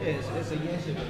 It's a yes event.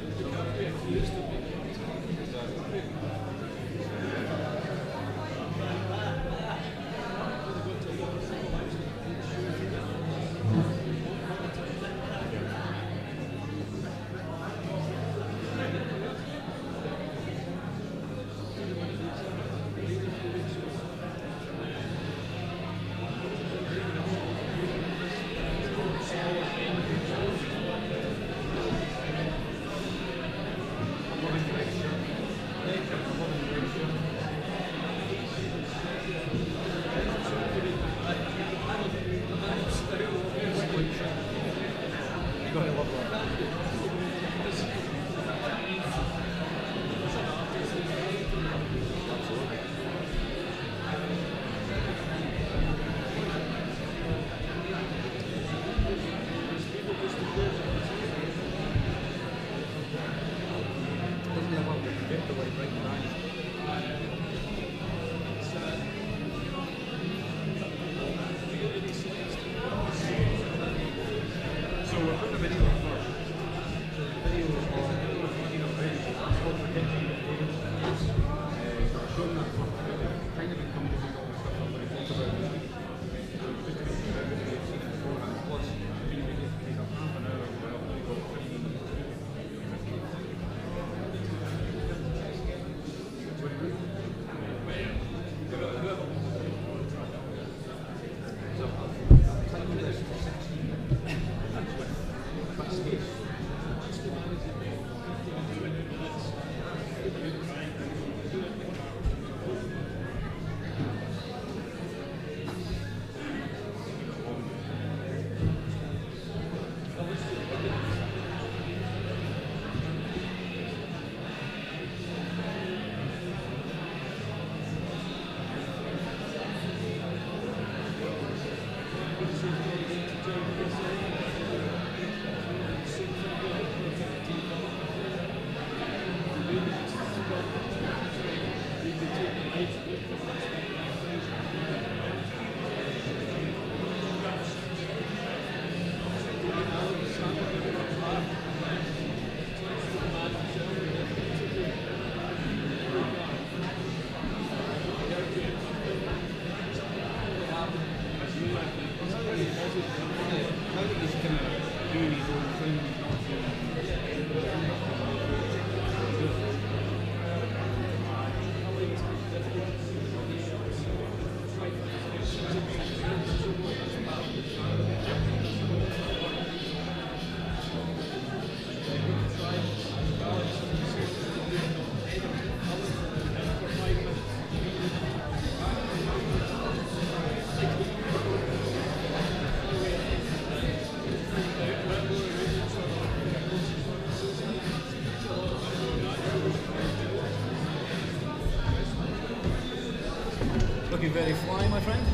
Looking very fly, my friend.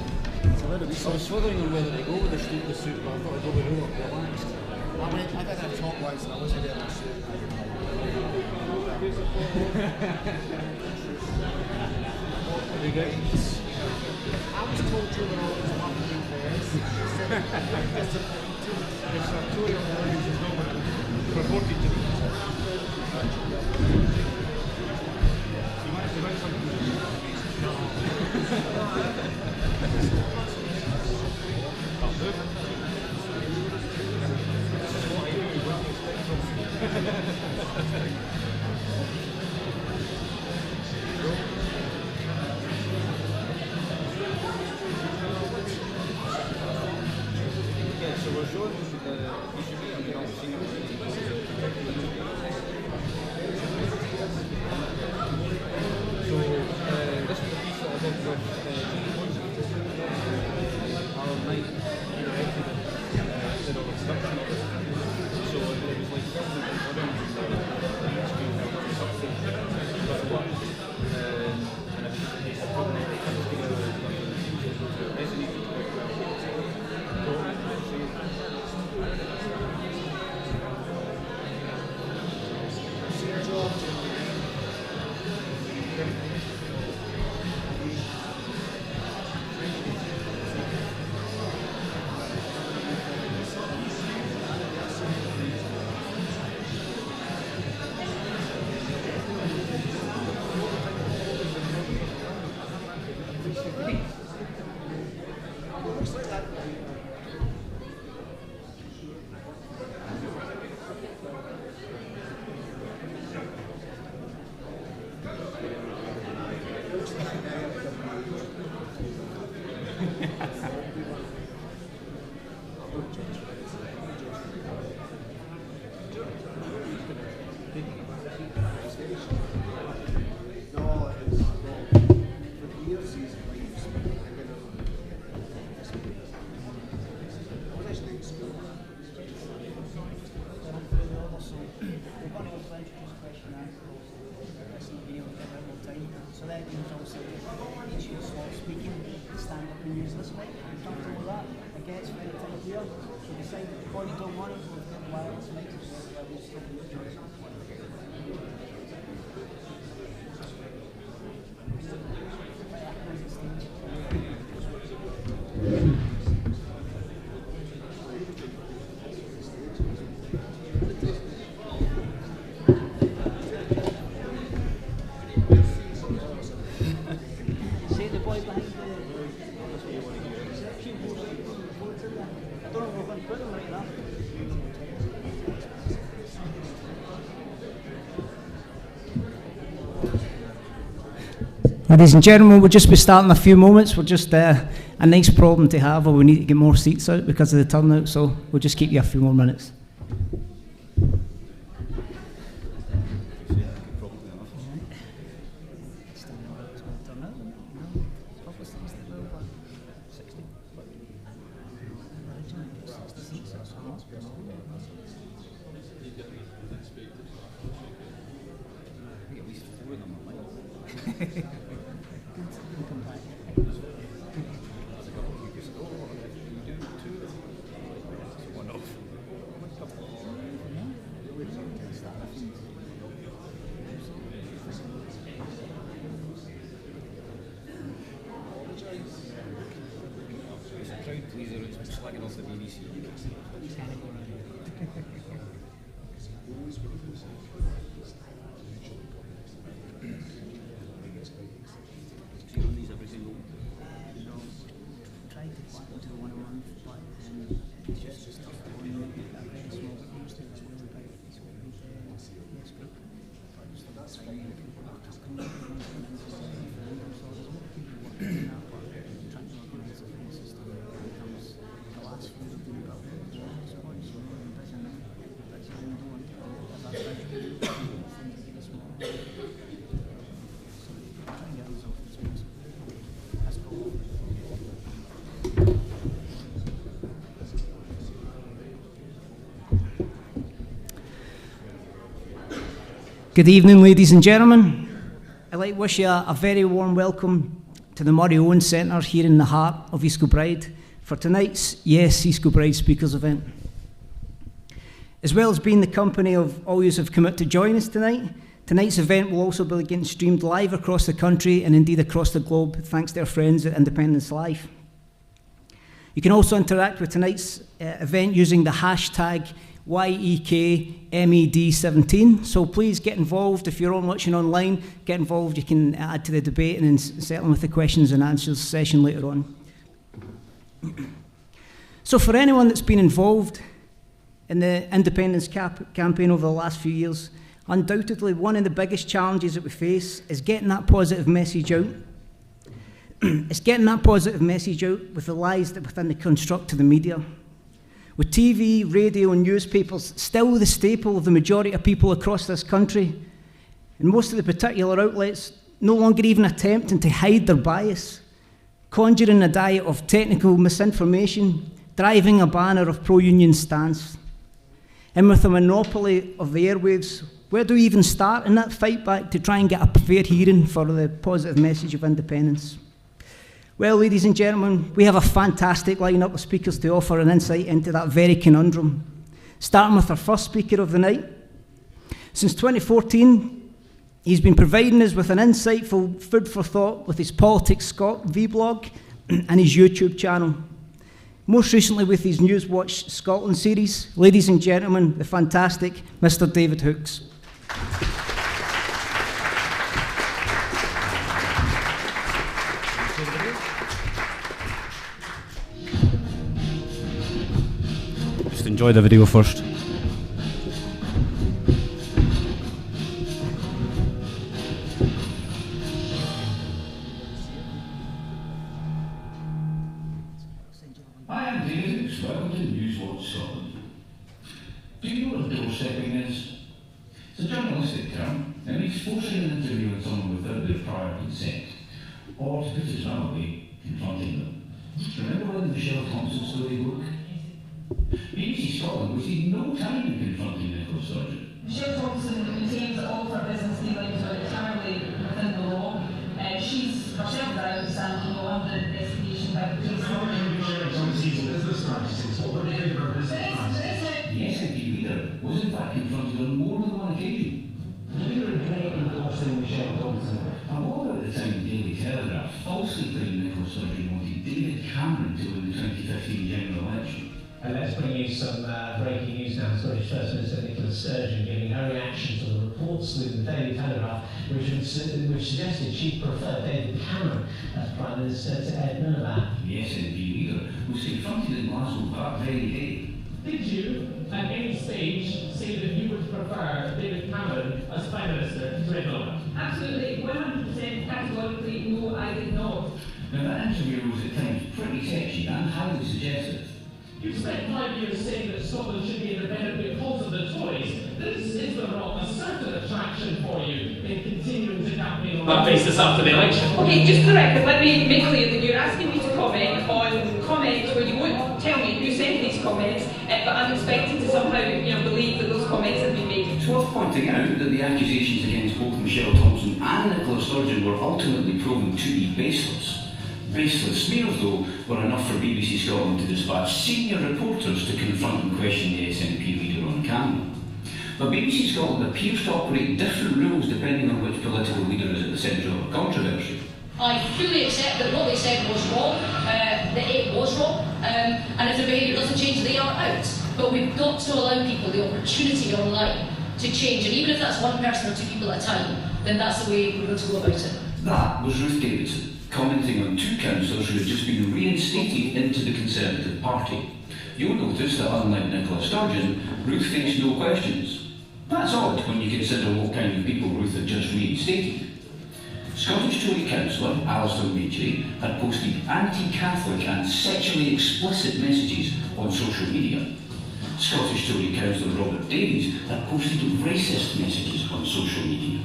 I was swithering on whether to go with the suit, but I thought I'd go with Owen, relaxed. I did have top lights and I wasn't there in the suit. You go. I was told to when I was walking there. The sartorial orange is not going to provoke it to me. You managed to write something. So we're showing you should be on the off scene. So this was a piece that I did with our night directed did all the production of it. So it was like filming and running but what and it was putting it together and resonated quite well. So that means also each year slot speaking, stand up and use this mic. You're comfortable with that? I guess for the time here. So decide or you don't want it, we'll get the wireless mic as well. We'll still be your choice. Ladies and gentlemen, we'll just be starting in a few moments. We're just a nice problem to have, or we need to get more seats out because of the turnout, so we'll just keep you a few more minutes. Good evening, ladies and gentlemen. I'd like to wish you a very warm welcome to the Murray Owen Centre here in the heart of East Kilbride for tonight's Yes East Kilbride Speakers event. As well as being the company of all you who have come out to join us tonight, tonight's event will also be getting streamed live across the country and indeed across the globe thanks to our friends at Independence Live. You can also interact with tonight's event using the hashtag YEKMED17. So please get involved. If you're watching online, get involved. You can add to the debate and then settle with the questions and answers session later on. So for anyone that's been involved in the independence campaign over the last few years, undoubtedly one of the biggest challenges that we face is getting that positive message out. It's getting that positive message out with the lies that within the construct of the media. With TV, radio and newspapers still the staple of the majority of people across this country, and most of the particular outlets no longer even attempting to hide their bias, conjuring a diet of technical misinformation, driving a banner of pro-union stance. And with a monopoly of the airwaves, where do we even start in that fight back to try and get a fair hearing for the positive message of independence? Well, ladies and gentlemen, we have a fantastic lineup of speakers to offer an insight into that very conundrum. Starting with our first speaker of the night. Since 2014, he's been providing us with an insightful food for thought with his PoliticsScot vlog and his YouTube channel. Most recently with his Newswatch Scotland series. Ladies and gentlemen, the fantastic Mr. David Hooks. Enjoy the video first. welcome to Newswatch Scotland. Do you know what a doorstepping is? It's a journalistic term, and it means forcing an interview with someone without their prior consent, or to put it another way, confronting them. Remember when the Michelle Thompson story broke? BBC Scotland wasted no time in confronting Nicola Sturgeon. Michelle Thompson maintains that all of her business dealings are entirely within the law. She's herself, as I understand, under investigation by the police. The SNP leader was in fact confronted on more than one occasion. Do you regret endorsing Michelle Thompson? A law at the time, Daily Telegraph, falsely claimed Nicola Sturgeon wanted David Cameron to win the 2015 general election. And let's bring you some breaking news now. Scottish First Minister Nicola Sturgeon giving her reaction to the reports within the Daily Telegraph which suggested she'd prefer David Cameron as Prime Minister to Ed Miliband. The SNP leader was confronted in Glasgow that very day. Did you, at any stage, say that you would prefer David Cameron as Prime Minister to Ed Miliband? Absolutely, 100% categorically, no, I did not. Now that interview was at times pretty sexy and highly suggestive. You've spent 5 years saying that Scotland should be independent because of the Tories. This is not a certain attraction for you in continuing to campaign on that basis after the election. Okay, just correct, but let me make clear that you're asking me to comment on comments where you won't tell me who sent these comments, but I'm expecting to somehow, believe that those comments have been made. It's worth pointing out that the accusations against both Michelle Thompson and Nicola Sturgeon were ultimately proven to be baseless. Baseless smears, though, were enough for BBC Scotland to dispatch senior reporters to confront and question the SNP leader on camera. But BBC Scotland appears to operate different rules depending on which political leader is at the centre of a controversy. I fully accept that what they said was wrong, that it was wrong, and if their behaviour doesn't change, they are out. But we've got to allow people the opportunity online to change, and even if that's one person or two people at a time, then that's the way we're going to go about it. That was Ruth Davidson, commenting on two councillors who had just been reinstated into the Conservative Party. You'll notice that unlike Nicola Sturgeon, Ruth faced no questions. That's odd when you consider what kind of people Ruth had just reinstated. Scottish Tory councillor Alistair Moodie had posted anti-Catholic and sexually explicit messages on social media. Scottish Tory councillor Robert Davies had posted racist messages on social media.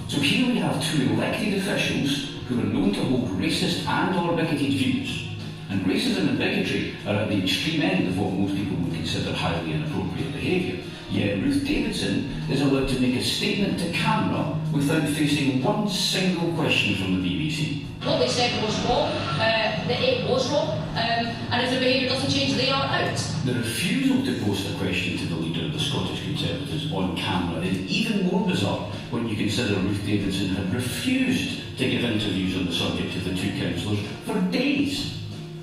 So here we have two elected officials who are known to hold racist and or bigoted views. And racism and bigotry are at the extreme end of what most people would consider highly inappropriate behaviour. Yet Ruth Davidson is allowed to make a statement to camera without facing one single question from the BBC. What they said was wrong, that it was wrong, and if their behaviour doesn't change, they are out. The refusal to post a question to the leader of the Scottish Conservatives on camera is even more bizarre when you consider Ruth Davidson had refused to give interviews on the subject of the two councillors for days.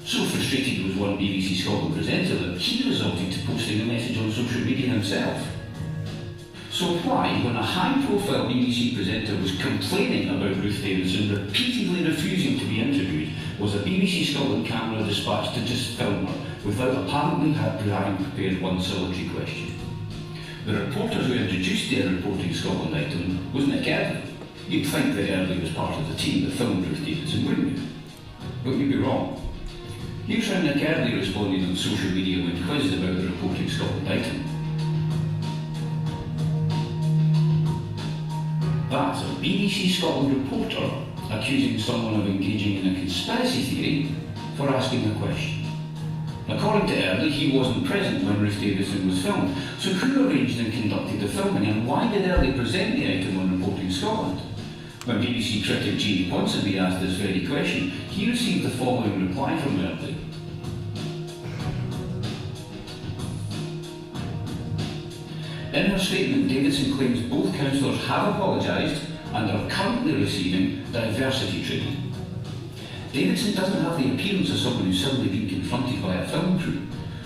So frustrated was one BBC Scotland presenter that he resorted to posting a message on social media himself. So why, when a high-profile BBC presenter was complaining about Ruth Davidson repeatedly refusing to be interviewed, was a BBC Scotland camera dispatched to just film her without apparently having prepared one solitary question? The reporter who introduced the Reporting Scotland item was McCartney. You'd think that Early was part of the team that filmed Ruth Davidson, wouldn't you? But you'd be wrong. Here's how McCartney responded on social media when quizzed about the Reporting Scotland item. That's a BBC Scotland reporter accusing someone of engaging in a conspiracy theory for asking a question. According to Early, he wasn't present when Ruth Davidson was filmed, so who arranged and conducted the filming, and why did Early present the item on Reporting Scotland? When BBC critic Jeannie Ponsonby asked this very question, he received the following reply from Early. In her statement, Davidson claims both councillors have apologised and are currently receiving diversity training. Davidson doesn't have the appearance of someone who's suddenly been confronted by a film crew.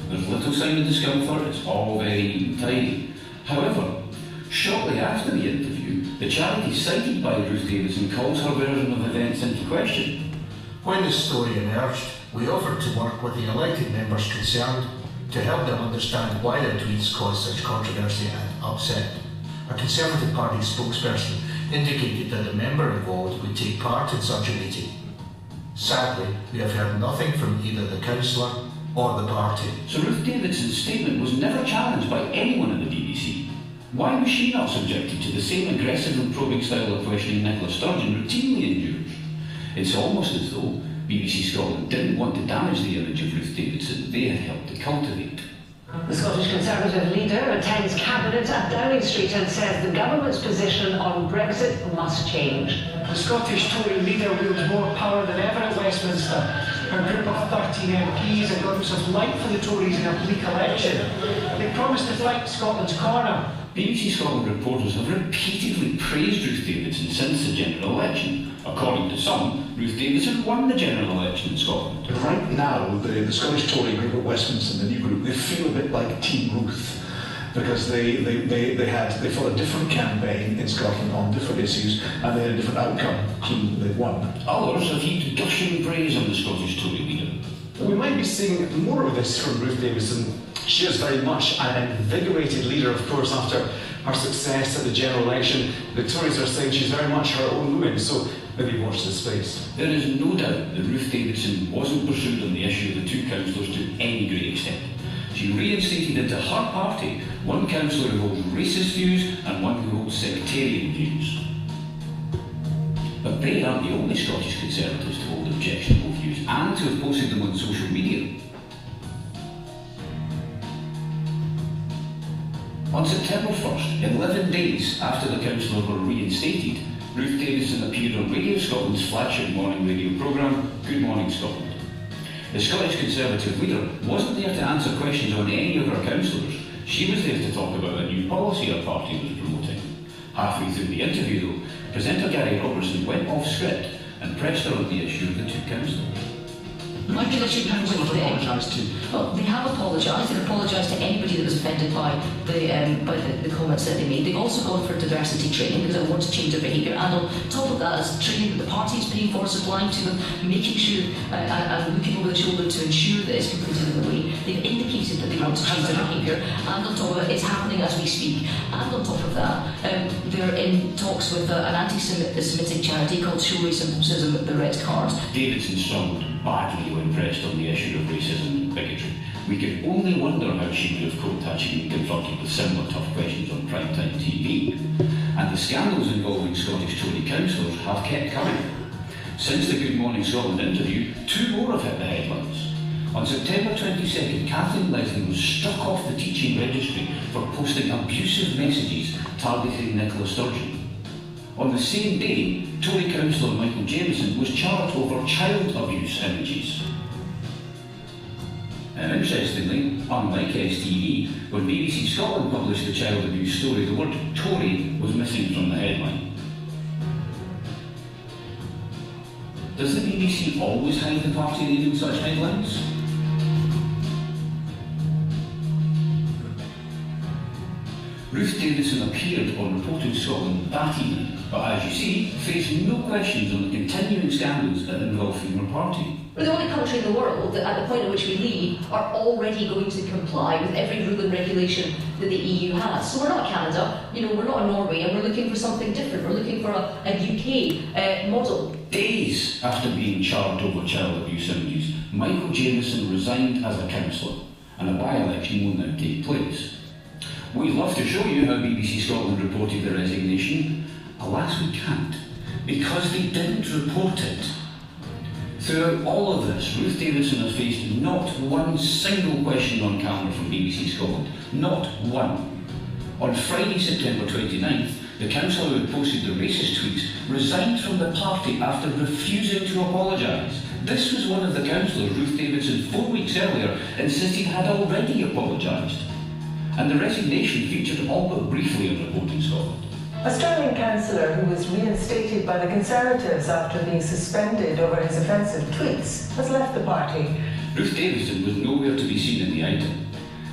There's little sign of discomfort, it's all very neat and tidy. However, shortly after the interview, the charity cited by Ruth Davidson calls her version of events into question. When this story emerged, we offered to work with the elected members concerned to help them understand why their tweets caused such controversy and upset. A Conservative Party spokesperson indicated that the member involved would take part in such a meeting. Sadly, we have heard nothing from either the councillor or the party. So Ruth Davidson's statement was never challenged by anyone at the BBC. Why was she not subjected to the same aggressive and probing style of questioning Nicola Sturgeon routinely endures? It's almost as though BBC Scotland didn't want to damage the image of Ruth Davidson they had helped to cultivate. The Scottish Conservative leader attends Cabinet at Downing Street and says the government's position on Brexit must change. The Scottish Tory leader wields more power than ever at Westminster. Her group of 13 MPs a glimpse of light for the Tories in a bleak election. They promised to fight Scotland's corner. BBC Scotland reporters have repeatedly praised Ruth Davidson since the general election. According to some, Ruth Davidson won the general election in Scotland. Right now, the Scottish Tory group at Westminster, the new group, they feel a bit like Team Ruth, because they fought a different campaign in Scotland on different issues, and they had a different outcome. They won. Others have heaped gushing praise on the Scottish Tory leader. We might be seeing more of this from Ruth Davidson. She is very much an invigorated leader, of course, after her success at the general election. The Tories are saying she's very much her own woman, so maybe watch this space. There is no doubt that Ruth Davidson wasn't pursued on the issue of the two councillors to any great extent. She reinstated into her party one councillor who holds racist views and one who holds sectarian views. But they aren't the only Scottish Conservatives to hold objectionable views and to have posted them on social media. On September 1st, 11 days after the councillors were reinstated, Ruth Davidson appeared on Radio Scotland's flagship morning radio programme, Good Morning Scotland. The Scottish Conservative leader wasn't there to answer questions on any of her councillors. She was there to talk about a new policy her party was promoting. Halfway through the interview, though, presenter Gary Robertson went off script and pressed her on the issue of the two councillors. My position with them. Well, they have apologised. They've apologised to anybody that was offended by the comments that they made. They've also gone for diversity training because they want to change their behaviour. And on top of that, is training that the party is paying for, supplying to them, making sure and looking over the shoulder to ensure that it's completed in the way. They've indicated that they want to change their behaviour. And on top of it, it's happening as we speak. And on top of that, they're in talks with an anti-Semitic charity called Show Racism the Red Card. Davidson struggled badly when pressed on the issue of racism and bigotry. We can only wonder how she would have coped had she been confronted with similar tough questions on primetime TV. And the scandals involving Scottish Tory councillors have kept coming. Since the Good Morning Scotland interview, two more have hit the headlines. On September 22nd, Kathleen Leslie was struck off the teaching registry for posting abusive messages targeting Nicola Sturgeon. On the same day, Tory councillor Michael Jameson was charged over child abuse images. And interestingly, unlike STV, when BBC Scotland published the child abuse story, the word Tory was missing from the headline. Does the BBC always hide the party leading such headlines? Ruth Davidson appeared on Reporting Scotland that evening, but as you see, faced no questions on the continuing scandals that involve her party. We're the only country in the world that at the point at which we leave are already going to comply with every rule and regulation that the EU has. So we're not Canada, we're not Norway, and we're looking for something different. We're looking for a UK model. Days after being charged over child abuse images, Michael Jameson resigned as a councillor, and a by-election will now take place. We'd love to show you how BBC Scotland reported the resignation. Alas, we can't, because they didn't report it. Throughout all of this, Ruth Davidson has faced not one single question on camera from BBC Scotland. Not one. On Friday, September 29th, the councillor who had posted the racist tweets resigned from the party after refusing to apologise. This was one of the councillors Ruth Davidson 4 weeks earlier insisted had already apologised. And the resignation featured all but briefly on Reporting Scotland. A Stirling councillor who was reinstated by the Conservatives after being suspended over his offensive tweets has left the party. Ruth Davidson was nowhere to be seen in the item.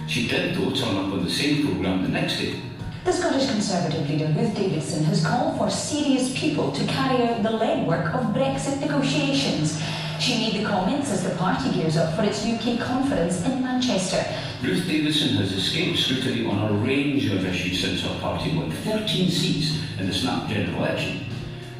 She did, though, turn up on the same programme the next day. The Scottish Conservative leader Ruth Davidson has called for serious people to carry out the legwork of Brexit negotiations. She made the comments as the party gears up for its UK conference in Manchester. Ruth Davidson has escaped scrutiny on a range of issues since her party won 13 seats in the snap general election.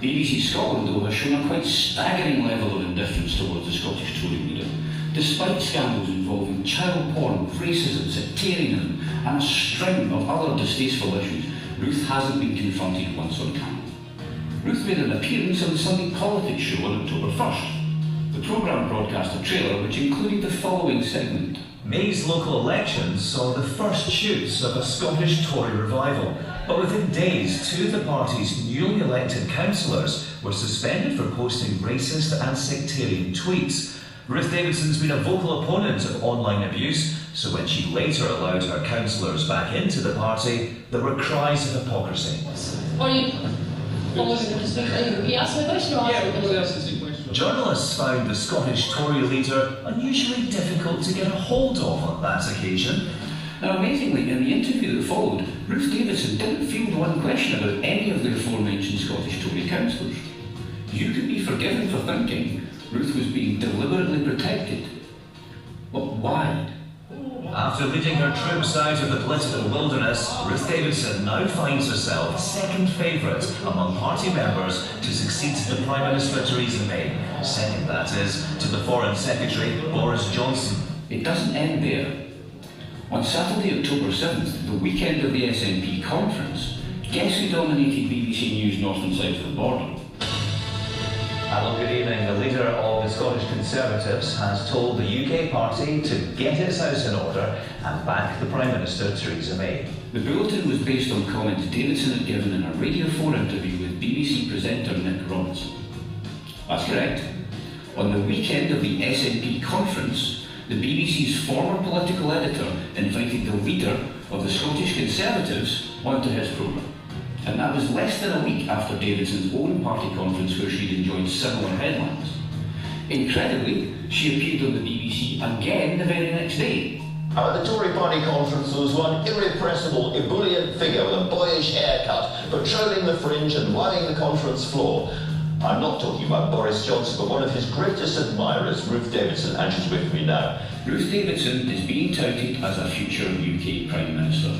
BBC Scotland, though, has shown a quite staggering level of indifference towards the Scottish Tory leader, despite scandals involving child porn, racism, sectarianism, and a string of other distasteful issues. Ruth hasn't been confronted once on camera. Ruth made an appearance on the Sunday Politics show on October 1st. The programme broadcast a trailer which included the following segment. May's local elections saw the first shoots of a Scottish Tory revival, but within days, two of the party's newly elected councillors were suspended for posting racist and sectarian tweets. Ruth Davidson's been a vocal opponent of online abuse, so when she later allowed her councillors back into the party, there were cries of hypocrisy. Journalists found the Scottish Tory leader unusually difficult to get a hold of on that occasion. Now, amazingly, in the interview that followed, Ruth Davidson didn't field one question about any of the aforementioned Scottish Tory councillors. You could be forgiven for thinking Ruth was being deliberately protected. But why? After leading her troops out of the political wilderness, Ruth Davidson now finds herself second favourite among party members to succeed the Prime Minister Theresa May. Second, that is, to the Foreign Secretary Boris Johnson. It doesn't end there. On Saturday, October 7th, the weekend of the SNP conference, guess who dominated BBC News north and south of the border? Hello, good evening. The leader of the Scottish Conservatives has told the UK party to get its house in order and back the Prime Minister Theresa May. The bulletin was based on comments Davidson had given in a Radio 4 interview with BBC presenter Nick Robertson. That's correct. On the weekend of the SNP conference, the BBC's former political editor invited the leader of the Scottish Conservatives onto his programme. And that was less than a week after Davidson's own party conference where she'd enjoyed similar headlines. Incredibly, she appeared on the BBC again the very next day. At the Tory party conference there was one irrepressible, ebullient figure with a boyish haircut, patrolling the fringe and lining the conference floor. I'm not talking about Boris Johnson, but one of his greatest admirers, Ruth Davidson, and she's with me now. Ruth Davidson is being touted as a future UK Prime Minister.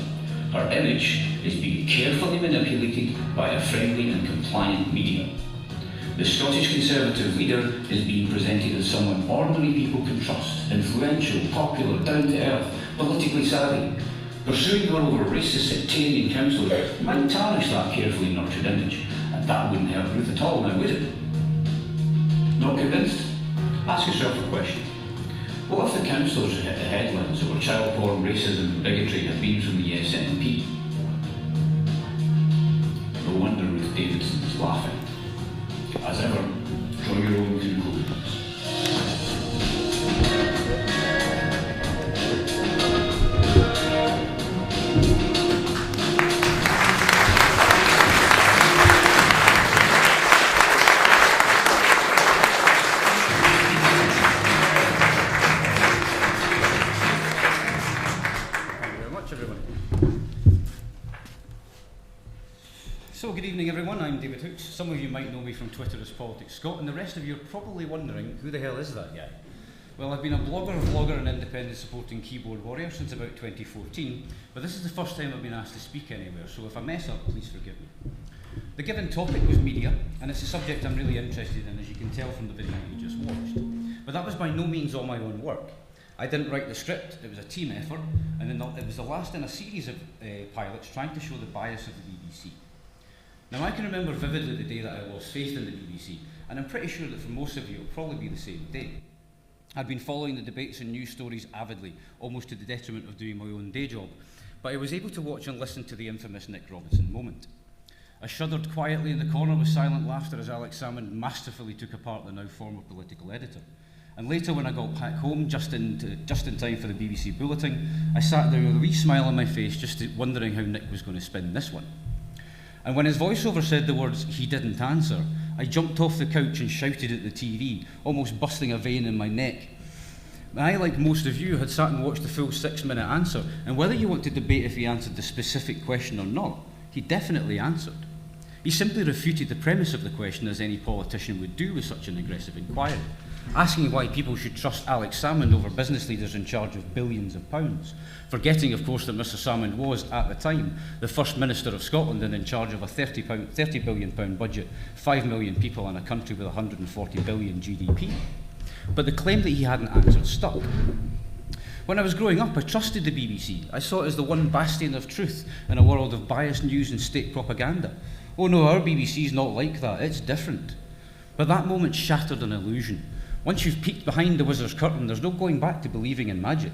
Her image is being carefully manipulated by a friendly and compliant media. The Scottish Conservative leader is being presented as someone ordinary people can trust, influential, popular, down-to-earth, politically savvy. Pursuing her over racist sectarian councillors might tarnish that carefully nurtured image, and that wouldn't help Ruth at all now, would it? Not convinced? Ask yourself a question. What if the councillors who hit the headlines over child porn, racism and bigotry had been from the SNP? No wonder Ruth Davidson is laughing. As ever, draw your own conclusions. So, good evening everyone, I'm David Hooks. Some of you might know me from Twitter as PoliticsScot, and the rest of you are probably wondering, who the hell is that guy? Well, I've been a blogger, vlogger and independent supporting keyboard warrior since about 2014, but this is the first time I've been asked to speak anywhere, so if I mess up, please forgive me. The given topic was media, and it's a subject I'm really interested in, as you can tell from the video you just watched. But that was by no means all my own work. I didn't write the script, it was a team effort, and it was the last in a series of pilots trying to show the bias of the BBC. Now, I can remember vividly the day that I lost faith in the BBC, and I'm pretty sure that for most of you it'll probably be the same day. I'd been following the debates and news stories avidly, almost to the detriment of doing my own day job, but I was able to watch and listen to the infamous Nick Robertson moment. I shuddered quietly in the corner with silent laughter as Alex Salmond masterfully took apart the now former political editor. And later, when I got back home, just in time for the BBC bulletin, I sat there with a wee smile on my face, just wondering how Nick was going to spin this one. And when his voiceover said the words, "he didn't answer," I jumped off the couch and shouted at the TV, almost busting a vein in my neck. I, like most of you, had sat and watched the full 6-minute answer, and whether you want to debate if he answered the specific question or not, he definitely answered. He simply refuted the premise of the question, as any politician would do with such an aggressive inquiry. asking why people should trust Alex Salmond over business leaders in charge of billions of pounds, forgetting, of course, that Mr Salmond was, at the time, the First Minister of Scotland and in charge of a £30 billion budget, 5 million people in a country with 140 billion GDP. But the claim that he hadn't answered stuck. When I was growing up, I trusted the BBC. I saw it as the one bastion of truth in a world of biased news and state propaganda. Oh no, our BBC's not like that, it's different. But that moment shattered an illusion. Once you've peeked behind the wizard's curtain, there's no going back to believing in magic.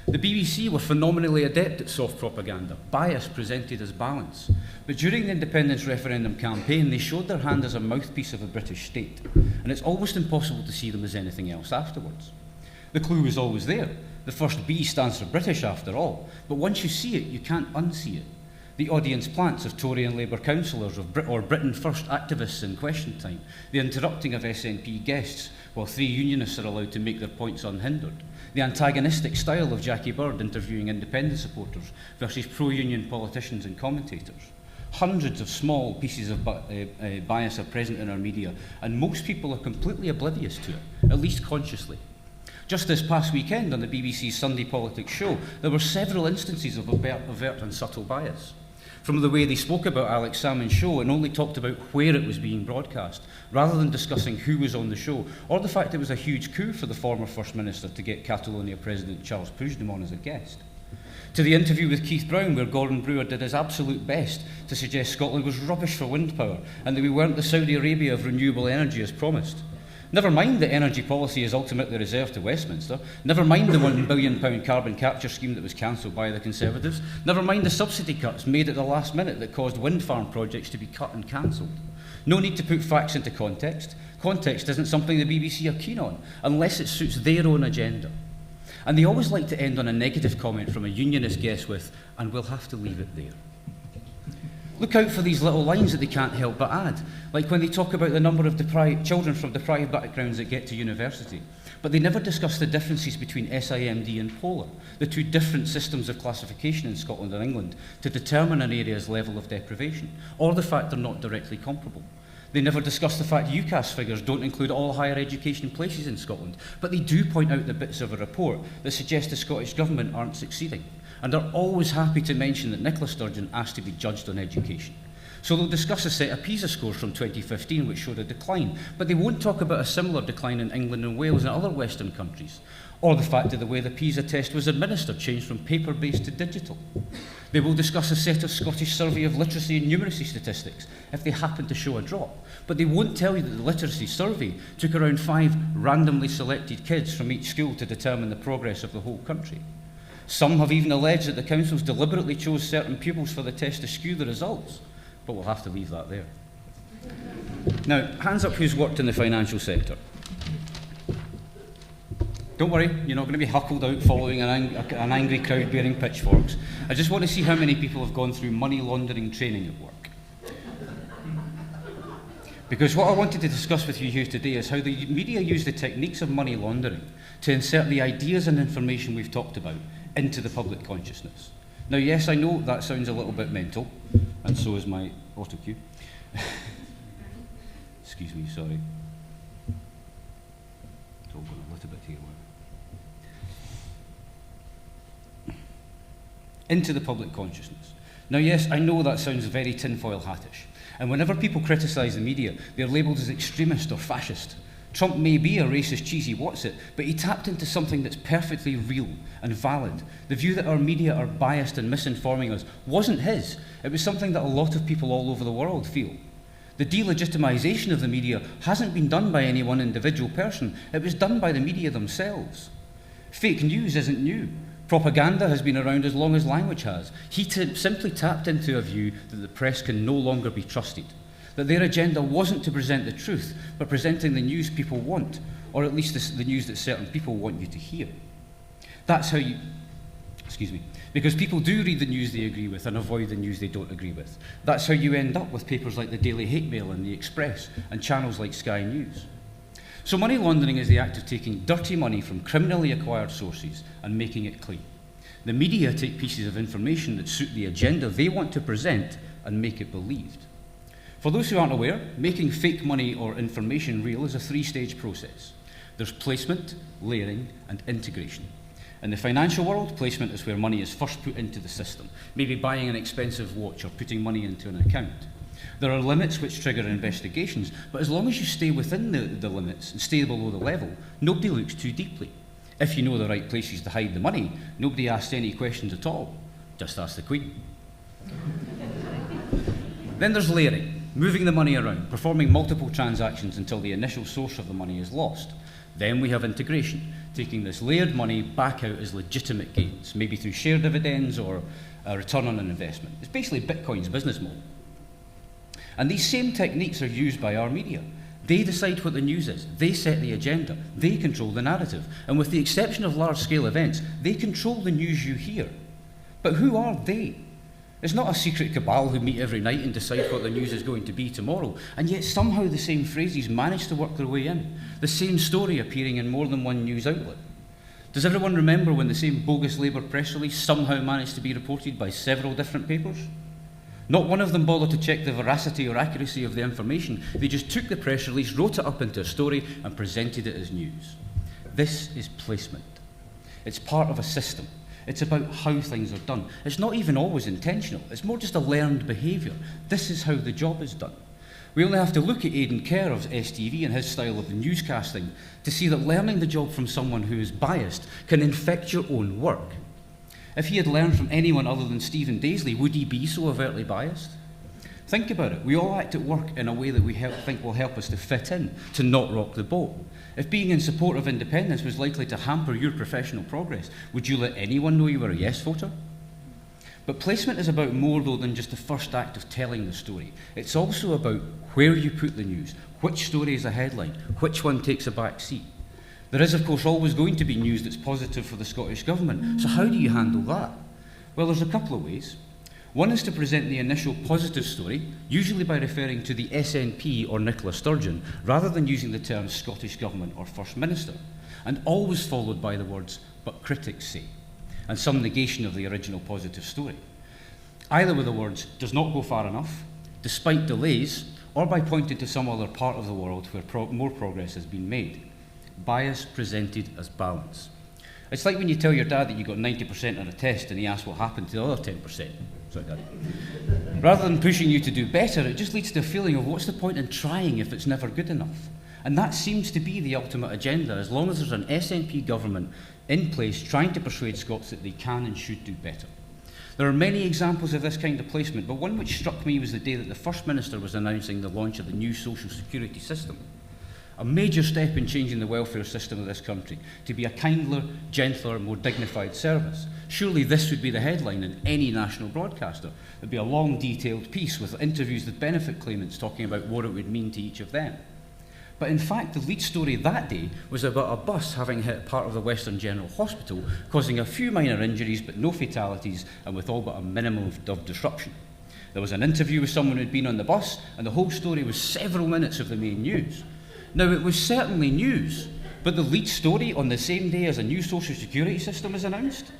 The BBC were phenomenally adept at soft propaganda, bias presented as balance. But during the independence referendum campaign, they showed their hand as a mouthpiece of the British state, and it's almost impossible to see them as anything else afterwards. The clue was always there. The first B stands for British after all, but once you see it, you can't unsee it. The audience plants of Tory and Labour councillors or Britain First activists in Question Time, the interrupting of SNP guests while 3 unionists are allowed to make their points unhindered, the antagonistic style of Jackie Bird interviewing independent supporters versus pro-union politicians and commentators. Hundreds of small pieces of bias are present in our media, and most people are completely oblivious to it, at least consciously. Just this past weekend on the BBC's Sunday Politics show, there were several instances of overt and subtle bias. From the way they spoke about Alex Salmond's show and only talked about where it was being broadcast, rather than discussing who was on the show, or the fact it was a huge coup for the former First Minister to get Catalonia President Charles Puigdemont on as a guest. To the interview with Keith Brown, where Gordon Brewer did his absolute best to suggest Scotland was rubbish for wind power and that we weren't the Saudi Arabia of renewable energy as promised. Never mind that energy policy is ultimately reserved to Westminster. Never mind the £1 billion carbon capture scheme that was cancelled by the Conservatives. Never mind the subsidy cuts made at the last minute that caused wind farm projects to be cut and cancelled. No need to put facts into context. Context isn't something the BBC are keen on, unless it suits their own agenda. And they always like to end on a negative comment from a unionist guest with, and we'll have to leave it there. Look out for these little lines that they can't help but add, like when they talk about the number of children from deprived backgrounds that get to university. But they never discuss the differences between SIMD and Polar, the 2 different systems of classification in Scotland and England to determine an area's level of deprivation, or the fact they're not directly comparable. They never discuss the fact UCAS figures don't include all higher education places in Scotland, but they do point out the bits of a report that suggest the Scottish Government aren't succeeding. And are always happy to mention that Nicola Sturgeon asked to be judged on education. So they'll discuss a set of PISA scores from 2015 which showed a decline, but they won't talk about a similar decline in England and Wales and other Western countries, or the fact that the way the PISA test was administered changed from paper-based to digital. They will discuss a set of Scottish survey of literacy and numeracy statistics if they happen to show a drop, but they won't tell you that the literacy survey took around 5 randomly selected kids from each school to determine the progress of the whole country. Some have even alleged that the councils deliberately chose certain pupils for the test to skew the results, but we'll have to leave that there. Now, hands up who's worked in the financial sector. Don't worry, you're not going to be huckled out following an angry crowd bearing pitchforks. I just want to see how many people have gone through money laundering training at work. Because what I wanted to discuss with you here today is how the media use the techniques of money laundering to insert the ideas and information we've talked about into the public consciousness. Now, yes, I know that sounds a little bit mental, and so is my autocue. Excuse me, sorry. It's all going a little bit here. Into the public consciousness. Now, yes, I know that sounds very tinfoil hattish, and whenever people criticise the media, they're labelled as extremist or fascist. Trump may be a racist, cheesy what's-it, but he tapped into something that's perfectly real and valid. The view that our media are biased and misinforming us wasn't his. It was something that a lot of people all over the world feel. The delegitimisation of the media hasn't been done by any one individual person. It was done by the media themselves. Fake news isn't new. Propaganda has been around as long as language has. He simply tapped into a view that the press can no longer be trusted. That their agenda wasn't to present the truth, but presenting the news people want, or at least the news that certain people want you to hear. That's how you... Excuse me. Because people do read the news they agree with and avoid the news they don't agree with. That's how you end up with papers like the Daily Hate Mail and the Express, and channels like Sky News. So money laundering is the act of taking dirty money from criminally acquired sources and making it clean. The media take pieces of information that suit the agenda they want to present and make it believed. For those who aren't aware, making fake money or information real is a three-stage process. There's placement, layering, and integration. In the financial world, placement is where money is first put into the system, maybe buying an expensive watch or putting money into an account. There are limits which trigger investigations, but as long as you stay within the limits and stay below the level, nobody looks too deeply. If you know the right places to hide the money, nobody asks any questions at all. Just ask the Queen. Then there's layering, moving the money around, performing multiple transactions until the initial source of the money is lost. Then we have integration, taking this layered money back out as legitimate gains, maybe through share dividends or a return on an investment. It's basically Bitcoin's business model. And these same techniques are used by our media. They decide what the news is, they set the agenda, they control the narrative, and with the exception of large-scale events, they control the news you hear. But who are they? It's not a secret cabal who meet every night and decide what the news is going to be tomorrow, and yet somehow the same phrases manage to work their way in, the same story appearing in more than one news outlet. Does everyone remember when the same bogus Labour press release somehow managed to be reported by several different papers? Not one of them bothered to check the veracity or accuracy of the information. They just took the press release, wrote it up into a story, and presented it as news. This is placement. It's part of a system. It's about how things are done. It's not even always intentional. It's more just a learned behaviour. This is how the job is done. We only have to look at Aidan Kerr of STV and his style of newscasting to see that learning the job from someone who is biased can infect your own work. If he had learned from anyone other than Stephen Daisley, would he be so overtly biased? Think about it. We all act at work in a way that we think will help us to fit in, to not rock the boat. If being in support of independence was likely to hamper your professional progress, would you let anyone know you were a yes voter? But placement is about more, though, than just the first act of telling the story. It's also about where you put the news, which story is a headline, which one takes a back seat. There is, of course, always going to be news that's positive for the Scottish Government, so how do you handle that? Well, there's a couple of ways. One is to present the initial positive story, usually by referring to the SNP or Nicola Sturgeon, rather than using the terms Scottish Government or First Minister, and always followed by the words, "but critics say," and some negation of the original positive story. Either with the words, "does not go far enough," "despite delays," or by pointing to some other part of the world where more progress has been made. Bias presented as balance. It's like when you tell your dad that you got 90% on a test and he asks what happened to the other 10%. Sorry, Daddy. Rather than pushing you to do better, it just leads to a feeling of what's the point in trying if it's never good enough? And that seems to be the ultimate agenda, as long as there's an SNP government in place trying to persuade Scots that they can and should do better. There are many examples of this kind of placement, but one which struck me was the day that the First Minister was announcing the launch of the new social security system. A major step in changing the welfare system of this country to be a kinder, gentler, more dignified service. Surely this would be the headline in any national broadcaster. There'd be a long, detailed piece with interviews with benefit claimants talking about what it would mean to each of them. But in fact, the lead story that day was about a bus having hit part of the Western General Hospital, causing a few minor injuries but no fatalities, and with all but a minimum of disruption. There was an interview with someone who'd been on the bus, and the whole story was several minutes of the main news. Now, it was certainly news, but the lead story on the same day as a new social security system is announced?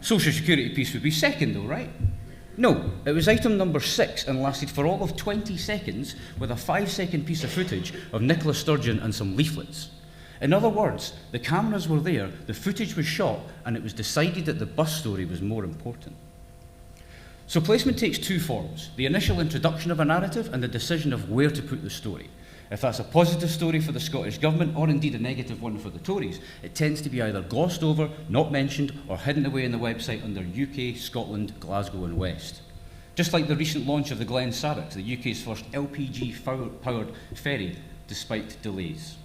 Social security piece would be second, though, right? No, it was item number 6 and lasted for all of 20 seconds with a 5-second piece of footage of Nicola Sturgeon and some leaflets. In other words, the cameras were there, the footage was shot, and it was decided that the bus story was more important. So placement takes two forms: the initial introduction of a narrative and the decision of where to put the story. If that's a positive story for the Scottish Government, or indeed a negative one for the Tories, it tends to be either glossed over, not mentioned, or hidden away in the website under UK, Scotland, Glasgow and West. Just like the recent launch of the Glen Sarroch, the UK's first LPG-powered ferry, despite delays.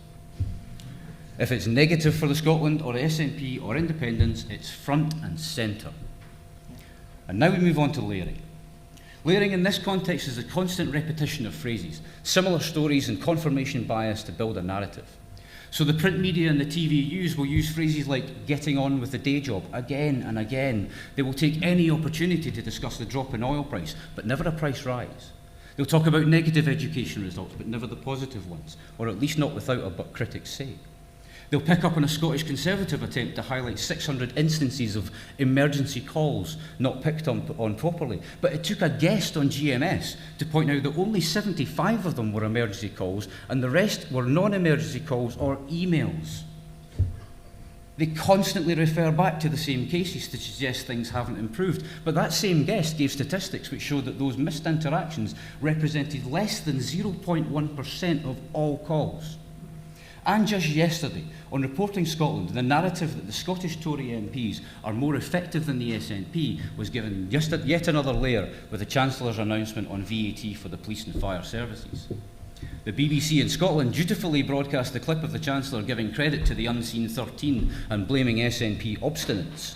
If it's negative for the Scotland or SNP or independents, it's front and centre. And now we move on to layering. Layering in this context is a constant repetition of phrases, similar stories and confirmation bias to build a narrative. So the print media and the TVUs will use phrases like "getting on with the day job" again and again. They will take any opportunity to discuss the drop in oil price, but never a price rise. They'll talk about negative education results, but never the positive ones, or at least not without a "but critics say." They'll pick up on a Scottish Conservative attempt to highlight 600 instances of emergency calls not picked on properly. But it took a guest on GMS to point out that only 75 of them were emergency calls and the rest were non-emergency calls or emails. They constantly refer back to the same cases to suggest things haven't improved. But that same guest gave statistics which showed that those missed interactions represented less than 0.1% of all calls. And just yesterday, on Reporting Scotland, the narrative that the Scottish Tory MPs are more effective than the SNP was given yet another layer with the Chancellor's announcement on VAT for the police and fire services. The BBC in Scotland dutifully broadcast the clip of the Chancellor giving credit to the unseen 13 and blaming SNP obstinates.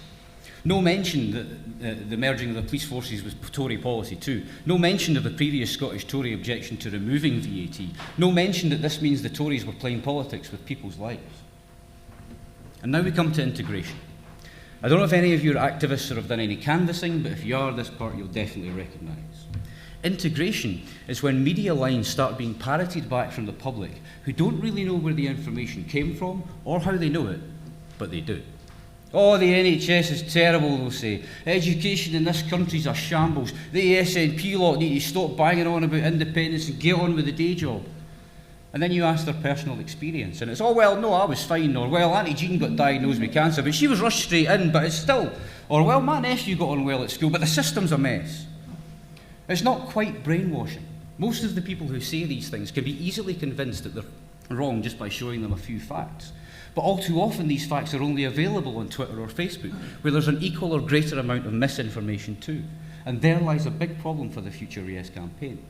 No mention that the merging of the police forces was Tory policy too. No mention of the previous Scottish Tory objection to removing VAT. No mention that this means the Tories were playing politics with people's lives. And now we come to integration. I don't know if any of you are activists or have done any canvassing, but if you are, this part you'll definitely recognise. Integration is when media lines start being parroted back from the public who don't really know where the information came from or how they know it, but they do. Oh, the NHS is terrible, they'll say. Education in this country's a shambles. The SNP lot need to stop banging on about independence and get on with the day job. And then you ask their personal experience, and it's, oh, well, no, I was fine, or, well, Auntie Jean got diagnosed with cancer, but she was rushed straight in, but it's still, or, well, my nephew got on well at school, but the system's a mess. It's not quite brainwashing. Most of the people who say these things can be easily convinced that they're wrong just by showing them a few facts. But all too often these facts are only available on Twitter or Facebook, where there's an equal or greater amount of misinformation too. And there lies a big problem for the future Yes campaign.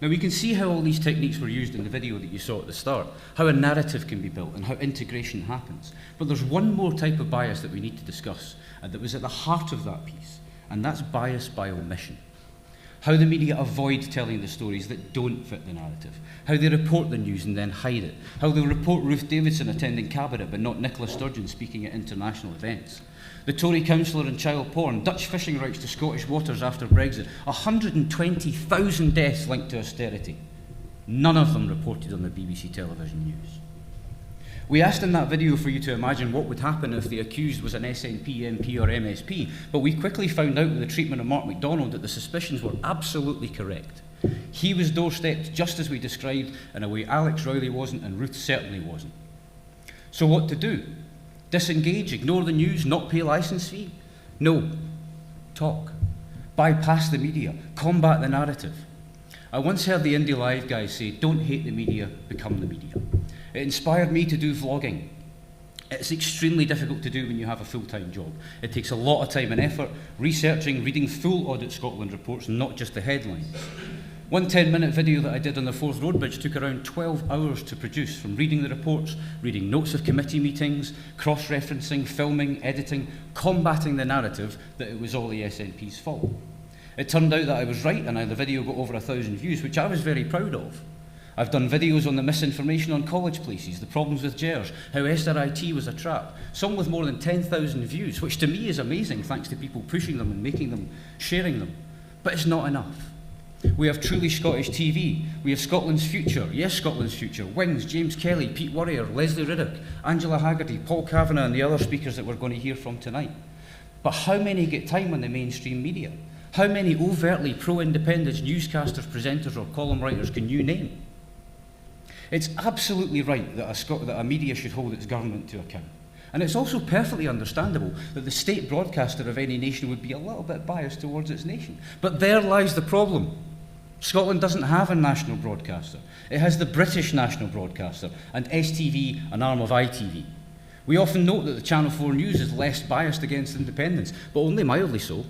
Now we can see how all these techniques were used in the video that you saw at the start, how a narrative can be built and how integration happens. But there's one more type of bias that we need to discuss, and that was at the heart of that piece, and that's bias by omission. How the media avoid telling the stories that don't fit the narrative. How they report the news and then hide it. How they report Ruth Davidson attending cabinet but not Nicola Sturgeon speaking at international events. The Tory councillor in child porn, Dutch fishing routes to Scottish waters after Brexit, 120,000 deaths linked to austerity. None of them reported on the BBC television news. We asked in that video for you to imagine what would happen if the accused was an SNP, MP or MSP, but we quickly found out with the treatment of Mark MacDonald that the suspicions were absolutely correct. He was doorstepped just as we described, in a way Alex Rowley wasn't and Ruth certainly wasn't. So what to do? Disengage, ignore the news, not pay licence fee? No. Talk. Bypass the media. Combat the narrative. I once heard the Indie Live guys say, don't hate the media, become the media. It inspired me to do vlogging. It's extremely difficult to do when you have a full-time job. It takes a lot of time and effort, researching, reading full Audit Scotland reports, and not just the headlines. One 10-minute video that I did on the Forth Road Bridge took around 12 hours to produce, from reading the reports, reading notes of committee meetings, cross-referencing, filming, editing, combating the narrative that it was all the SNP's fault. It turned out that I was right, and the video got over 1,000 views, which I was very proud of. I've done videos on the misinformation on college places, the problems with GERS, how Esther IT was a trap, some with more than 10,000 views, which to me is amazing thanks to people pushing them and making them, sharing them. But it's not enough. We have Truly Scottish TV, we have Scotland's Future, Yes Scotland's Future, Wings, James Kelly, Pete Warrior, Leslie Riddoch, Angela Haggerty, Paul Kavanagh and the other speakers that we're going to hear from tonight. But how many get time on the mainstream media? How many overtly pro-independence newscasters, presenters or column writers can you name? It's absolutely right that a media should hold its government to account. And it's also perfectly understandable that the state broadcaster of any nation would be a little bit biased towards its nation. But there lies the problem. Scotland doesn't have a national broadcaster. It has the British national broadcaster and STV, an arm of ITV. We often note that the Channel 4 News is less biased against independence, but only mildly so.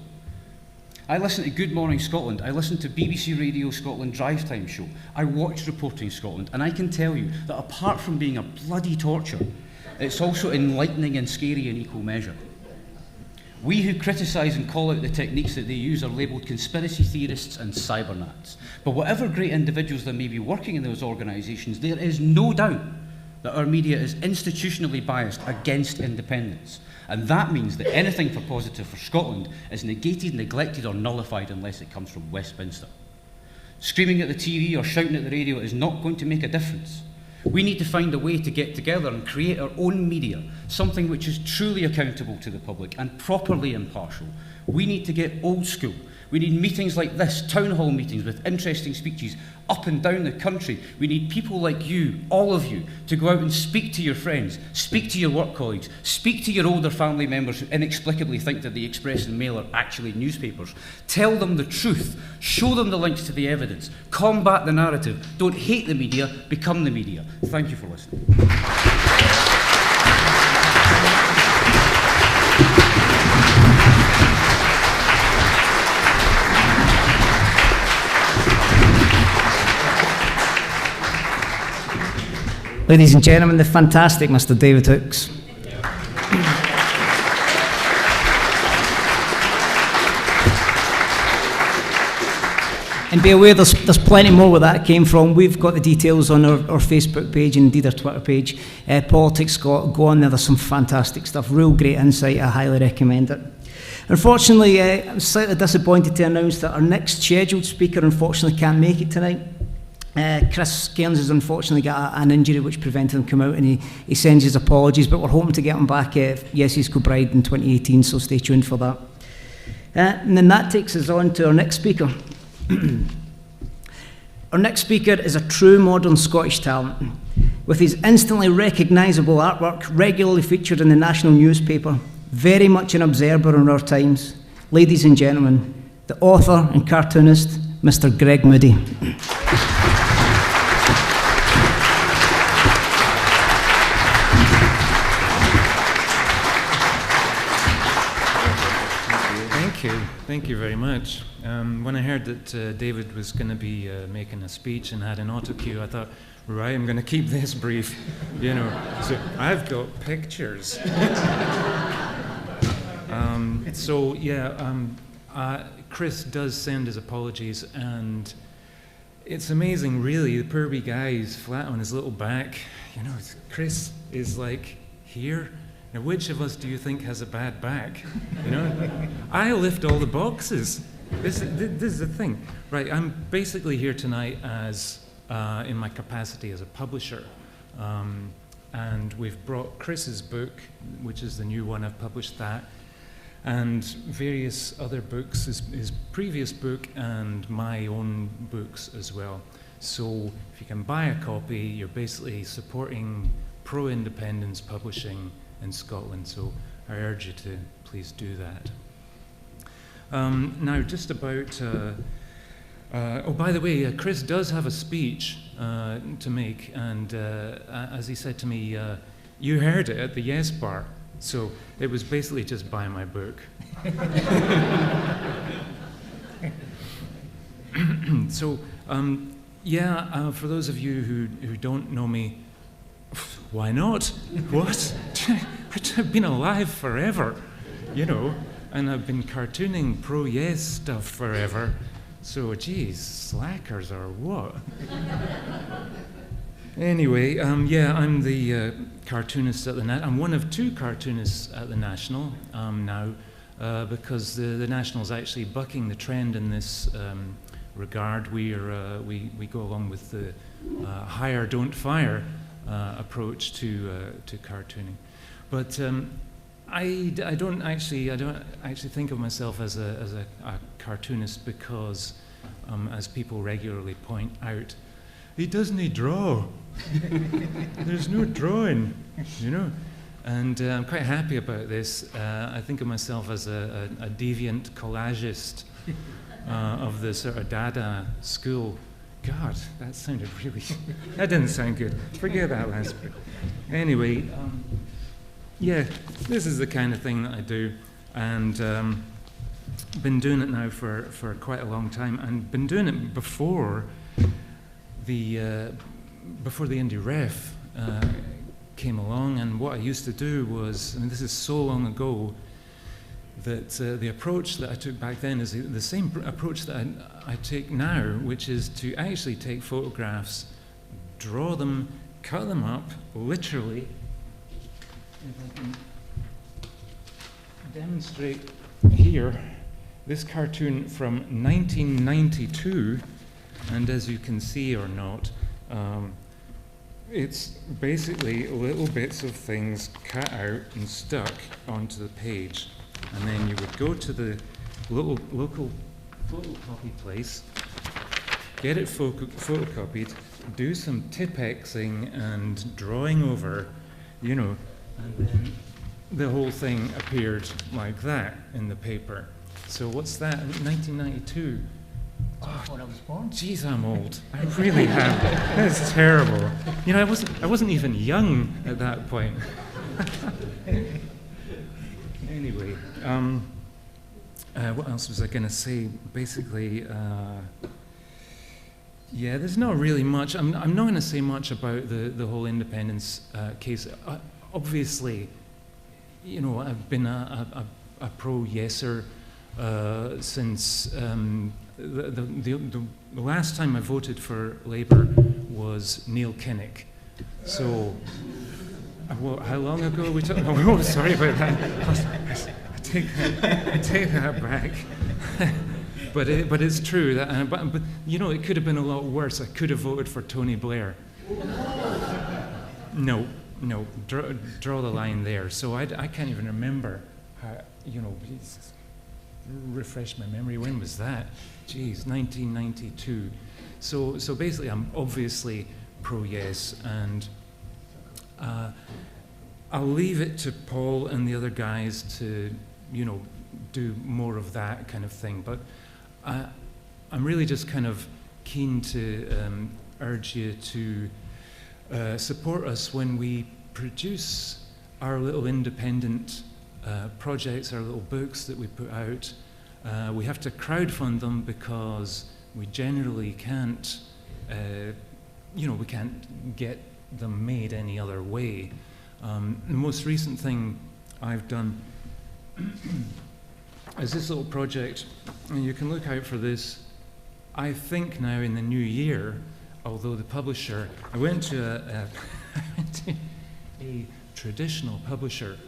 I listen to Good Morning Scotland, I listen to BBC Radio Scotland Drive Time Show, I watch Reporting Scotland, and I can tell you that apart from being a bloody torture, it's also enlightening and scary in equal measure. We who criticise and call out the techniques that they use are labelled conspiracy theorists and cybernats. But whatever great individuals there may be working in those organisations, there is no doubt that our media is institutionally biased against independence. And that means that anything for positive for Scotland is negated, neglected or nullified unless it comes from Westminster. Screaming at the TV or shouting at the radio is not going to make a difference. We need to find a way to get together and create our own media, something which is truly accountable to the public and properly impartial. We need to get old school. We need meetings like this, town hall meetings with interesting speeches up and down the country. We need people like you, all of you, to go out and speak to your friends, speak to your work colleagues, speak to your older family members who inexplicably think that the Express and Mail are actually newspapers. Tell them the truth, show them the links to the evidence, combat the narrative, don't hate the media, become the media. Thank you for listening. Ladies and gentlemen, the fantastic Mr. David Hooks. And be aware there's plenty more where that came from. We've got the details on our Facebook page and indeed our Twitter page. PoliticsScot, go on there, there's some fantastic stuff, real great insight, I highly recommend it. Unfortunately, I'm slightly disappointed to announce that our next scheduled speaker unfortunately can't make it tonight. Chris Cairns has unfortunately got an injury which prevented him coming out, and he sends his apologies, but we're hoping to get him back at Yes East Kilbride in 2018, so stay tuned for that. And then that takes us on to our next speaker. Our next speaker is a true modern Scottish talent. With his instantly recognisable artwork regularly featured in the national newspaper, very much an observer in our times, ladies and gentlemen, the author and cartoonist, Mr. Greg Moodie. Thank you very much. When I heard that David was going to be making a speech and had an auto cue, I thought, right, I'm going to keep this brief, you know. So I've got pictures. Chris does send his apologies, and it's amazing, really. The poor wee guy is flat on his little back. You know, Chris is like here. Now, which of us do you think has a bad back? You know, I lift all the boxes. This is the thing, right? I'm basically here tonight as in my capacity as a publisher, and we've brought Chris's book, which is the new one. I've published that, and various other books, his previous book, and my own books as well. So, if you can buy a copy, you're basically supporting pro-independence publishing in Scotland, so I urge you to please do that. Now, just about, oh, by the way, Chris does have a speech to make, and as he said to me, you heard it at the Yes Bar, so it was basically just buy my book. So, for those of you who don't know me, why not? What? I've been alive forever, you know, and I've been cartooning pro-yes stuff forever. So, geez, slackers or what? Anyway, I'm the cartoonist at the I'm one of two cartoonists at the National now, because the National's actually bucking the trend in this regard. We go along with the hire, don't fire approach to cartooning, but I don't actually think of myself as a cartoonist because, as people regularly point out, he doesn't draw. There's no drawing, you know, and I'm quite happy about this. I think of myself as a deviant collagist of the sort of Dada school. God, that sounded really... that didn't sound good. Forget that last bit. Anyway, this is the kind of thing that I do, and been doing it now for quite a long time, and been doing it before the Indie Ref came along. And what I used to do was, I mean, this is so long ago, that the approach that I took back then is the same approach that I take now, which is to actually take photographs, draw them, cut them up, literally. If I can demonstrate here, this cartoon from 1992, and as you can see or not, it's basically little bits of things cut out and stuck onto the page. And then you would go to the local photocopy place, get it photocopied, do some Tipexing and drawing over, you know, and then the whole thing appeared like that in the paper. So what's that? 1992. Oh, Before I was born. Geez, I'm old. I really am. That's terrible. You know, I wasn't even young at that point. Anyway, what else was I going to say? Basically, yeah, there's not really much. I'm not going to say much about the whole independence case. Obviously, you know, I've been a pro-yeser since the last time I voted for Labour was Neil Kinnock. So, how long ago are we talking? Oh, sorry about that. I take that back. But it's true that. But you know, it could have been a lot worse. I could have voted for Tony Blair. No, draw the line there. So I can't even remember how, you know. Refresh my memory. When was that? Geez, 1992. So basically, I'm obviously pro-yes, and I'll leave it to Paul and the other guys to, you know, do more of that kind of thing. But I'm really just kind of keen to urge you to support us when we produce our little independent projects, our little books that we put out. We have to crowdfund them because we generally can't, you know, we can't get them made any other way. The most recent thing I've done is this little project, and you can look out for this, I think now in the new year, although the publisher, I went to a traditional publisher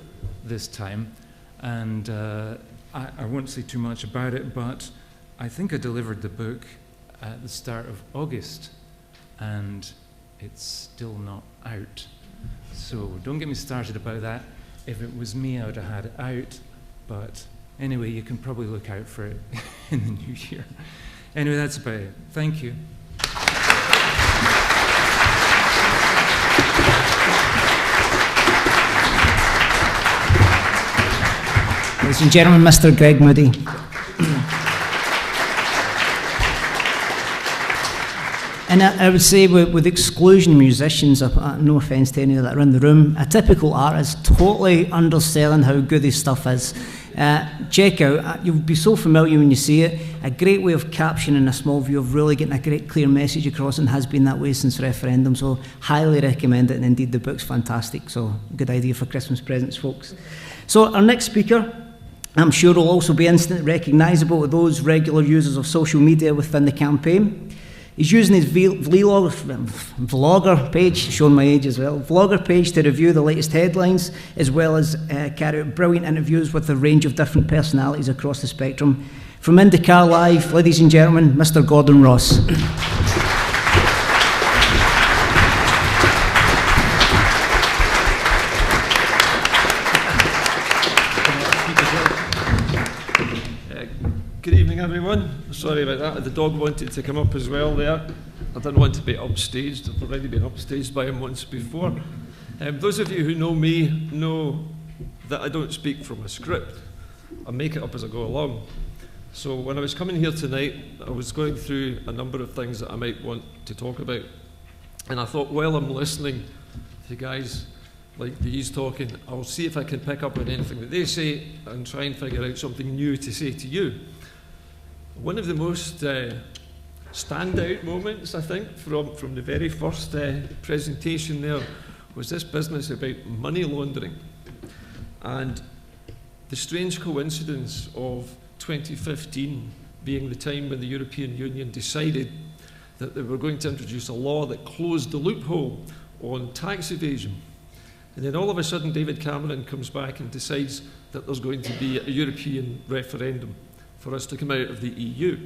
this time, and I won't say too much about it, but I think I delivered the book at the start of August, and it's still not out. So don't get me started about that. If it was me, I would have had it out, but anyway, you can probably look out for it in the new year. Anyway, that's about it. Thank you. Ladies and gentlemen, Mr. Greg Moodie. And I would say with exclusion musicians, no offence to any that are in the room, a typical artist totally underselling how good his stuff is. Check out, you'll be so familiar when you see it, a great way of captioning a small view of really getting a great clear message across, and has been that way since referendum, so highly recommend it, and indeed the book's fantastic, so good idea for Christmas presents, folks. So our next speaker, I'm sure will also be instantly recognisable to those regular users of social media within the campaign. He's using his vlogger page, showing my age as well, vlogger page to review the latest headlines, as well as carry out brilliant interviews with a range of different personalities across the spectrum. From IndyCar Live, ladies and gentlemen, Mr. Gordon Ross. Good evening, everyone. Sorry about that. The dog wanted to come up as well there. I didn't want to be upstaged. I've already been upstaged by him once before. Those of you who know me know that I don't speak from a script. I make it up as I go along. So when I was coming here tonight, I was going through a number of things that I might want to talk about. And I thought, while I'm listening to guys like these talking, I'll see if I can pick up on anything that they say and try and figure out something new to say to you. One of the most standout moments, I think, from the very first presentation there was this business about money laundering and the strange coincidence of 2015 being the time when the European Union decided that they were going to introduce a law that closed the loophole on tax evasion. And then all of a sudden David Cameron comes back and decides that there's going to be a European referendum for us to come out of the EU.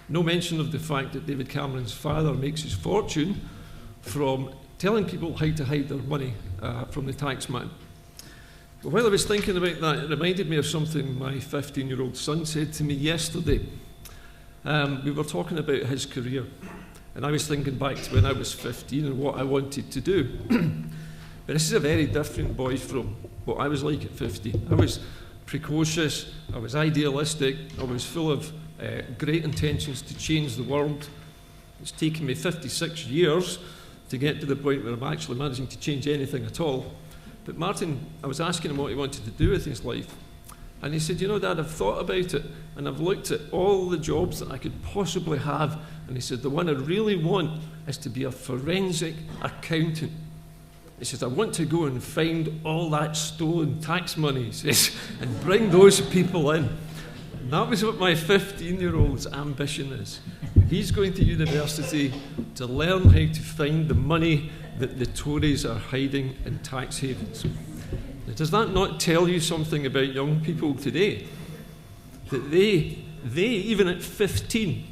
No mention of the fact that David Cameron's father makes his fortune from telling people how to hide their money from the taxman. But while I was thinking about that, it reminded me of something my 15-year-old son said to me yesterday. We were talking about his career, and I was thinking back to when I was 15 and what I wanted to do. But this is a very different boy from what I was like at 15. I was precocious, I was idealistic, I was full of great intentions to change the world. It's taken me 56 years to get to the point where I'm actually managing to change anything at all. But Martin, I was asking him what he wanted to do with his life. And he said, you know, Dad, I've thought about it, and I've looked at all the jobs that I could possibly have. And he said, the one I really want is to be a forensic accountant. He says, I want to go and find all that stolen tax money, he says, and bring those people in. And that was what my 15-year-old's ambition is. He's going to university to learn how to find the money that the Tories are hiding in tax havens. Now, does that not tell you something about young people today? That they even at 15,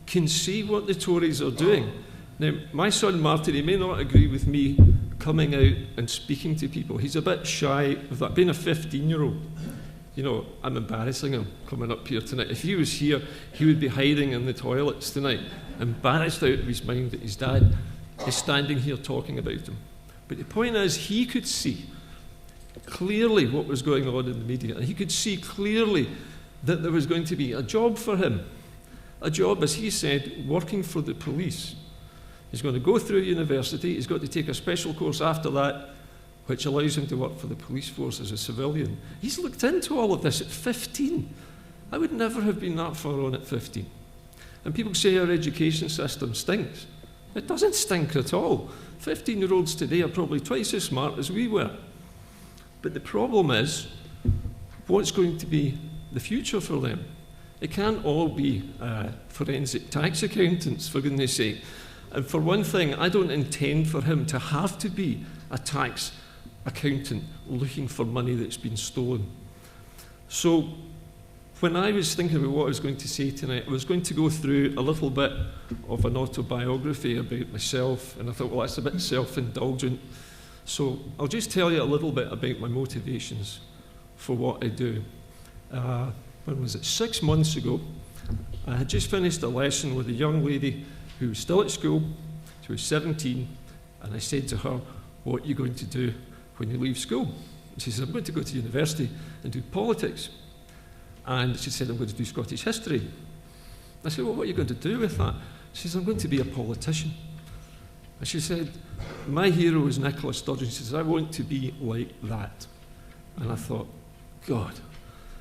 can see what the Tories are doing. Now, my son Martin, he may not agree with me coming out and speaking to people. He's a bit shy of that. Being a 15-year-old, you know, I'm embarrassing him coming up here tonight. If he was here, he would be hiding in the toilets tonight, embarrassed out of his mind that his dad is standing here talking about him. But the point is, he could see clearly what was going on in the media, and he could see clearly that there was going to be a job for him. A job, as he said, working for the police. He's going to go through university, he's got to take a special course after that, which allows him to work for the police force as a civilian. He's looked into all of this at 15. I would never have been that far on at 15. And people say our education system stinks. It doesn't stink at all. 15-year-olds today are probably twice as smart as we were. But the problem is, what's going to be the future for them? It can't all be forensic tax accountants, for goodness sake. And for one thing, I don't intend for him to have to be a tax accountant looking for money that's been stolen. So when I was thinking about what I was going to say tonight, I was going to go through a little bit of an autobiography about myself, and I thought, well, that's a bit self-indulgent. So I'll just tell you a little bit about my motivations for what I do. When was it? 6 months ago, I had just finished a lesson with a young lady who was still at school. She was 17, and I said to her, what are you going to do when you leave school? And she said, I'm going to go to university and do politics. And she said, I'm going to do Scottish history. I said, well, what are you going to do with that? She said, I'm going to be a politician. And she said, my hero is Nicola Sturgeon. She says, I want to be like that. And I thought, God,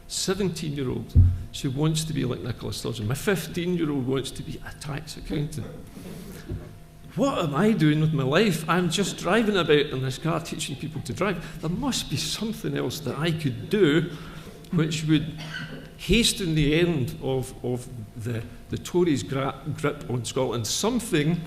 17-year-old, she wants to be like Nicola Sturgeon. My 15-year-old wants to be a tax accountant. What am I doing with my life? I'm just driving about in this car teaching people to drive. There must be something else that I could do which would hasten the end of the Tories' grip on Scotland, something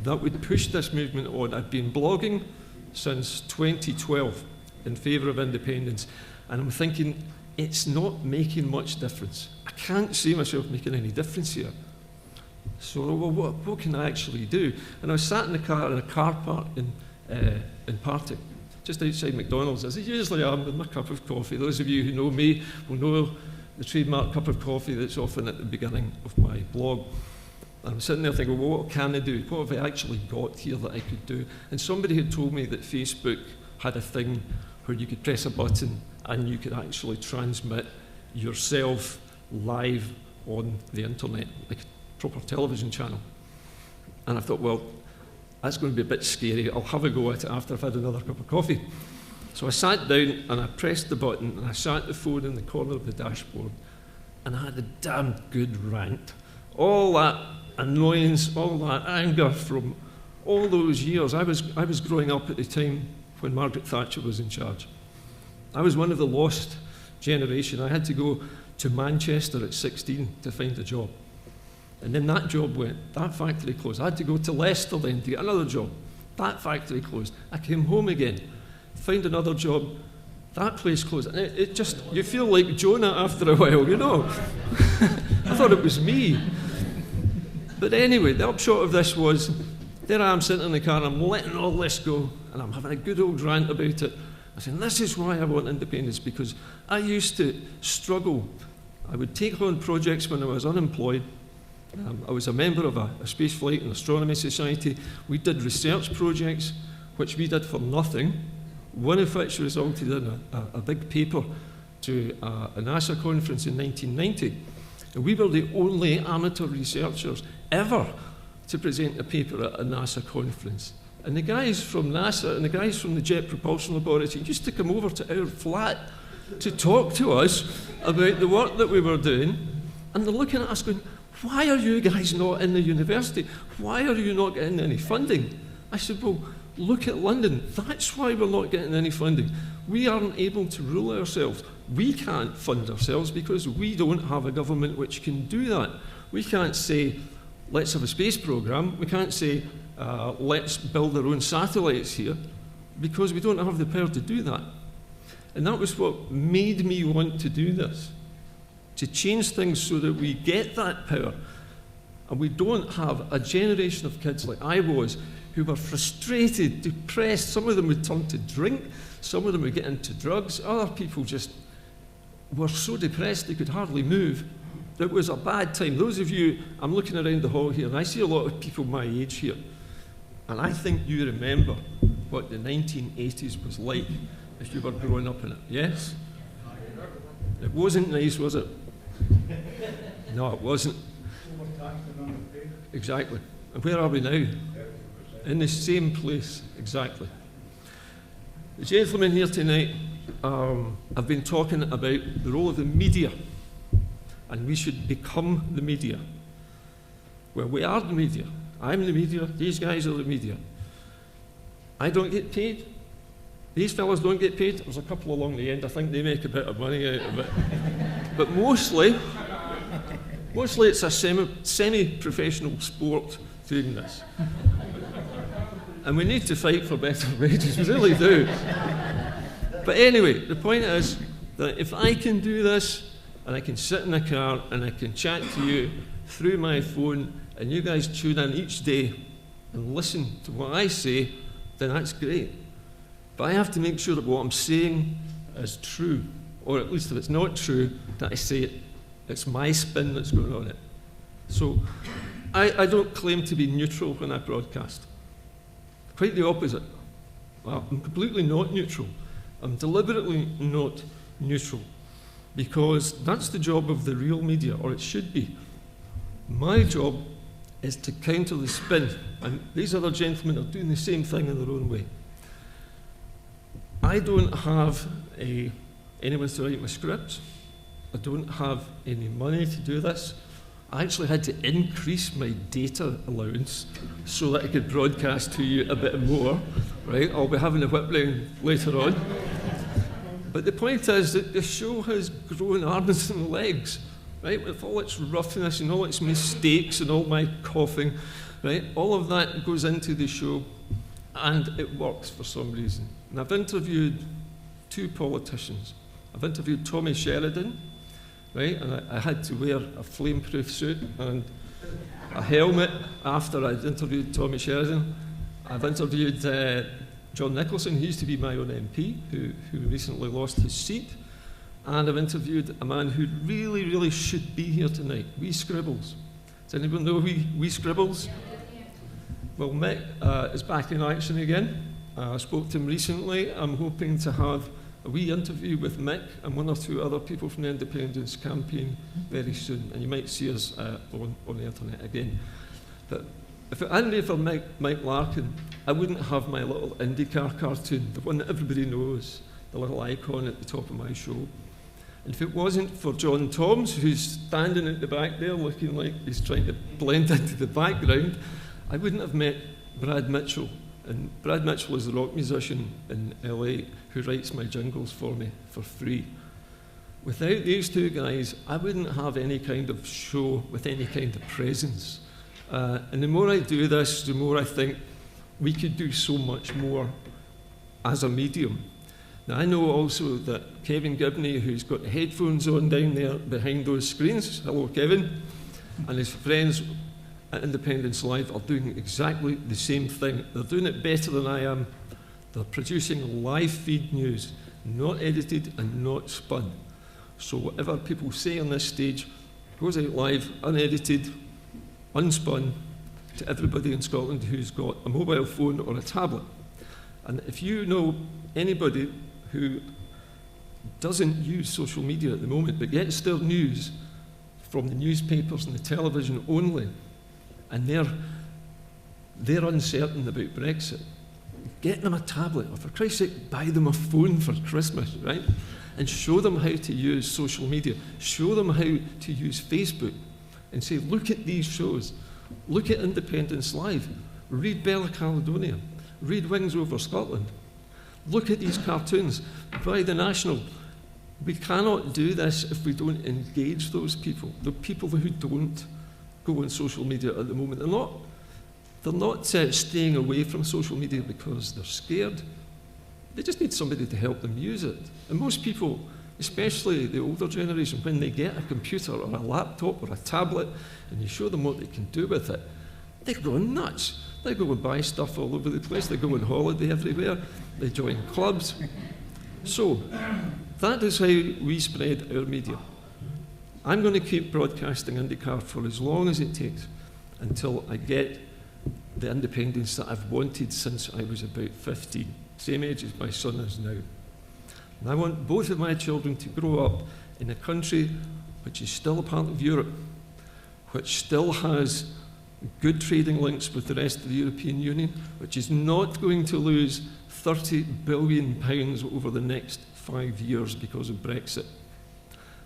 that would push this movement on. I've been blogging since 2012 in favour of independence, and I'm thinking, it's not making much difference. I can't see myself making any difference here. So, well, what can I actually do? And I was sat in a car park in Partick, just outside McDonald's, as I usually am, with my cup of coffee. Those of you who know me will know the trademark cup of coffee that's often at the beginning of my blog. And I'm sitting there thinking, well, what can I do? What have I actually got here that I could do? And somebody had told me that Facebook had a thing where you could press a button and you could actually transmit yourself live on the internet, like a proper television channel. And I thought, well, that's going to be a bit scary. I'll have a go at it after I've had another cup of coffee. So I sat down and I pressed the button and I sat the phone in the corner of the dashboard and I had a damn good rant. All that annoyance, all that anger from all those years. I was growing up at the time when Margaret Thatcher was in charge. I was one of the lost generation. I had to go to Manchester at 16 to find a job. And then that job went, that factory closed. I had to go to Leicester then to get another job. That factory closed. I came home again, found another job. That place closed. And it just, you feel like Jonah after a while, you know. I thought it was me. But anyway, the upshot of this was, there I am sitting in the car, and I'm letting all this go, and I'm having a good old rant about it. I said, this is why I want independence, because I used to struggle. I would take on projects when I was unemployed. I was a member of a spaceflight and astronomy society. We did research projects, which we did for nothing, one of which resulted in a big paper to a NASA conference in 1990. And we were the only amateur researchers ever to present a paper at a NASA conference. And the guys from NASA and the guys from the Jet Propulsion Laboratory used to come over to our flat to talk to us about the work that we were doing. And they're looking at us going, why are you guys not in the university? Why are you not getting any funding? I said, well, look at London. That's why we're not getting any funding. We aren't able to rule ourselves. We can't fund ourselves because we don't have a government which can do that. We can't say, let's have a space program. We can't say, let's build our own satellites here, because we don't have the power to do that. And that was what made me want to do this, to change things so that we get that power. And we don't have a generation of kids like I was, who were frustrated, depressed. Some of them would turn to drink, some of them would get into drugs, other people just were so depressed they could hardly move. It was a bad time. Those of you, I'm looking around the hall here, and I see a lot of people my age here, and I think you remember what the 1980s was like if you were growing up in it. Yes? It wasn't nice, was it? No, it wasn't. Exactly. And where are we now? In the same place, exactly. The gentlemen here tonight have been talking about the role of the media, and we should become the media. Well, we are the media. I'm the media, these guys are the media. I don't get paid. These fellas don't get paid. There's a couple along the end, I think they make a bit of money out of it. But mostly it's a semi-professional sport doing this. And we need to fight for better wages, we really do. But anyway, the point is that if I can do this, and I can sit in a car and I can chat to you through my phone, and you guys tune in each day and listen to what I say, then that's great. But I have to make sure that what I'm saying is true, or at least if it's not true, that I say it. It's my spin that's going on it. So I don't claim to be neutral when I broadcast. Quite the opposite. Well, I'm completely not neutral. I'm deliberately not neutral, because that's the job of the real media, or it should be. My job is to counter the spin, and these other gentlemen are doing the same thing in their own way. I don't have anyone to write my scripts. I don't have any money to do this. I actually had to increase my data allowance so that I could broadcast to you a bit more, right? I'll be having a whip round later on. But the point is that the show has grown arms and legs, right? With all its roughness and all its mistakes and all my coughing, right? All of that goes into the show, and it works for some reason. And I've interviewed two politicians. I've interviewed Tommy Sheridan, right? And I had to wear a flame-proof suit and a helmet after I'd interviewed Tommy Sheridan. I've interviewed John Nicholson, who used to be my own MP, who recently lost his seat. And I've interviewed a man who really, really should be here tonight, Wee Scribbles. Does anyone know Wee Scribbles? Well, Mick is back in action again. I spoke to him recently. I'm hoping to have a wee interview with Mick and one or two other people from the Independence campaign very soon, and you might see us on the internet again. But if it hadn't been for Mike Larkin, I wouldn't have my little IndyCar cartoon, the one that everybody knows, the little icon at the top of my show. And if it wasn't for John Toms, who's standing at the back there looking like he's trying to blend into the background, I wouldn't have met Brad Mitchell. And Brad Mitchell is the rock musician in LA who writes my jingles for me for free. Without these two guys, I wouldn't have any kind of show with any kind of presence. And the more I do this, the more I think we could do so much more as a medium. Now, I know also that Kevin Gibney, who's got the headphones on down there behind those screens, hello Kevin, and his friends at Independence Live are doing exactly the same thing. They're doing it better than I am. They're producing live feed news, not edited and not spun. So whatever people say on this stage goes out live, unedited, unspun, to everybody in Scotland who's got a mobile phone or a tablet. And if you know anybody who doesn't use social media at the moment but gets their news from the newspapers and the television only, and they're uncertain about Brexit, get them a tablet, or for Christ's sake, buy them a phone for Christmas, right? And show them how to use social media. Show them how to use Facebook and say, look at these shows. Look at Independence Live. Read Bella Caledonia. Read Wings Over Scotland. Look at these cartoons by the National. We cannot do this if we don't engage those people, the people who don't go on social media at the moment. They're not staying away from social media because they're scared. They just need somebody to help them use it. And most people, especially the older generation, when they get a computer or a laptop or a tablet and you show them what they can do with it, they go nuts. They go and buy stuff all over the place. They go on holiday everywhere. They join clubs. So that is how we spread our media. I'm going to keep broadcasting IndyCar for as long as it takes until I get the independence that I've wanted since I was about 15. Same age as my son is now. And I want both of my children to grow up in a country which is still a part of Europe, which still has good trading links with the rest of the European Union, which is not going to lose £30 billion over the next 5 years because of Brexit.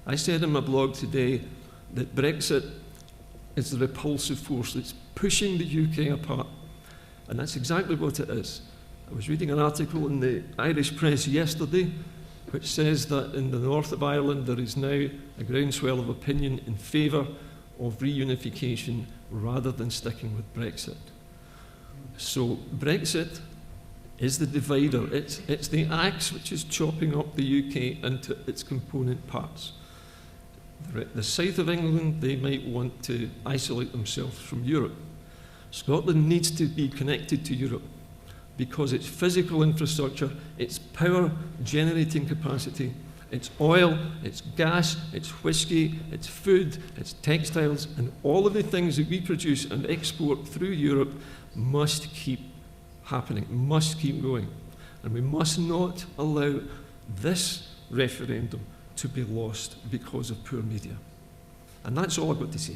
I said in my blog today that Brexit is the repulsive force that's pushing the UK apart. And that's exactly what it is. I was reading an article in the Irish press yesterday which says that in the north of Ireland there is now a groundswell of opinion in favour of reunification rather than sticking with Brexit. So Brexit is the divider. It's the axe which is chopping up the UK into its component parts. The south of England, they might want to isolate themselves from Europe. Scotland needs to be connected to Europe because its physical infrastructure, its power generating capacity, its oil, its gas, its whiskey, its food, its textiles, and all of the things that we produce and export through Europe must keep happening, must keep going. And we must not allow this referendum to be lost because of poor media. And that's all I've got to say.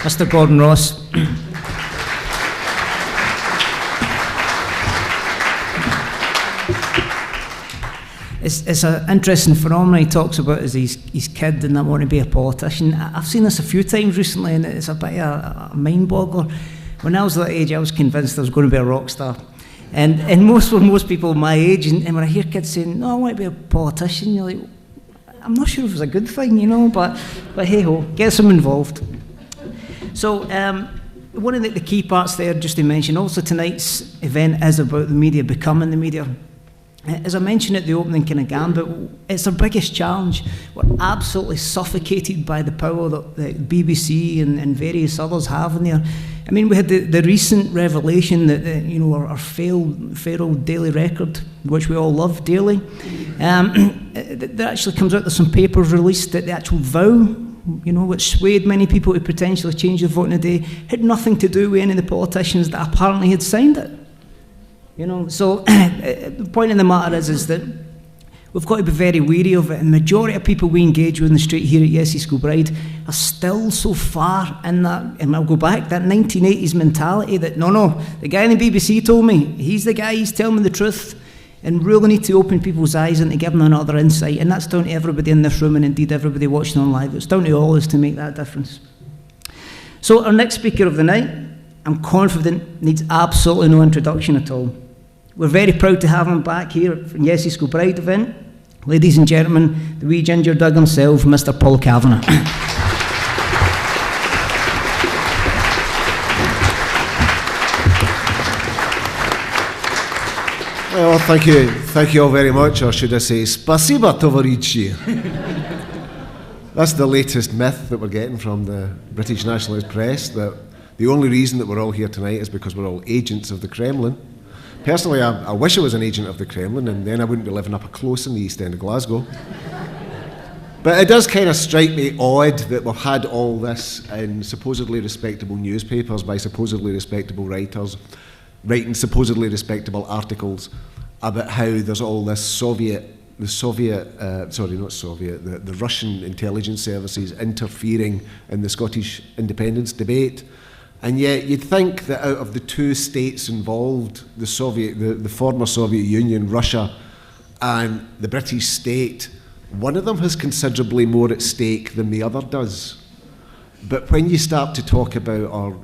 Mr. Gordon Ross. It's an interesting phenomenon he talks about as his kid and I want to be a politician. I've seen this a few times recently and it's a bit of a mind boggler. When I was that age I was convinced I was going to be a rock star. And most people my age, and when I hear kids saying, no, I want to be a politician, you're like, I'm not sure if it's a good thing, you know, but hey ho, gets them involved. So one of the key parts there, just to mention, also tonight's event is about the media becoming the media. As I mentioned at the opening kind of gambit, it's our biggest challenge. We're absolutely suffocated by the power that the BBC and various others have in there. I mean, we had the recent revelation that our failed Daily Record, which we all love dearly, that actually comes out. There's some papers released that the actual vow, which swayed many people to potentially change their vote in a day, had nothing to do with any of the politicians that apparently had signed it. So the point of the matter is that we've got to be very wary of it. And the majority of people we engage with in the street here at Yes East Kilbride are still so far in that, and I'll go back, that 1980s mentality that, no, the guy in the BBC told me, he's the guy, he's telling me the truth, and really need to open people's eyes and to give them another insight. And that's down to everybody in this room and indeed everybody watching on live. It's down to all of us to make that difference. So our next speaker of the night, I'm confident, needs absolutely no introduction at all. We're very proud to have him back here at the Yes East Kilbride event. Ladies and gentlemen, the wee ginger Doug himself, Mr. Paul Kavanagh. Well, thank you all very much, or should I say, spasiba tovarichi. That's the latest myth that we're getting from the British nationalist press, that the only reason that we're all here tonight is because we're all agents of the Kremlin. Personally, I wish I was an agent of the Kremlin, and then I wouldn't be living up a close in the East End of Glasgow. But it does kind of strike me odd that we've had all this in supposedly respectable newspapers by supposedly respectable writers, writing supposedly respectable articles about how there's all this the Russian intelligence services interfering in the Scottish independence debate. And yet you'd think that out of the two states involved, the former Soviet Union, Russia, and the British state, one of them has considerably more at stake than the other does. But when you start to talk about or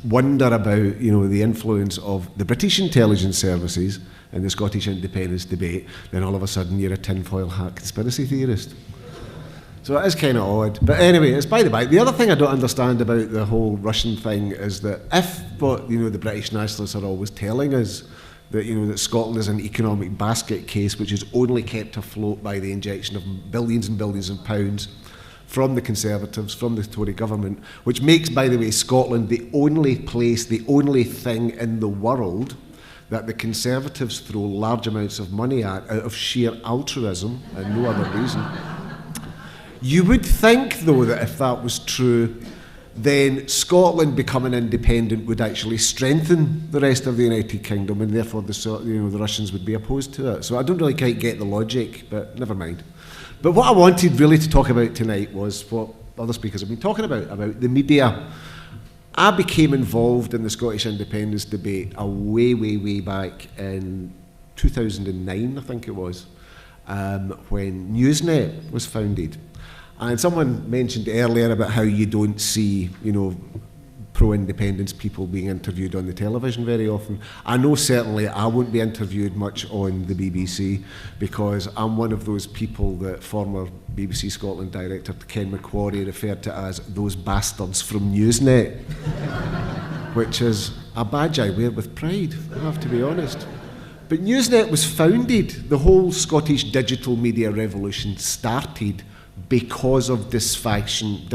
wonder about, the influence of the British intelligence services in the Scottish independence debate, then all of a sudden you're a tinfoil hat conspiracy theorist. So it is kind of odd. But anyway, it's by the by. The other thing I don't understand about the whole Russian thing is that if what the British nationalists are always telling us, that that Scotland is an economic basket case which is only kept afloat by the injection of billions and billions of pounds from the Conservatives, from the Tory government, which makes, by the way, Scotland the only thing in the world that the Conservatives throw large amounts of money at out of sheer altruism and no other reason. You would think, though, that if that was true, then Scotland becoming independent would actually strengthen the rest of the United Kingdom, and therefore the Russians would be opposed to it. So I don't really quite get the logic, but never mind. But what I wanted really to talk about tonight was what other speakers have been talking about the media. I became involved in the Scottish independence debate way back in 2009, I think it was, when Newsnet was founded. And someone mentioned earlier about how you don't see, pro-independence people being interviewed on the television very often. I know certainly I won't be interviewed much on the BBC because I'm one of those people that former BBC Scotland director Ken McQuarrie referred to as those bastards from Newsnet, which is a badge I wear with pride, I have to be honest. But Newsnet was founded, the whole Scottish digital media revolution started because of dissatisfaction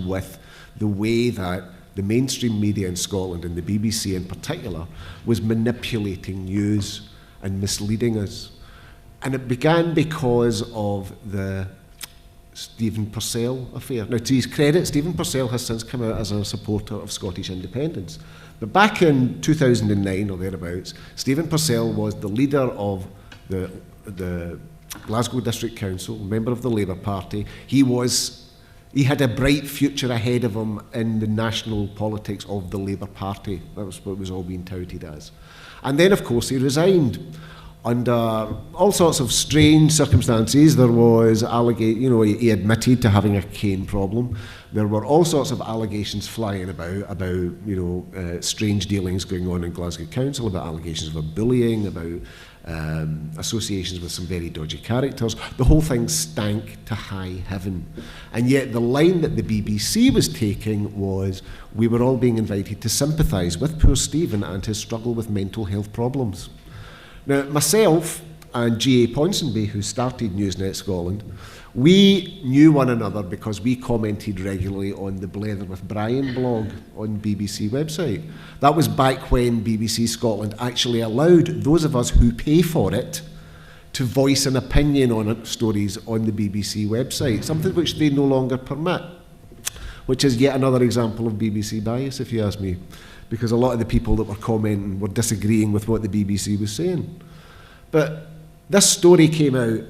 with the way that the mainstream media in Scotland, and the BBC in particular, was manipulating news and misleading us. And it began because of the Stephen Purcell affair. Now, to his credit, Stephen Purcell has since come out as a supporter of Scottish independence. But back in 2009 or thereabouts, Stephen Purcell was the leader of the Glasgow District Council, member of the Labour Party. He had a bright future ahead of him in the national politics of the Labour Party. That was what was all being touted as. And then, of course, he resigned under all sorts of strange circumstances. There was he admitted to having a cane problem. There were all sorts of allegations flying about strange dealings going on in Glasgow Council, about allegations of bullying, about associations with some very dodgy characters. The whole thing stank to high heaven. And yet the line that the BBC was taking was we were all being invited to sympathise with poor Stephen and his struggle with mental health problems. Now, myself and G.A. Ponsonby, who started Newsnet Scotland, we knew one another because we commented regularly on the Blether with Brian blog on BBC website. That was back when BBC Scotland actually allowed those of us who pay for it to voice an opinion on stories on the BBC website, something which they no longer permit, which is yet another example of BBC bias, if you ask me, because a lot of the people that were commenting were disagreeing with what the BBC was saying. But this story came out,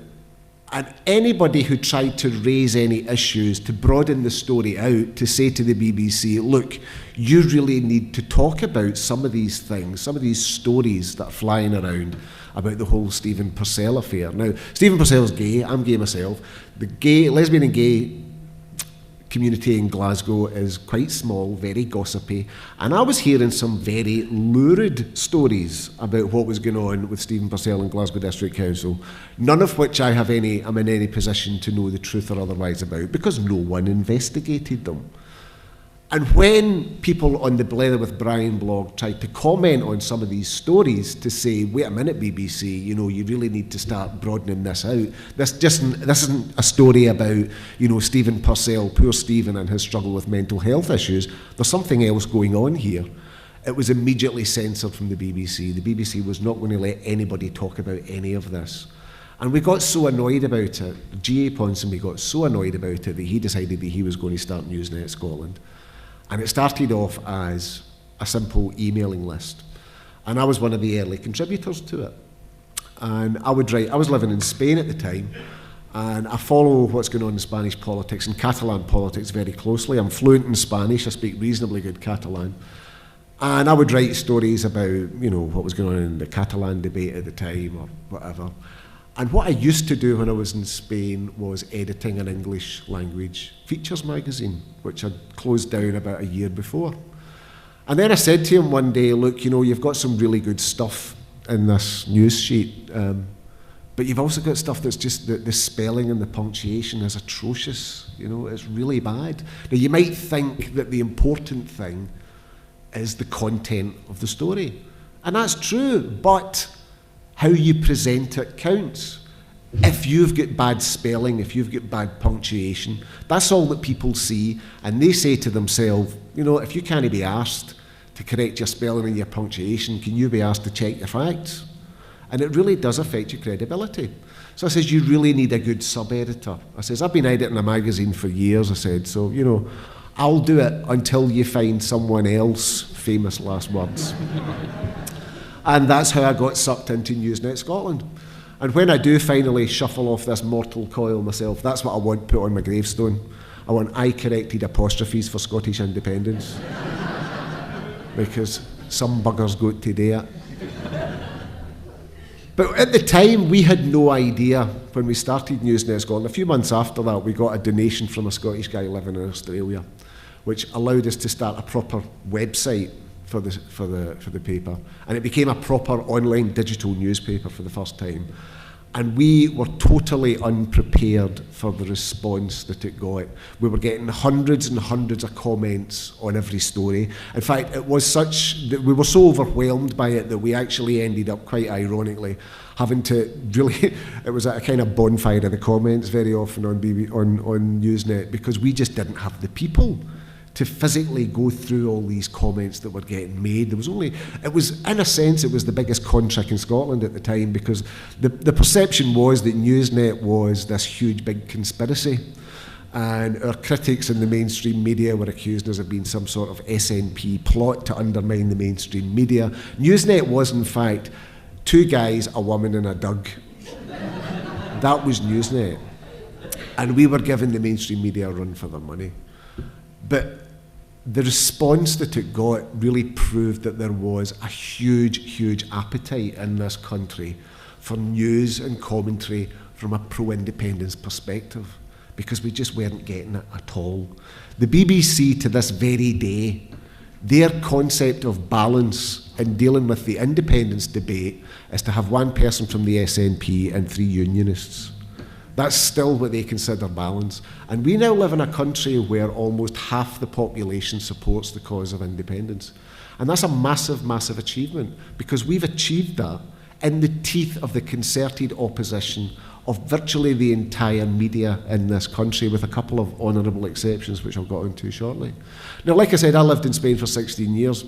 and anybody who tried to raise any issues, to broaden the story out, to say to the BBC, look, you really need to talk about some of these things, some of these stories that are flying around about the whole Stephen Purcell affair. Now, Stephen Purcell's gay, I'm gay myself. The lesbian and gay community in Glasgow is quite small, very gossipy, and I was hearing some very lurid stories about what was going on with Stephen Purcell in Glasgow District Council, none of which I'm in any position to know the truth or otherwise about, because no one investigated them. And when people on the Blether with Brian blog tried to comment on some of these stories to say, wait a minute, BBC, you know, you really need to start broadening this out. This isn't a story about, you know, Stephen Purcell, poor Stephen and his struggle with mental health issues. There's something else going on here. It was immediately censored from the BBC. The BBC was not going to let anybody talk about any of this. And we got so annoyed about it, G.A. Ponsonby got so annoyed about it that he decided that he was going to start Newsnet Scotland. And it started off as a simple emailing list. And I was one of the early contributors to it. And I would write, I was living in Spain at the time, and I follow what's going on in Spanish politics and Catalan politics very closely. I'm fluent in Spanish, I speak reasonably good Catalan. And I would write stories about, you know, what was going on in the Catalan debate at the time or whatever. And what I used to do when I was in Spain was editing an English language features magazine, which I'd closed down about a year before. And then I said to him one day, look, you know, you've got some really good stuff in this news sheet, but you've also got stuff that's just, the spelling and the punctuation is atrocious, you know, it's really bad. Now, you might think that the important thing is the content of the story. And that's true, but how you present it counts. If you've got bad spelling, if you've got bad punctuation, that's all that people see, and they say to themselves, you know, if you can't be asked to correct your spelling and your punctuation, can you be asked to check your facts? And it really does affect your credibility. So I says, you really need a good sub-editor. I says, I've been editing a magazine for years, I said, so, you know, I'll do it until you find someone else, famous last words. And that's how I got sucked into Newsnet Scotland. And when I do finally shuffle off this mortal coil myself, that's what I want put on my gravestone. I want I-corrected apostrophes for Scottish independence. Because some buggers got to do it. But at the time, we had no idea when we started Newsnet Scotland. A few months after that, we got a donation from a Scottish guy living in Australia, which allowed us to start a proper website for the paper, and it became a proper online digital newspaper for the first time. And we were totally unprepared for the response that it got. We were getting hundreds and hundreds of comments on every story. In fact, it was such that we were so overwhelmed by it that we actually ended up, quite ironically, having to really, it was a kind of bonfire of the comments very often on Newsnet, because we just didn't have the people to physically go through all these comments that were getting made. It was, in a sense, it was the biggest con trick in Scotland at the time, because the perception was that Newsnet was this huge big conspiracy, and our critics in the mainstream media were accusing us of being some sort of SNP plot to undermine the mainstream media. Newsnet was, in fact, two guys, a woman and a Doug. That was Newsnet. And we were giving the mainstream media a run for their money. But the response that it got really proved that there was a huge, huge appetite in this country for news and commentary from a pro-independence perspective, because we just weren't getting it at all. The BBC, to this very day, their concept of balance in dealing with the independence debate is to have one person from the SNP and 3 unionists. That's still what they consider balance. And we now live in a country where almost half the population supports the cause of independence. And that's a massive, massive achievement, because we've achieved that in the teeth of the concerted opposition of virtually the entire media in this country, with a couple of honourable exceptions, which I'll get onto shortly. Now, like I said, I lived in Spain for 16 years.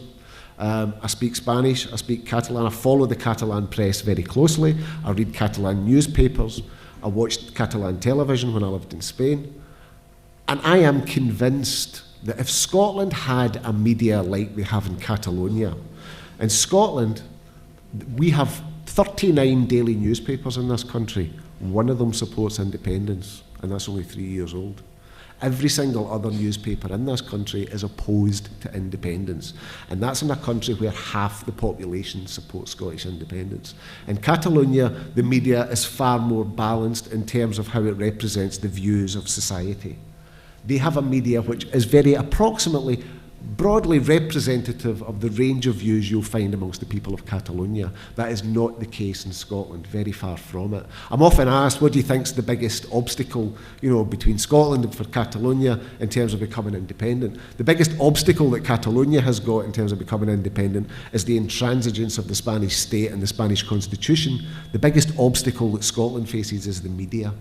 I speak Spanish, I speak Catalan, I follow the Catalan press very closely, I read Catalan newspapers, I watched Catalan television when I lived in Spain, and I am convinced that if Scotland had a media like they have in Catalonia, in Scotland we have 39 daily newspapers in this country. One of them supports independence, and that's only 3 years old. Every single other newspaper in this country is opposed to independence. And that's in a country where half the population supports Scottish independence. In Catalonia, the media is far more balanced in terms of how it represents the views of society. They have a media which is very approximately broadly representative of the range of views you'll find amongst the people of Catalonia. That is not the case in Scotland, very far from it. I'm often asked, what do you think's the biggest obstacle, between Scotland and for Catalonia in terms of becoming independent? The biggest obstacle that Catalonia has got in terms of becoming independent is the intransigence of the Spanish state and the Spanish constitution. The biggest obstacle that Scotland faces is the media.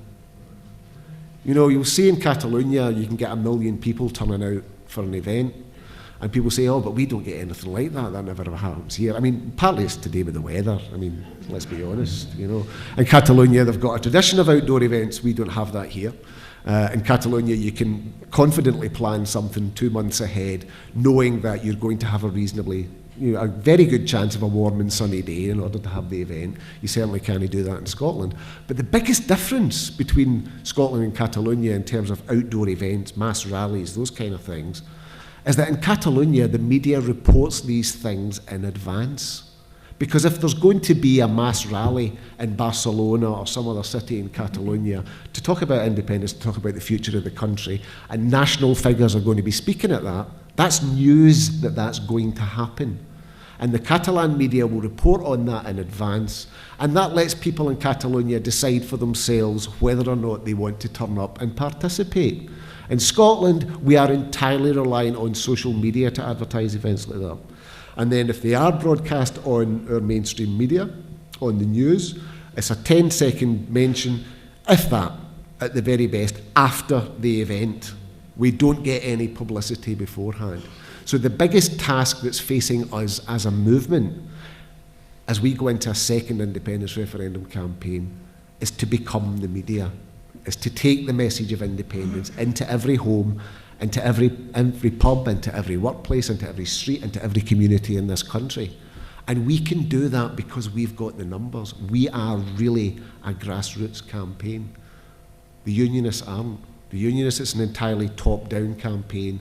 You'll see in Catalonia, you can get 1 million people turning out for an event, and people say, oh, but we don't get anything like that. That never ever happens here. I mean, partly it's to do with the weather. I mean, let's be honest, In Catalonia, they've got a tradition of outdoor events. We don't have that here. In Catalonia, you can confidently plan something 2 months ahead, knowing that you're going to have a very good chance of a warm and sunny day in order to have the event. You certainly can't do that in Scotland. But the biggest difference between Scotland and Catalonia in terms of outdoor events, mass rallies, those kind of things, is that in Catalonia, the media reports these things in advance. Because if there's going to be a mass rally in Barcelona or some other city in Catalonia to talk about independence, to talk about the future of the country, and national figures are going to be speaking at that, that's news that that's going to happen. And the Catalan media will report on that in advance, and that lets people in Catalonia decide for themselves whether or not they want to turn up and participate. In Scotland, we are entirely reliant on social media to advertise events like that. And then if they are broadcast on our mainstream media, on the news, it's a 10-second mention, if that, at the very best, after the event. We don't get any publicity beforehand. So the biggest task that's facing us as a movement, as we go into a second independence referendum campaign, is to become the media, is to take the message of independence into every home, into every pub, into every workplace, into every street, into every community in this country. And we can do that because we've got the numbers. We are really a grassroots campaign. The Unionists aren't. The Unionists, it's an entirely top-down campaign.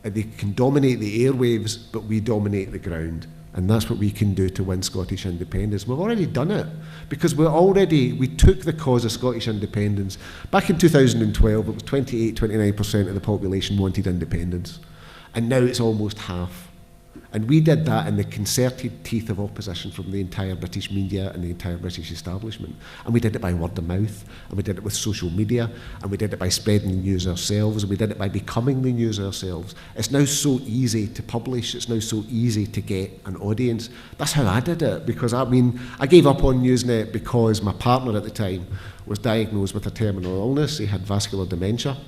They can dominate the airwaves, but we dominate the ground. And that's what we can do to win Scottish independence. We've already done it, because we took the cause of Scottish independence. Back in 2012, it was 28-29% of the population wanted independence. And now it's almost half. And we did that in the concerted teeth of opposition from the entire British media and the entire British establishment. And we did it by word of mouth, and we did it with social media, and we did it by spreading the news ourselves, and we did it by becoming the news ourselves. It's now so easy to publish, it's now so easy to get an audience. That's how I did it, because I gave up on Newsnet because my partner at the time was diagnosed with a terminal illness. He had vascular dementia.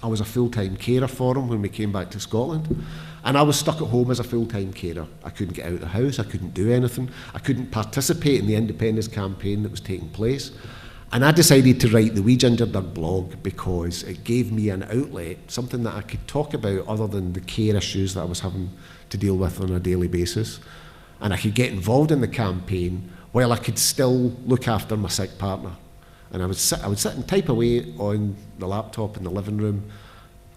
I was a full-time carer for him when we came back to Scotland. And I was stuck at home as a full-time carer. I couldn't get out of the house, I couldn't do anything, I couldn't participate in the independence campaign that was taking place. And I decided to write the WeeGingerDug blog because it gave me an outlet, something that I could talk about other than the care issues that I was having to deal with on a daily basis. And I could get involved in the campaign while I could still look after my sick partner. And I would sit and type away on the laptop in the living room,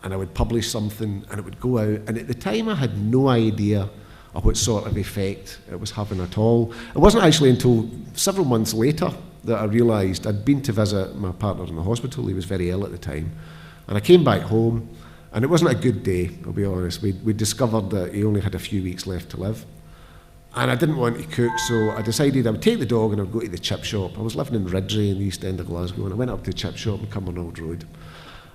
and I would publish something, and it would go out. And at the time, I had no idea of what sort of effect it was having at all. It wasn't actually until several months later that I realised I'd been to visit my partner in the hospital. He was very ill at the time. And I came back home, and it wasn't a good day, I'll be honest. We discovered that he only had a few weeks left to live. And I didn't want to cook, so I decided I would take the dog and I would go to the chip shop. I was living in Ridley in the east end of Glasgow, and I went up to the chip shop in Cumbernauld Road.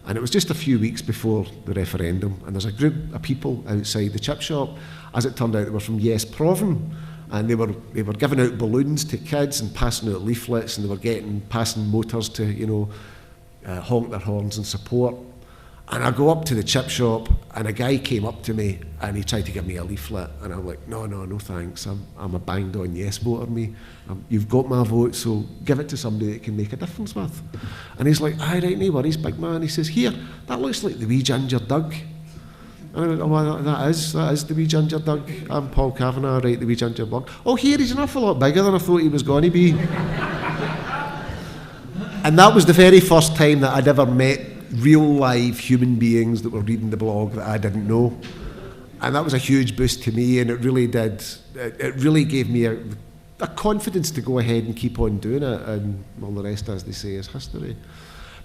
And it was just a few weeks before the referendum, and there's a group of people outside the chip shop. As it turned out, they were from Yes Proven, and they were giving out balloons to kids and passing out leaflets, and they were passing motors to, honk their horns in support. And I go up to the chip shop, and a guy came up to me, and he tried to give me a leaflet, and I'm like, no thanks, I'm a banged on yes voter, me. You've got my vote, so give it to somebody that can make a difference with. And he's like, aye, right, no worries, big man. He says, here, that looks like the WeeGingerDug. And I went, oh, well, that is the WeeGingerDug. I'm Paul Kavanagh, I write the WeeGingerDug. Oh, here, he's an awful lot bigger than I thought he was going to be. And that was the very first time that I'd ever met real live human beings that were reading the blog that I didn't know. And that was a huge boost to me, and it really gave me a confidence to go ahead and keep on doing it, and all the rest, as they say, is history.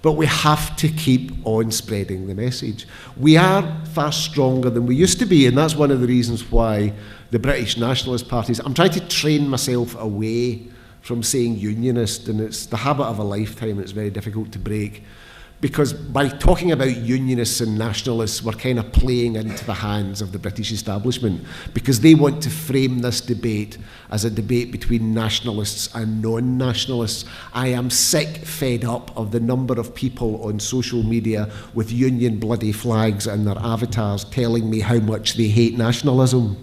But we have to keep on spreading the message. We are far stronger than we used to be, and that's one of the reasons why the British nationalist parties, I'm trying to train myself away from saying unionist, and it's the habit of a lifetime, and it's very difficult to break. Because by talking about unionists and nationalists, we're kind of playing into the hands of the British establishment, because they want to frame this debate as a debate between nationalists and non-nationalists. I am sick, fed up of the number of people on social media with union bloody flags and their avatars telling me how much they hate nationalism.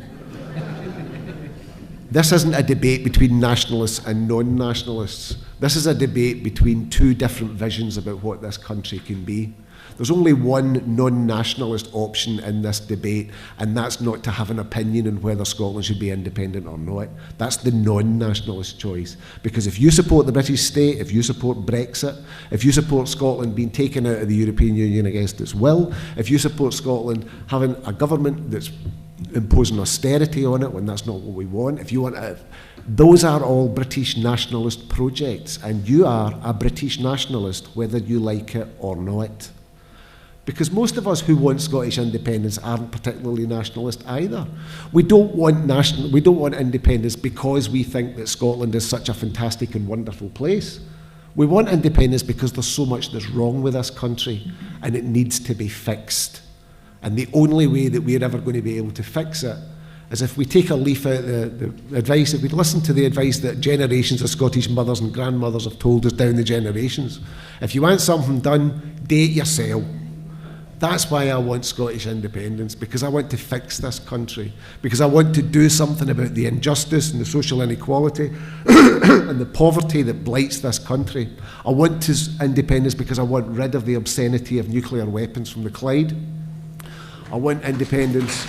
This isn't a debate between nationalists and non-nationalists. This is a debate between two different visions about what this country can be. There's only one non-nationalist option in this debate, and that's not to have an opinion on whether Scotland should be independent or not. That's the non-nationalist choice. Because if you support the British state, if you support Brexit, if you support Scotland being taken out of the European Union against its will, if you support Scotland having a government that's imposing austerity on it when that's not what we want, if you want to, those are all British nationalist projects, and you are a British nationalist whether you like it or not. Because most of us who want Scottish independence aren't particularly nationalist either. We don't want independence because we think that Scotland is such a fantastic and wonderful place. We want independence because there's so much that's wrong with this country and it needs to be fixed. And the only way that we're ever going to be able to fix it is if we take a leaf out the advice, if we listen to the advice that generations of Scottish mothers and grandmothers have told us down the generations. If you want something done, do it yourself. That's why I want Scottish independence, because I want to fix this country, because I want to do something about the injustice and the social inequality and the poverty that blights this country. I want independence because I want rid of the obscenity of nuclear weapons from the Clyde. I want independence.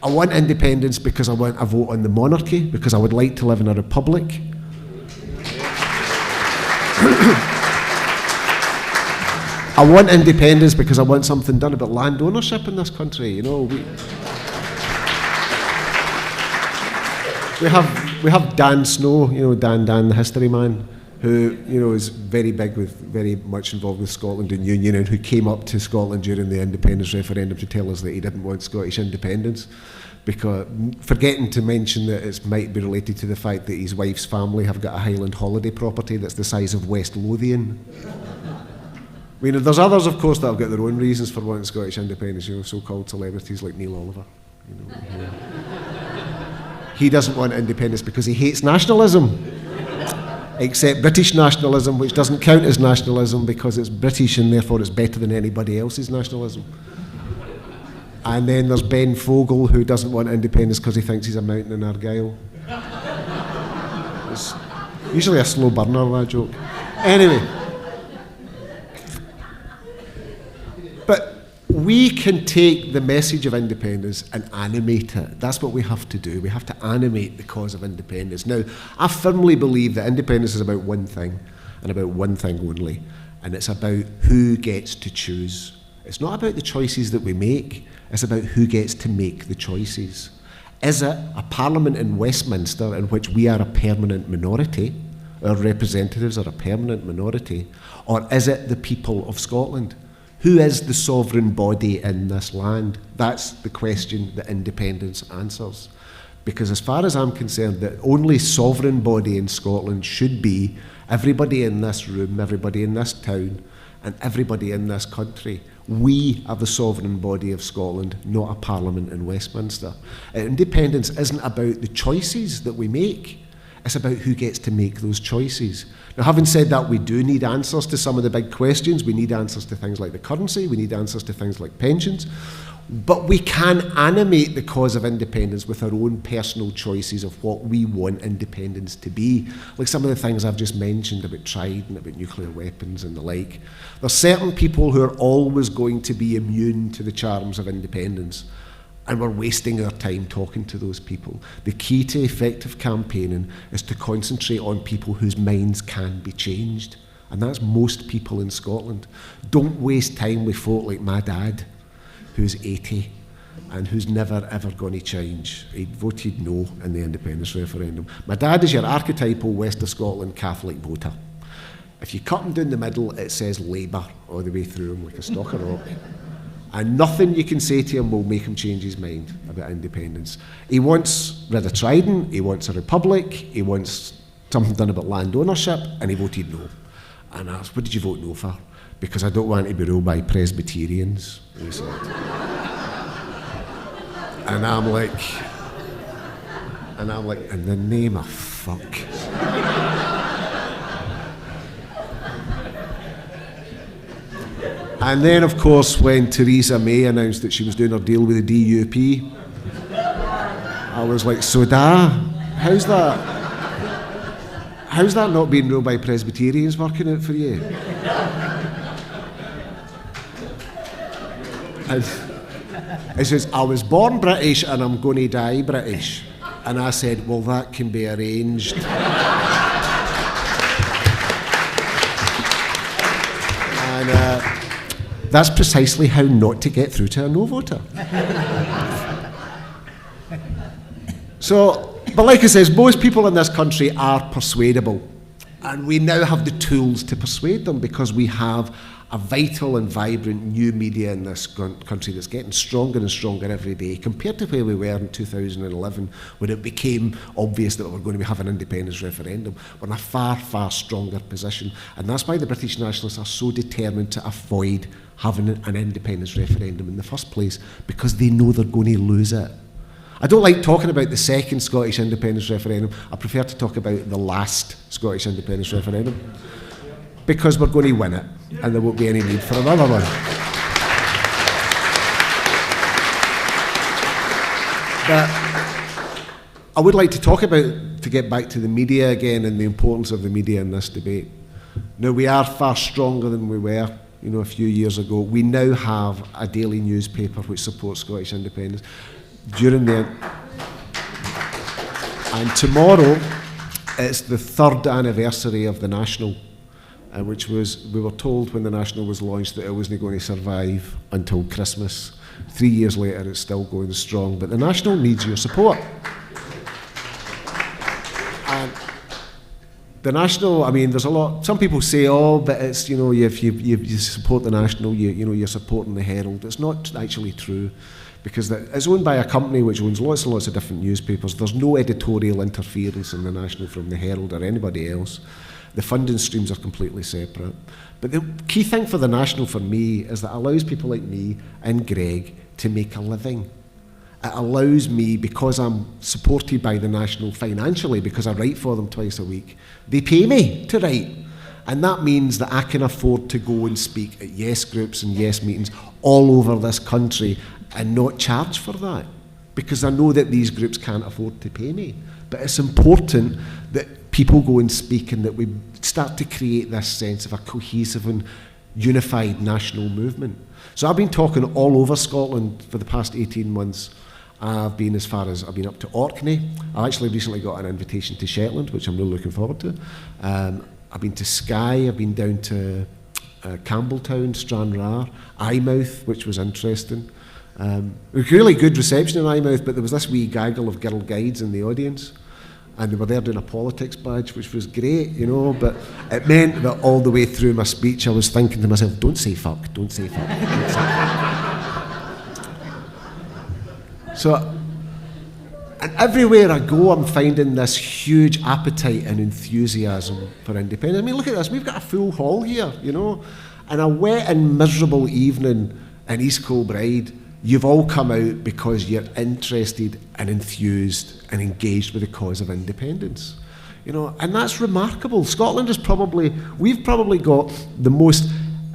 I want independence because I want a vote on the monarchy, because I would like to live in a republic. I want independence because I want something done about land ownership in this country. You know, we have Dan Snow, you know, Dan, the history man, who, you know, is very big with, very much involved with Scotland and Union, and who came up to Scotland during the independence referendum to tell us that he didn't want Scottish independence, because forgetting to mention that it might be related to the fact that his wife's family have got a Highland holiday property that's the size of West Lothian. I mean, there's others, of course, that have got their own reasons for wanting Scottish independence, you know, so-called celebrities like Neil Oliver. You know, he doesn't want independence because he hates nationalism, except British nationalism, which doesn't count as nationalism because it's British and therefore it's better than anybody else's nationalism. And then there's Ben Fogel, who doesn't want independence because he thinks he's a mountain in Argyll. It's usually a slow burner, that joke. Anyway. But we can take the message of independence and animate it. That's what we have to do. We have to animate the cause of independence. Now, I firmly believe that independence is about one thing, and about one thing only, and it's about who gets to choose. It's not about the choices that we make, it's about who gets to make the choices. Is it a parliament in Westminster in which we are a permanent minority, our representatives are a permanent minority, or is it the people of Scotland? Who is the sovereign body in this land? That's the question that independence answers. Because as far as I'm concerned, the only sovereign body in Scotland should be everybody in this room, everybody in this town, and everybody in this country. We are the sovereign body of Scotland, not a parliament in Westminster. Independence isn't about the choices that we make. It's about who gets to make those choices. Now, having said that, we do need answers to some of the big questions. We need answers to things like the currency. We need answers to things like pensions. But we can animate the cause of independence with our own personal choices of what we want independence to be. Like some of the things I've just mentioned about Trident, about nuclear weapons and the like. There's certain people who are always going to be immune to the charms of independence. And we're wasting our time talking to those people. The key to effective campaigning is to concentrate on people whose minds can be changed. And that's most people in Scotland. Don't waste time with folk like my dad, who's 80, and who's never ever going to change. He voted no in the independence referendum. My dad is your archetypal West of Scotland Catholic voter. If you cut him down the middle, it says Labour all the way through him like a stalk of rock. And nothing you can say to him will make him change his mind about independence. He wants rid of Trident, he wants a republic, he wants something done about land ownership, and he voted no. And I asked, what did you vote no for? Because I don't want to be ruled by Presbyterians, he said. And I'm like, in the name of fuck. And then, of course, when Theresa May announced that she was doing her deal with the DUP, I was like, so how's that? How's that not being ruled by Presbyterians working out for you? And he says, I was born British and I'm going to die British. And I said, well, that can be arranged. And that's precisely how not to get through to a no voter. So, but like I says, most people in this country are persuadable. And we now have the tools to persuade them because we have a vital and vibrant new media in this country that's getting stronger and stronger every day compared to where we were in 2011 when it became obvious that we were going to have an independence referendum. We're in a far, far stronger position. And that's why the British nationalists are so determined to avoid having an independence referendum in the first place, because they know they're going to lose it. I don't like talking about the second Scottish independence referendum. I prefer to talk about the last Scottish independence referendum, because we're going to win it and there won't be any need for another one. But I would like to talk about, to get back to the media again and the importance of the media in this debate. Now, we are far stronger than we were, a few years ago. We now have a daily newspaper which supports Scottish independence. And tomorrow, it's the 3rd anniversary of the National, which was, we were told when the National was launched that it wasn't going to survive until Christmas. 3 years later, it's still going strong, but the National needs your support. And the National, I mean, there's a lot, some people say, but it's, if you support the National, you're supporting the Herald. It's not actually true, because it's owned by a company which owns lots and lots of different newspapers. There's no editorial interference in the National from the Herald or anybody else. The funding streams are completely separate. But the key thing for the National for me is that it allows people like me and Greg to make a living. It allows me, because I'm supported by the National financially, because I write for them twice a week, they pay me to write. And that means that I can afford to go and speak at Yes groups and Yes meetings all over this country and not charge for that, because I know that these groups can't afford to pay me. But it's important that people go and speak and that we start to create this sense of a cohesive and unified national movement. So I've been talking all over Scotland for the past 18 months. I've been up to Orkney. I actually recently got an invitation to Shetland, which I'm really looking forward to. I've been to Skye, I've been down to Campbelltown, Stranraer, Eyemouth, which was interesting. It was really good reception in Eyemouth, but there was this wee gaggle of girl guides in the audience, and they were there doing a politics badge, which was great, but it meant that all the way through my speech I was thinking to myself, don't say fuck, don't say fuck, don't say fuck. So, and everywhere I go, I'm finding this huge appetite and enthusiasm for independence. I mean, look at this, we've got a full hall here, and a wet and miserable evening in East Kilbride, you've all come out because you're interested and enthused and engaged with the cause of independence. And that's remarkable. Scotland is we've probably got the most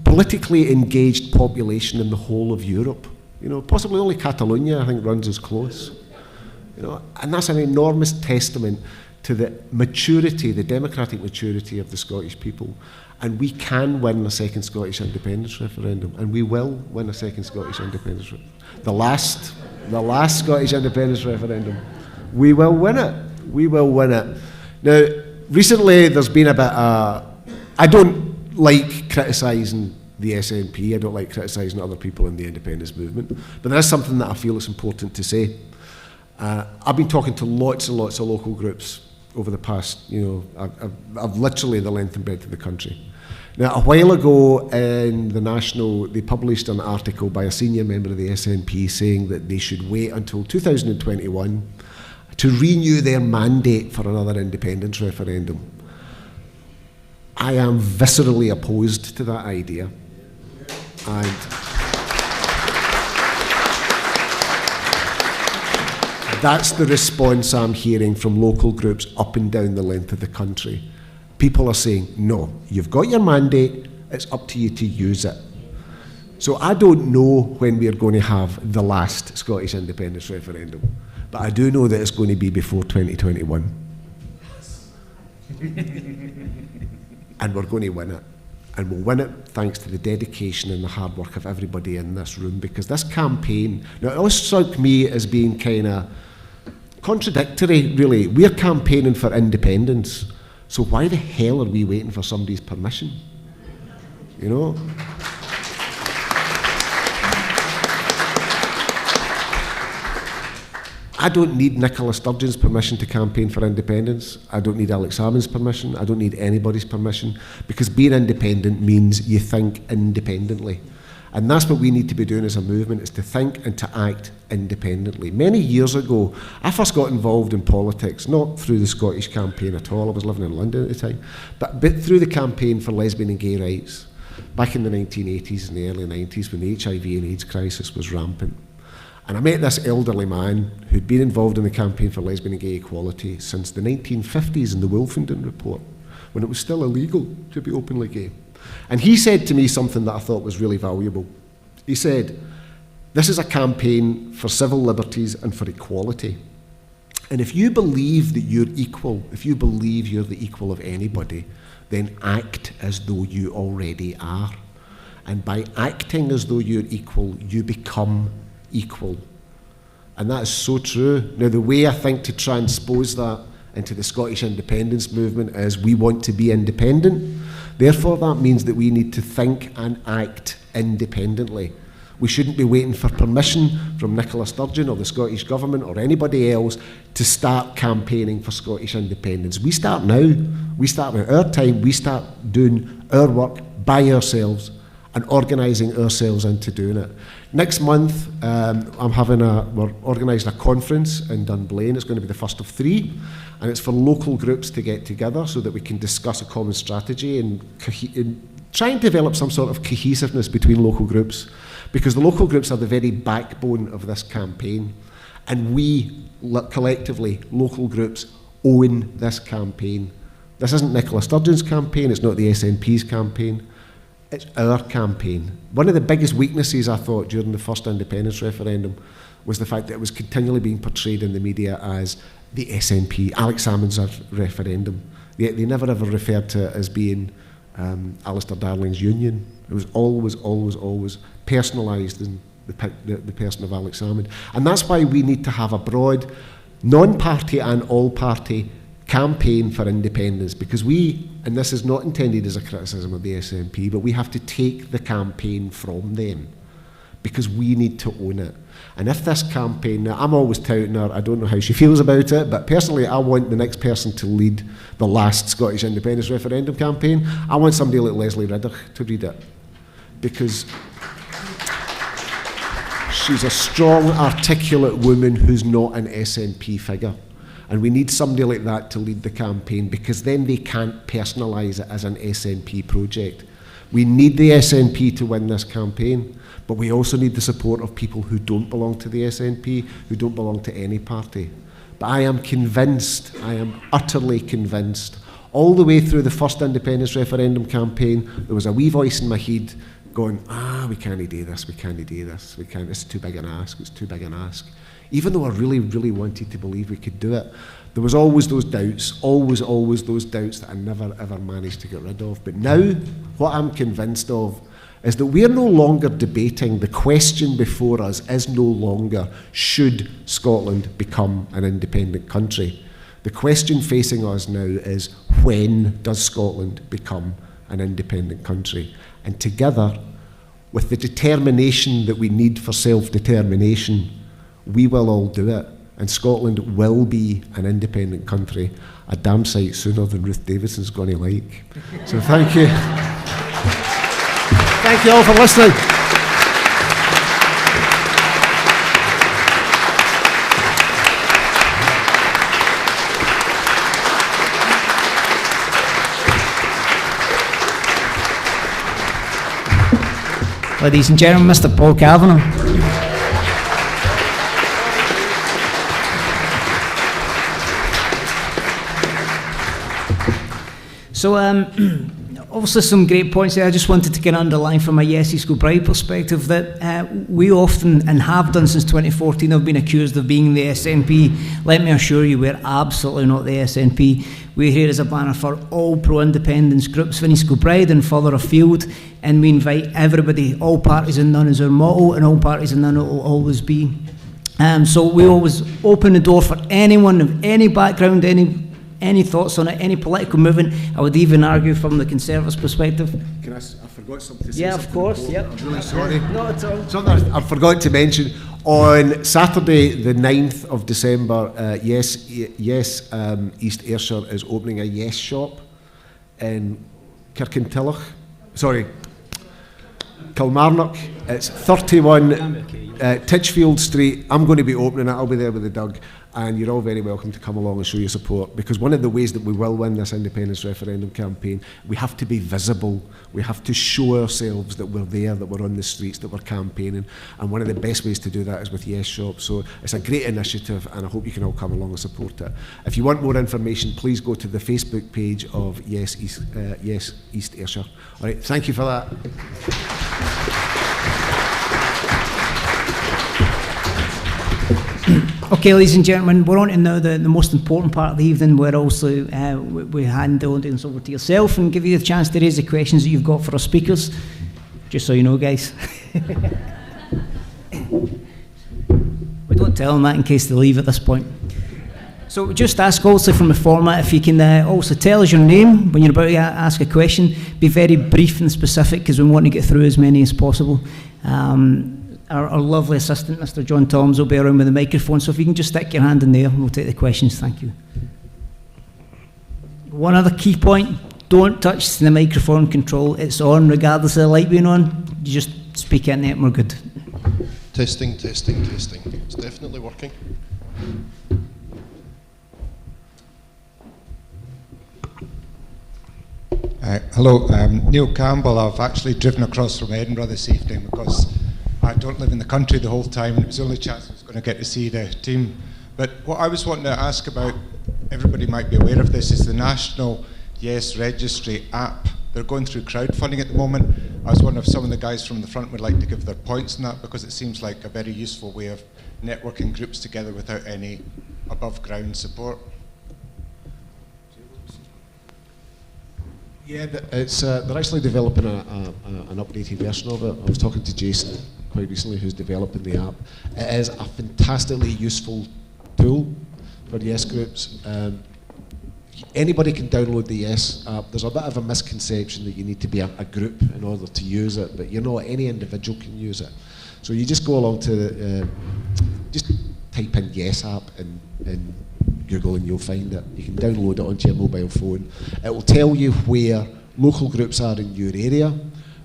politically engaged population in the whole of Europe. Possibly only Catalonia, I think, runs as close. And that's an enormous testament to the maturity, the democratic maturity of the Scottish people. And we can win a second Scottish independence referendum, and we will win a second Scottish independence referendum. The last Scottish independence referendum. We will win it. We will win it. Now, recently there's been a bit I don't like criticising the SNP. I don't like criticising other people in the independence movement. But there is something that I feel it's important to say. I've been talking to lots and lots of local groups over the past, I've literally the length and breadth of the country. Now, a while ago in the National, they published an article by a senior member of the SNP saying that they should wait until 2021 to renew their mandate for another independence referendum. I am viscerally opposed to that idea. And that's the response I'm hearing from local groups up and down the length of the country. People are saying, no, you've got your mandate, it's up to you to use it. So I don't know when we're going to have the last Scottish independence referendum, but I do know that it's going to be before 2021. And we're going to win it. And we'll win it thanks to the dedication and the hard work of everybody in this room, because this campaign, now it always struck me as being kind of contradictory, really. We're campaigning for independence, so why the hell are we waiting for somebody's permission? You know? I don't need Nicola Sturgeon's permission to campaign for independence. I don't need Alex Salmond's permission. I don't need anybody's permission, because being independent means you think independently. And that's what we need to be doing as a movement, is to think and to act independently. Many years ago, I first got involved in politics, not through the Scottish campaign at all. I was living in London at the time, but through the campaign for lesbian and gay rights back in the 1980s and the early 90s, when the HIV and AIDS crisis was rampant. And I met this elderly man who'd been involved in the campaign for lesbian and gay equality since the 1950s in the Wolfenden Report, when it was still illegal to be openly gay. And he said to me something that I thought was really valuable. He said, this is a campaign for civil liberties and for equality. And if you believe that you're equal, if you believe you're the equal of anybody, then act as though you already are. And by acting as though you're equal, you become equal. And that is so true. Now, the way I think to transpose that into the Scottish independence movement is we want to be independent. Therefore, that means that we need to think and act independently. We shouldn't be waiting for permission from Nicola Sturgeon or the Scottish Government or anybody else to start campaigning for Scottish independence. We start now. We start at our time. We start doing our work by ourselves and organising ourselves into doing it. Next month, we're organising a conference in Dunblane. It's going to be the first of 3, and it's for local groups to get together so that we can discuss a common strategy and try and develop some sort of cohesiveness between local groups, because the local groups are the very backbone of this campaign, and we, collectively, local groups, own this campaign. This isn't Nicola Sturgeon's campaign, it's not the SNP's campaign. It's our campaign. One of the biggest weaknesses, I thought, during the first independence referendum was the fact that it was continually being portrayed in the media as the SNP, Alex Salmond's referendum. They never ever referred to it as being Alistair Darling's union. It was always personalised in the person of Alex Salmond. And that's why we need to have a broad, non-party and all-party campaign for independence, because and this is not intended as a criticism of the SNP, but we have to take the campaign from them, because we need to own it. And if this campaign, now I'm always touting her, I don't know how she feels about it, but personally I want the next person to lead the last Scottish independence referendum campaign. I want somebody like Leslie Riddoch to lead it, because she's a strong, articulate woman who's not an SNP figure. And we need somebody like that to lead the campaign, because then they can't personalise it as an SNP project. We need the SNP to win this campaign, but we also need the support of people who don't belong to the SNP, who don't belong to any party. But I am convinced, I am utterly convinced, all the way through the first independence referendum campaign, there was a wee voice in my head going, we can't do this, it's too big an ask. Even though I really, really wanted to believe we could do it, there was always those doubts, always those doubts that I never, ever managed to get rid of. But now, what I'm convinced of is that we're no longer debating. The question before us is no longer, should Scotland become an independent country? The question facing us now is, when does Scotland become an independent country? And together, with the determination that we need for self-determination, we will all do it. And Scotland will be an independent country a damn sight sooner than Ruth Davidson's going to like. So thank you. Thank you all for listening. Ladies and gentlemen, Mr. Paul Kavanagh. So, obviously some great points there. I just wanted to get underline from a Yes East Kilbride perspective that we often, and have done since 2014, have been accused of being the SNP. Let me assure you, we're absolutely not the SNP. We're here as a banner for all pro-independence groups in East Kilbride and further afield, and we invite everybody. All parties and none is our motto, and all parties and none it will always be. So we always open the door for anyone of any background, any thoughts on it, any political movement. I would even argue from the Conservatives' perspective. Can I forgot something to say. Yeah, of course. Yep. I'm really sorry. Not at all. Something I forgot to mention. On Saturday, the 9th of December, Yes East Ayrshire is opening a Yes shop in Kilmarnock. It's 31 Titchfield Street. I'm going to be opening it. I'll be there with the Doug. And you're all very welcome to come along and show your support, because one of the ways that we will win this independence referendum campaign, we have to be visible. We have to show ourselves that we're there, that we're on the streets, that we're campaigning. And one of the best ways to do that is with Yes Shop. So it's a great initiative, and I hope you can all come along and support it. If you want more information, please go to the Facebook page of Yes East Ayrshire. All right, thank you for that. Okay, ladies and gentlemen, we're on to now the most important part of the evening, where also we hand the audience over to yourself and give you the chance to raise the questions that you've got for our speakers, just so you know, guys. We don't tell them that in case they leave at this point. So we just ask also from the format, if you can also tell us your name when you're about to ask a question. Be very brief and specific, because we want to get through as many as possible. Our lovely assistant, Mr. John Toms, will be around with the microphone, so if you can just stick your hand in there, we'll take the questions. Thank you. One other key point, don't touch the microphone control. It's on regardless of the light being on. You just speak in it and we're good. Testing. It's definitely working. Hello, Neil Campbell. I've actually driven across from Edinburgh this evening because I don't live in the country the whole time, and it was the only chance I was going to get to see the team. But what I was wanting to ask about, everybody might be aware of this, is the National Yes Registry app. They're going through crowdfunding at the moment. I was wondering if some of the guys from the front would like to give their points on that, because it seems like a very useful way of networking groups together without any above ground support. Yeah, they're actually developing an updated version of it. I was talking to Jason quite recently, who's developing the app. It is a fantastically useful tool for Yes groups. Anybody can download the Yes app. There's a bit of a misconception that you need to be a group in order to use it, but you know, any individual can use it. So you just go along to just type in Yes app in Google and you'll find it. You can download it onto your mobile phone. It will tell you where local groups are in your area,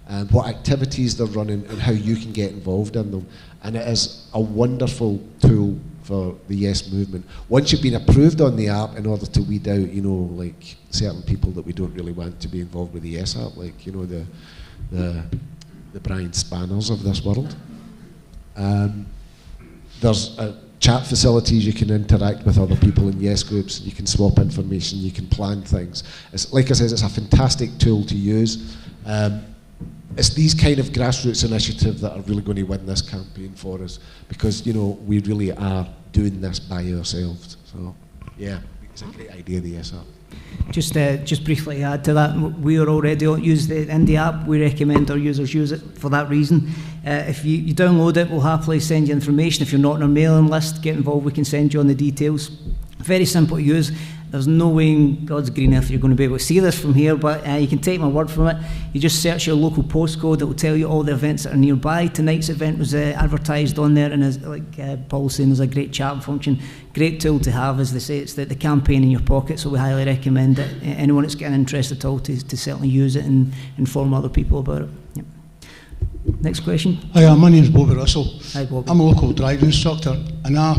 and what activities they're running and how you can get involved in them. And it is a wonderful tool for the Yes movement. Once you've been approved on the app, in order to weed out, you know, like certain people that we don't really want to be involved with the Yes app, like, you know, the Brian Spanners of this world. There's chat facilities. You can interact with other people in Yes groups. You can swap information. You can plan things. It's, like I said, it's a fantastic tool to use. It's these kind of grassroots initiatives that are really going to win this campaign for us, because, you know, we really are doing this by ourselves. So, yeah, it's a great idea, the Yes app. Just briefly add to that, we are already use the Indie app. We recommend our users use it for that reason. If you download it, we'll happily send you information. If you're not on our mailing list, get involved, we can send you on the details. Very simple to use. There's no way in God's green earth you're going to be able to see this from here, but you can take my word from it. You just search your local postcode, it will tell you all the events that are nearby. Tonight's event was advertised on there, and as like Paul was saying, there's a great chat function. Great tool to have, as they say, it's the campaign in your pocket, so we highly recommend it. Anyone that's got an interest at all to certainly use it and inform other people about it. Yep. Next question. Hi, my name's Bobby Russell. Hi, Bobby. I'm a local driving instructor, and I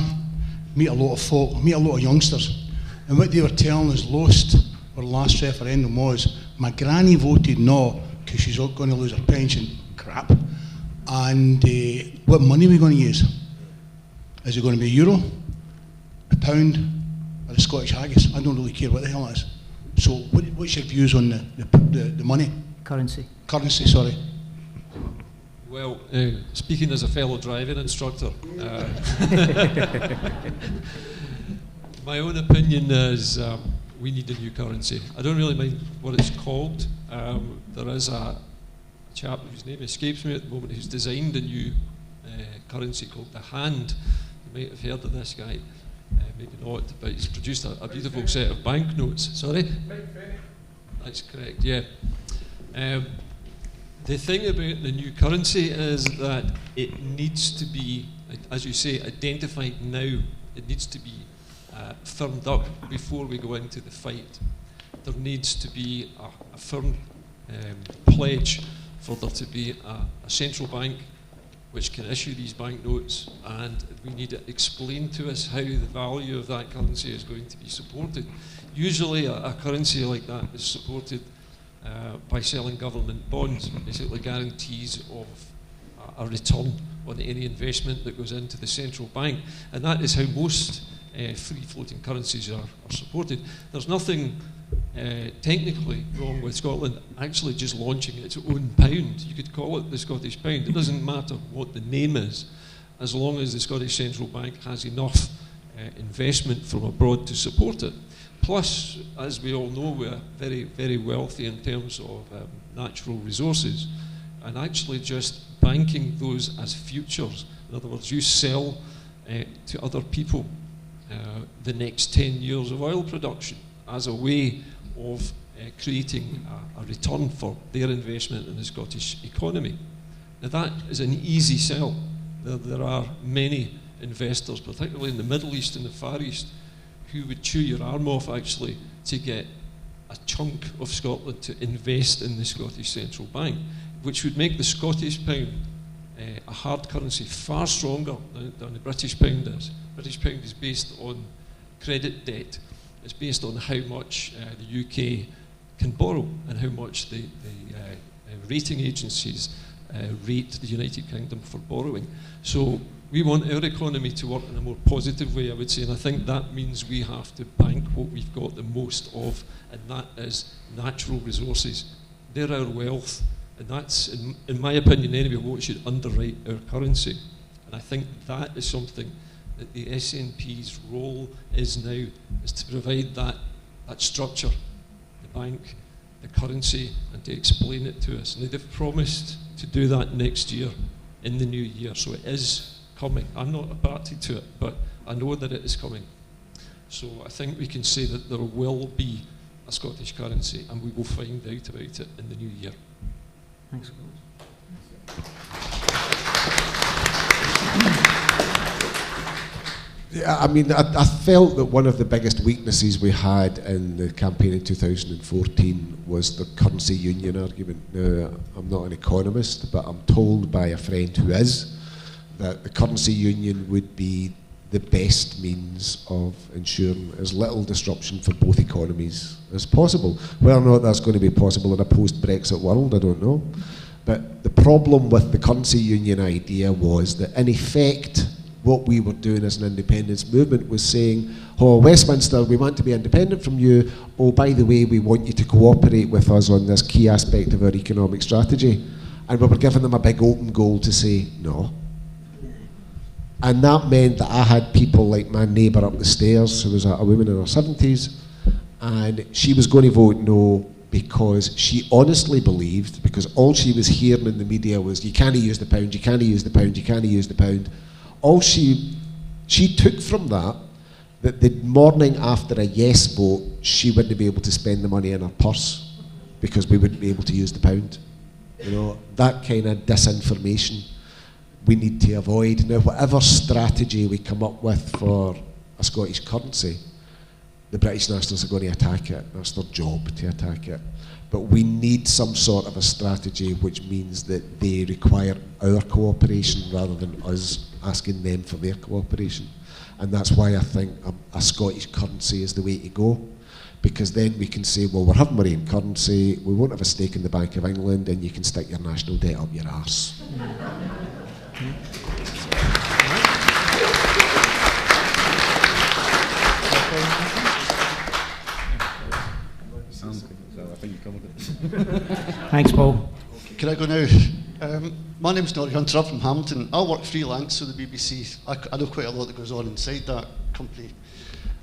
meet a lot of folk, meet a lot of youngsters, and what they were telling us last referendum was, my granny voted no because she's going to lose her pension. Crap. And what money are we going to use? Is it going to be euro, a pound, or a Scottish haggis? I don't really care what the hell it is. So what's your views on the money? Currency. Currency, sorry. Well, speaking as a fellow driving instructor, my own opinion is we need a new currency. I don't really mind what it's called. There is a chap whose name escapes me at the moment who's designed a new currency called the Hand. You might have heard of this guy, maybe not, but he's produced a beautiful set of banknotes. Sorry? That's correct, yeah. The thing about the new currency is that it needs to be, as you say, identified now. It needs to be firmed up before we go into the fight. There needs to be a firm pledge for there to be a central bank which can issue these banknotes, and we need it explained to us how the value of that currency is going to be supported. Usually a currency like that is supported by selling government bonds, basically guarantees of a return on any investment that goes into the central bank, and that is how most free-floating currencies are supported. There's nothing technically wrong with Scotland actually just launching its own pound. You could call it the Scottish pound. It doesn't matter what the name is, as long as the Scottish Central Bank has enough investment from abroad to support it. Plus, as we all know, we're very, very wealthy in terms of natural resources, and actually just banking those as futures. In other words, you sell to other people the next 10 years of oil production as a way of creating a return for their investment in the Scottish economy. Now that is an easy sell. There are many investors, particularly in the Middle East and the Far East, who would chew your arm off actually to get a chunk of Scotland to invest in the Scottish Central Bank, which would make the Scottish pound a hard currency far stronger than the British pound is. The British pound is based on credit debt. It's based on how much the UK can borrow and how much the rating agencies rate the United Kingdom for borrowing. So we want our economy to work in a more positive way, I would say, and I think that means we have to bank what we've got the most of, and that is natural resources. They're our wealth, and that's, in my opinion anyway, what should underwrite our currency. And I think that is something that the SNP's role is now, is to provide that structure, the bank, the currency, and to explain it to us. And they've promised to do that next year, in the new year, so it is coming. I'm not a party to it, but I know that it is coming. So I think we can say that there will be a Scottish currency, and we will find out about it in the new year. Thanks. Yeah, I mean, I felt that one of the biggest weaknesses we had in the campaign in 2014 was the currency union argument. Now, I'm not an economist, but I'm told by a friend who is that the currency union would be the best means of ensuring as little disruption for both economies as possible. Whether or not that's going to be possible in a post-Brexit world, I don't know. But the problem with the currency union idea was that, in effect, what we were doing as an independence movement was saying, oh, Westminster, we want to be independent from you. Oh, by the way, we want you to cooperate with us on this key aspect of our economic strategy. And we were giving them a big open goal to say no. And that meant that I had people like my neighbour up the stairs, who was a woman in her 70s, and she was going to vote no because she honestly believed, because all she was hearing in the media was, you can't use the pound, you can't use the pound, you can't use the pound. All she took from that that the morning after a yes vote, she wouldn't be able to spend the money in her purse because we wouldn't be able to use the pound. You know, that kind of disinformation we need to avoid. Now, whatever strategy we come up with for a Scottish currency, the British nationals are going to attack it. That's their job, to attack it. But we need some sort of a strategy which means that they require our cooperation rather than us asking them for their cooperation. And that's why I think a Scottish currency is the way to go. Because then we can say, well, we're having money in currency, we won't have a stake in the Bank of England, and you can stick your national debt up your arse. Thanks, Paul. Can I go now? My name's Norrie Hunter. I'm from Hamilton. I work freelance for the BBC. I know quite a lot that goes on inside that company.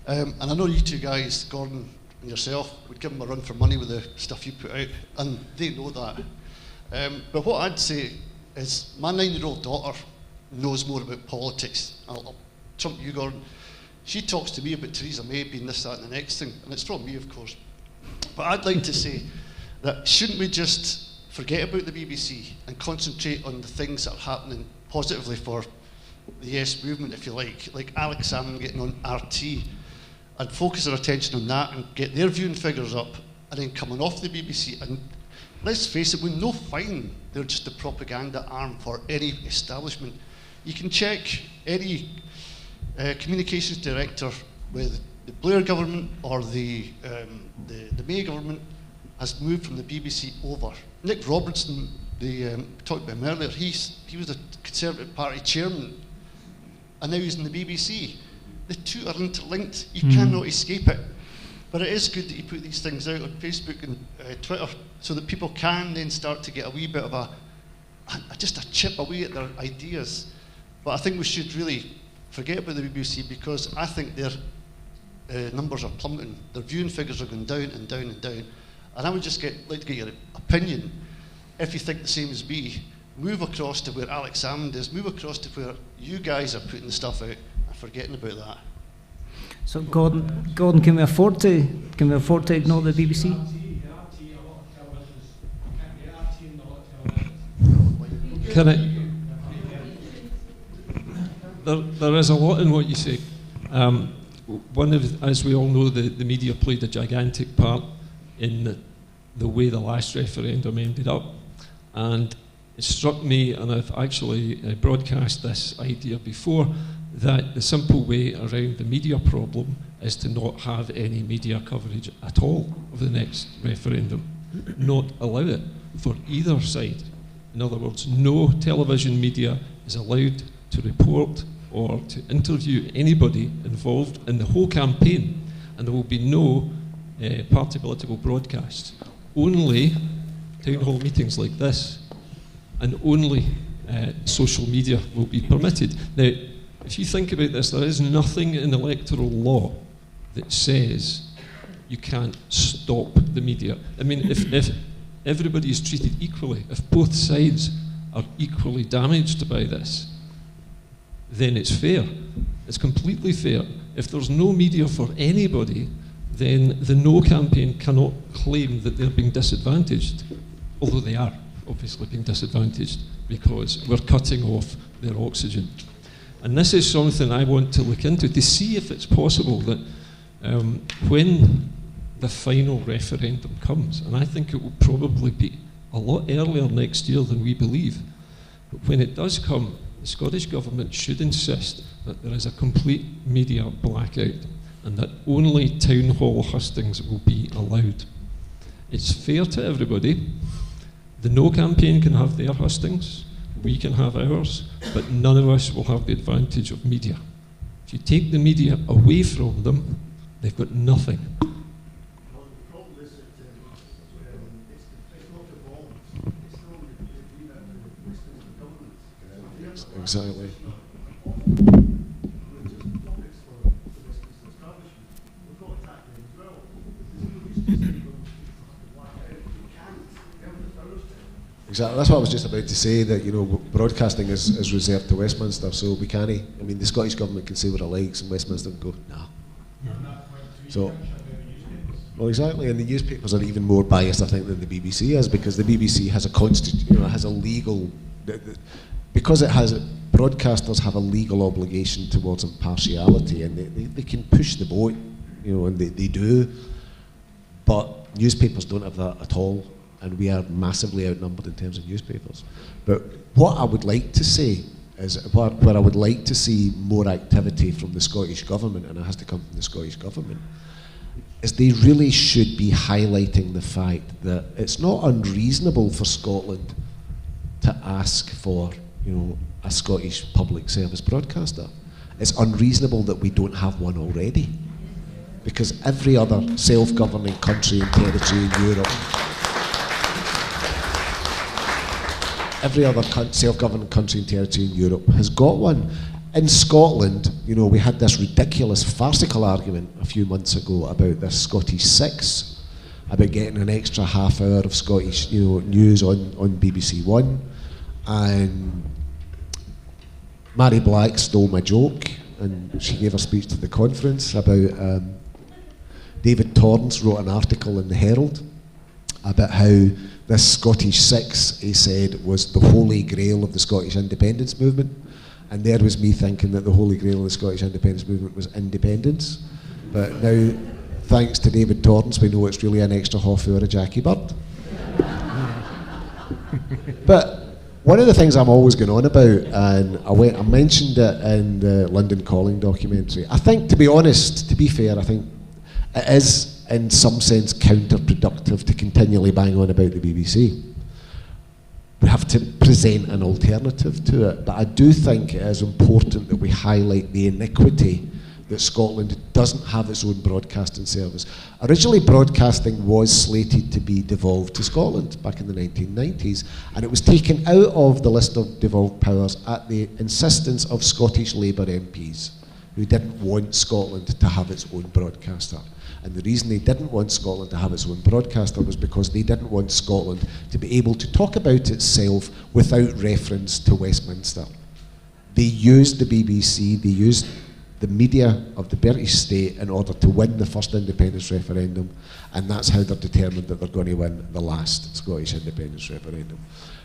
And I know you two guys, Gordon and yourself, would give them a run for money with the stuff you put out, and they know that. But what I'd say is my 9-year-old daughter knows more about politics. I'll trump you, Gordon. She talks to me about Theresa May being this, that, and the next thing, and it's from me, of course. But I'd like to say that shouldn't we just forget about the BBC and concentrate on the things that are happening positively for the Yes movement, if you like Alex Salmon getting on RT, and focus our attention on that and get their viewing figures up, and then coming off the BBC. And let's face it, we know fine they're just a propaganda arm for any establishment. You can check any communications director with the Blair government or the May government has moved from the BBC over. Nick Robertson, talked about him earlier, he was the Conservative Party chairman, and now he's in the BBC. The two are interlinked. You cannot escape it. But it is good that you put these things out on Facebook and Twitter so that people can then start to get a wee bit of just a chip away at their ideas. But I think we should really forget about the BBC, because I think their numbers are plummeting. Their viewing figures are going down and down and down. And I would just like to get your opinion. If you think the same as me, move across to where Alex Salmond is, move across to where you guys are putting the stuff out and forgetting about that. So Gordon, can we afford to ignore the BBC? Can I? There is a lot in what you say. As we all know, the media played a gigantic part in the way the last referendum ended up, and it struck me, and I've actually broadcast this idea before, that the simple way around the media problem is to not have any media coverage at all of the next referendum. Not allow it for either side. In other words, no television media is allowed to report or to interview anybody involved in the whole campaign, and there will be no party political broadcasts. Only town hall meetings like this, and only social media will be permitted. Now, if you think about this, there is nothing in electoral law that says you can't stop the media. I mean, if everybody is treated equally, if both sides are equally damaged by this, then it's fair. It's completely fair. If there's no media for anybody, then the No campaign cannot claim that they're being disadvantaged, although they are obviously being disadvantaged because we're cutting off their oxygen. And this is something I want to look into to see if it's possible that when the final referendum comes, and I think it will probably be a lot earlier next year than we believe, but when it does come, the Scottish Government should insist that there is a complete media blackout and that only town hall hustings will be allowed. It's fair to everybody. The No campaign can have their hustings, we can have ours, but none of us will have the advantage of media. If you take the media away from them, they've got nothing. Exactly. Exactly. That's what I was just about to say, that, you know, broadcasting is reserved to Westminster, so we can't. I mean, the Scottish Government can say what it likes, and Westminster can go, nah. So, well, exactly, and the newspapers are even more biased, I think, than the BBC is, because the BBC has has a legal, because it has broadcasters have a legal obligation towards impartiality, and they can push the boat, and they do, but newspapers don't have that at all, and we are massively outnumbered in terms of newspapers. But what I would like to say is, where I would like to see more activity from the Scottish Government, and it has to come from the Scottish Government, is they really should be highlighting the fact that it's not unreasonable for Scotland to ask for, a Scottish public service broadcaster. It's unreasonable that we don't have one already, because every other self-governing country and territory in Europe, self-governing country and territory in Europe has got one. In Scotland, we had this ridiculous, farcical argument a few months ago about this Scottish Six, about getting an extra half hour of Scottish, news on BBC One, and Mary Black stole my joke, and she gave a speech to the conference about David Torrance wrote an article in the Herald about how this Scottish Six, he said, was the holy grail of the Scottish independence movement. And there was me thinking that the holy grail of the Scottish independence movement was independence. But now, thanks to David Torrance, we know it's really an extra half hour of Jackie Bird. But one of the things I'm always going on about, and I mentioned it in the London Calling documentary, I think, to be honest, to be fair, I think it is in some sense counterproductive to continually bang on about the BBC. We have to present an alternative to it, but I do think it is important that we highlight the iniquity that Scotland doesn't have its own broadcasting service. Originally, broadcasting was slated to be devolved to Scotland back in the 1990s, and it was taken out of the list of devolved powers at the insistence of Scottish Labour MPs, who didn't want Scotland to have its own broadcaster. And the reason they didn't want Scotland to have its own broadcaster was because they didn't want Scotland to be able to talk about itself without reference to Westminster. They used the BBC, they used the media of the British state in order to win the first independence referendum, and that's how they're determined that they're going to win the last Scottish independence referendum.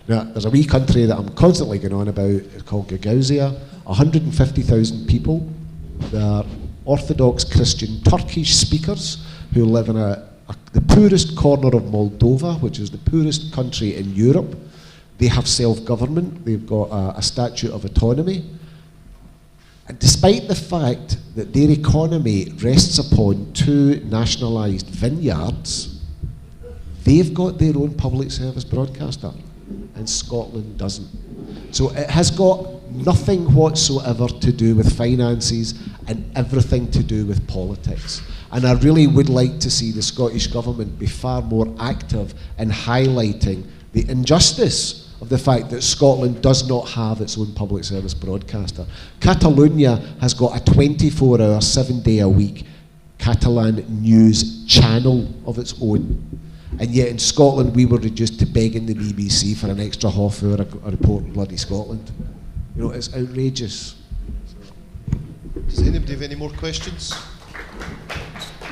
Now, there's a wee country that I'm constantly going on about, it's called Gagauzia, 150,000 people. They're Orthodox Christian Turkish speakers who live in the poorest corner of Moldova, which is the poorest country in Europe. They have self-government, they've got a statute of autonomy. And despite the fact that their economy rests upon 2 nationalised vineyards, they've got their own public service broadcaster, and Scotland doesn't. So it has got nothing whatsoever to do with finances and everything to do with politics. And I really would like to see the Scottish Government be far more active in highlighting the injustice of the fact that Scotland does not have its own public service broadcaster. Catalonia has got a 24-hour, 7-day-a-week Catalan news channel of its own. And yet in Scotland we were reduced to begging the BBC for an extra half hour a report on bloody Scotland. It's outrageous. Does anybody have any more questions?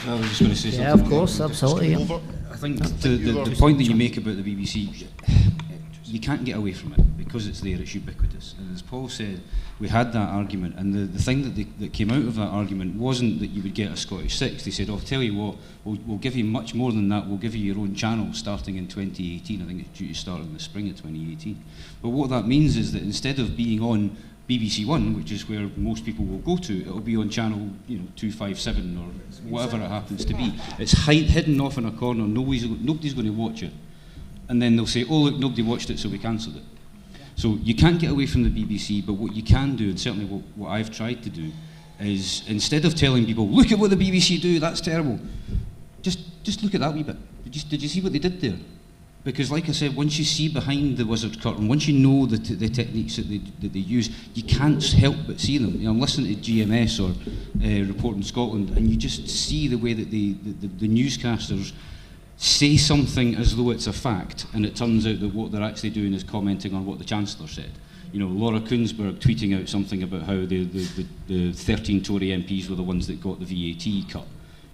I was just going to say something. Yeah, of course, absolutely. I think the point that you make about the BBC, you can't get away from it because it's there, it's ubiquitous. And as Paul said, we had that argument, and the thing that came out of that argument wasn't that you would get a Scottish Six. They said, tell you what, we'll give you much more than that, we'll give you your own channel starting in 2018. I think it's due to start in the spring of 2018. But what that means is that instead of being on BBC One, which is where most people will go to, it'll be on channel 257 or whatever it happens to be. It's hidden off in a corner, nobody's going to watch it. And then they'll say, oh look, nobody watched it, so we cancelled it. So you can't get away from the BBC, but what you can do, and certainly what I've tried to do, is instead of telling people, look at what the BBC do, that's terrible, just look at that wee bit. Did you see what they did there? Because like I said, once you see behind the wizard curtain, once you know the techniques that they use, you can't help but see them. I'm listening to GMS or Reporting Scotland, and you just see the way that the newscasters say something as though it's a fact, and it turns out that what they're actually doing is commenting on what the Chancellor said. Laura Kuenssberg tweeting out something about how the 13 Tory MPs were the ones that got the VAT cut.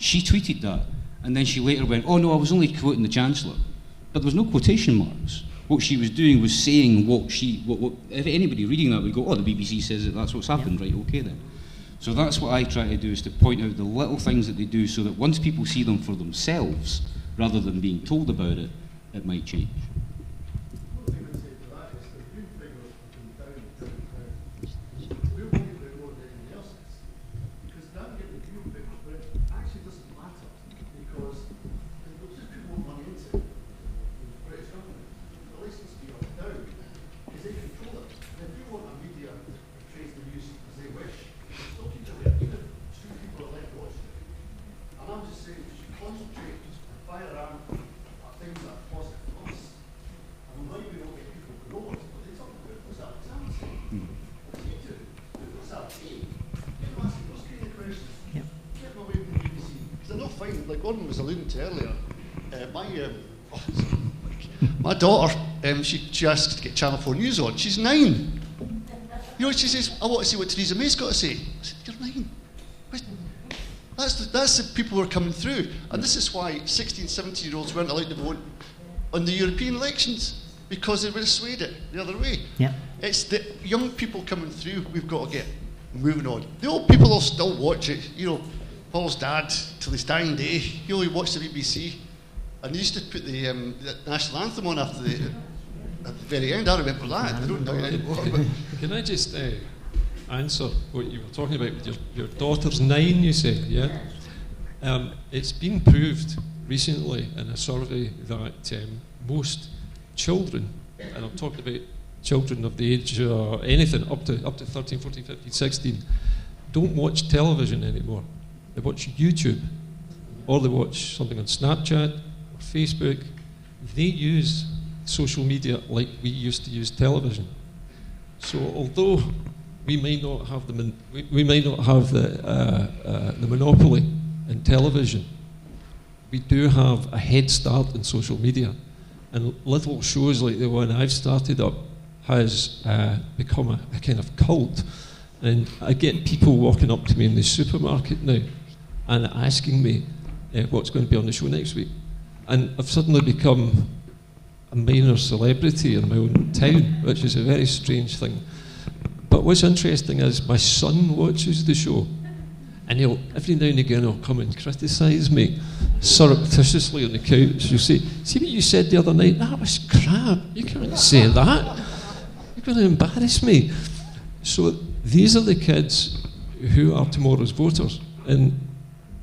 She tweeted that, and then she later went, oh no, I was only quoting the Chancellor. But there was no quotation marks. What she was doing was saying what if anybody reading that would go, oh, the BBC says that that's what's happened, right, okay then. So that's what I try to do, is to point out the little things that they do, so that once people see them for themselves, rather than being told about it, it might change. Like Gordon was alluding to earlier, my daughter, she asked to get Channel 4 News on. She's 9. You know, she says, I want to see what Theresa May's got to say. I said, you're 9. That's the people who are coming through. And this is why 16, 17-year-olds weren't allowed to vote on the European elections, because they would have swayed it the other way. Yeah. It's the young people coming through we've got to get moving on. The old people will still watch it. You know, Paul's dad, till his dying day, he only watched the BBC. And they used to put the national anthem on at the very end. I remember that. I don't know anymore. Can I just answer what you were talking about with your daughter's 9, you say, yeah? It's been proved recently in a survey that most children, and I'm talking about children of the age anything up to 13, 14, 15, 16, don't watch television anymore. They watch YouTube, or they watch something on Snapchat or Facebook. They use social media like we used to use television. So although we may not have the monopoly in television, we do have a head start in social media. And little shows like the one I've started up has become a kind of cult. And I get people walking up to me in the supermarket now and asking me what's going to be on the show next week. And I've suddenly become a minor celebrity in my own town, which is a very strange thing. But what's interesting is my son watches the show, and he'll every now and again he'll come and criticise me surreptitiously on the couch. He'll say, see what you said the other night? That was crap. You can't say that. You're going to embarrass me. So these are the kids who are tomorrow's voters. And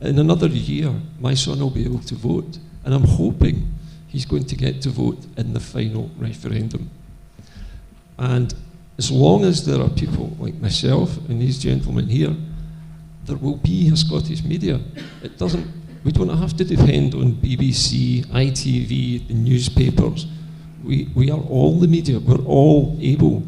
in another year, my son will be able to vote. And I'm hoping he's going to get to vote in the final referendum. And as long as there are people like myself and these gentlemen here, there will be a Scottish media. We don't have to depend on BBC, ITV, the newspapers. We are all the media. We're all able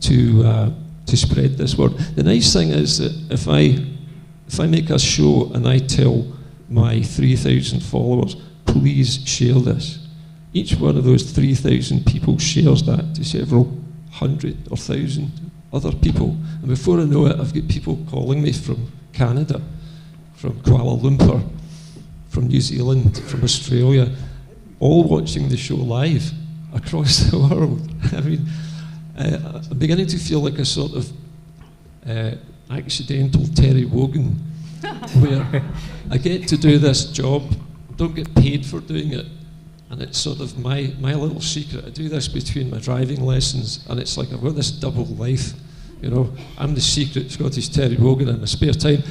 to spread this word. The nice thing is that if I make a show and I tell my 3,000 followers, please share this, each one of those 3,000 people shares that to several hundred or thousand other people. And before I know it, I've got people calling me from Canada, from Kuala Lumpur, from New Zealand, from Australia, all watching the show live across the world. I mean, I'm beginning to feel like a sort of accidental Terry Wogan, where I get to do this job, don't get paid for doing it, and it's sort of my little secret. I do this between my driving lessons, and it's like I've got this double life. You know, I'm the secret Scottish Terry Wogan in my spare time,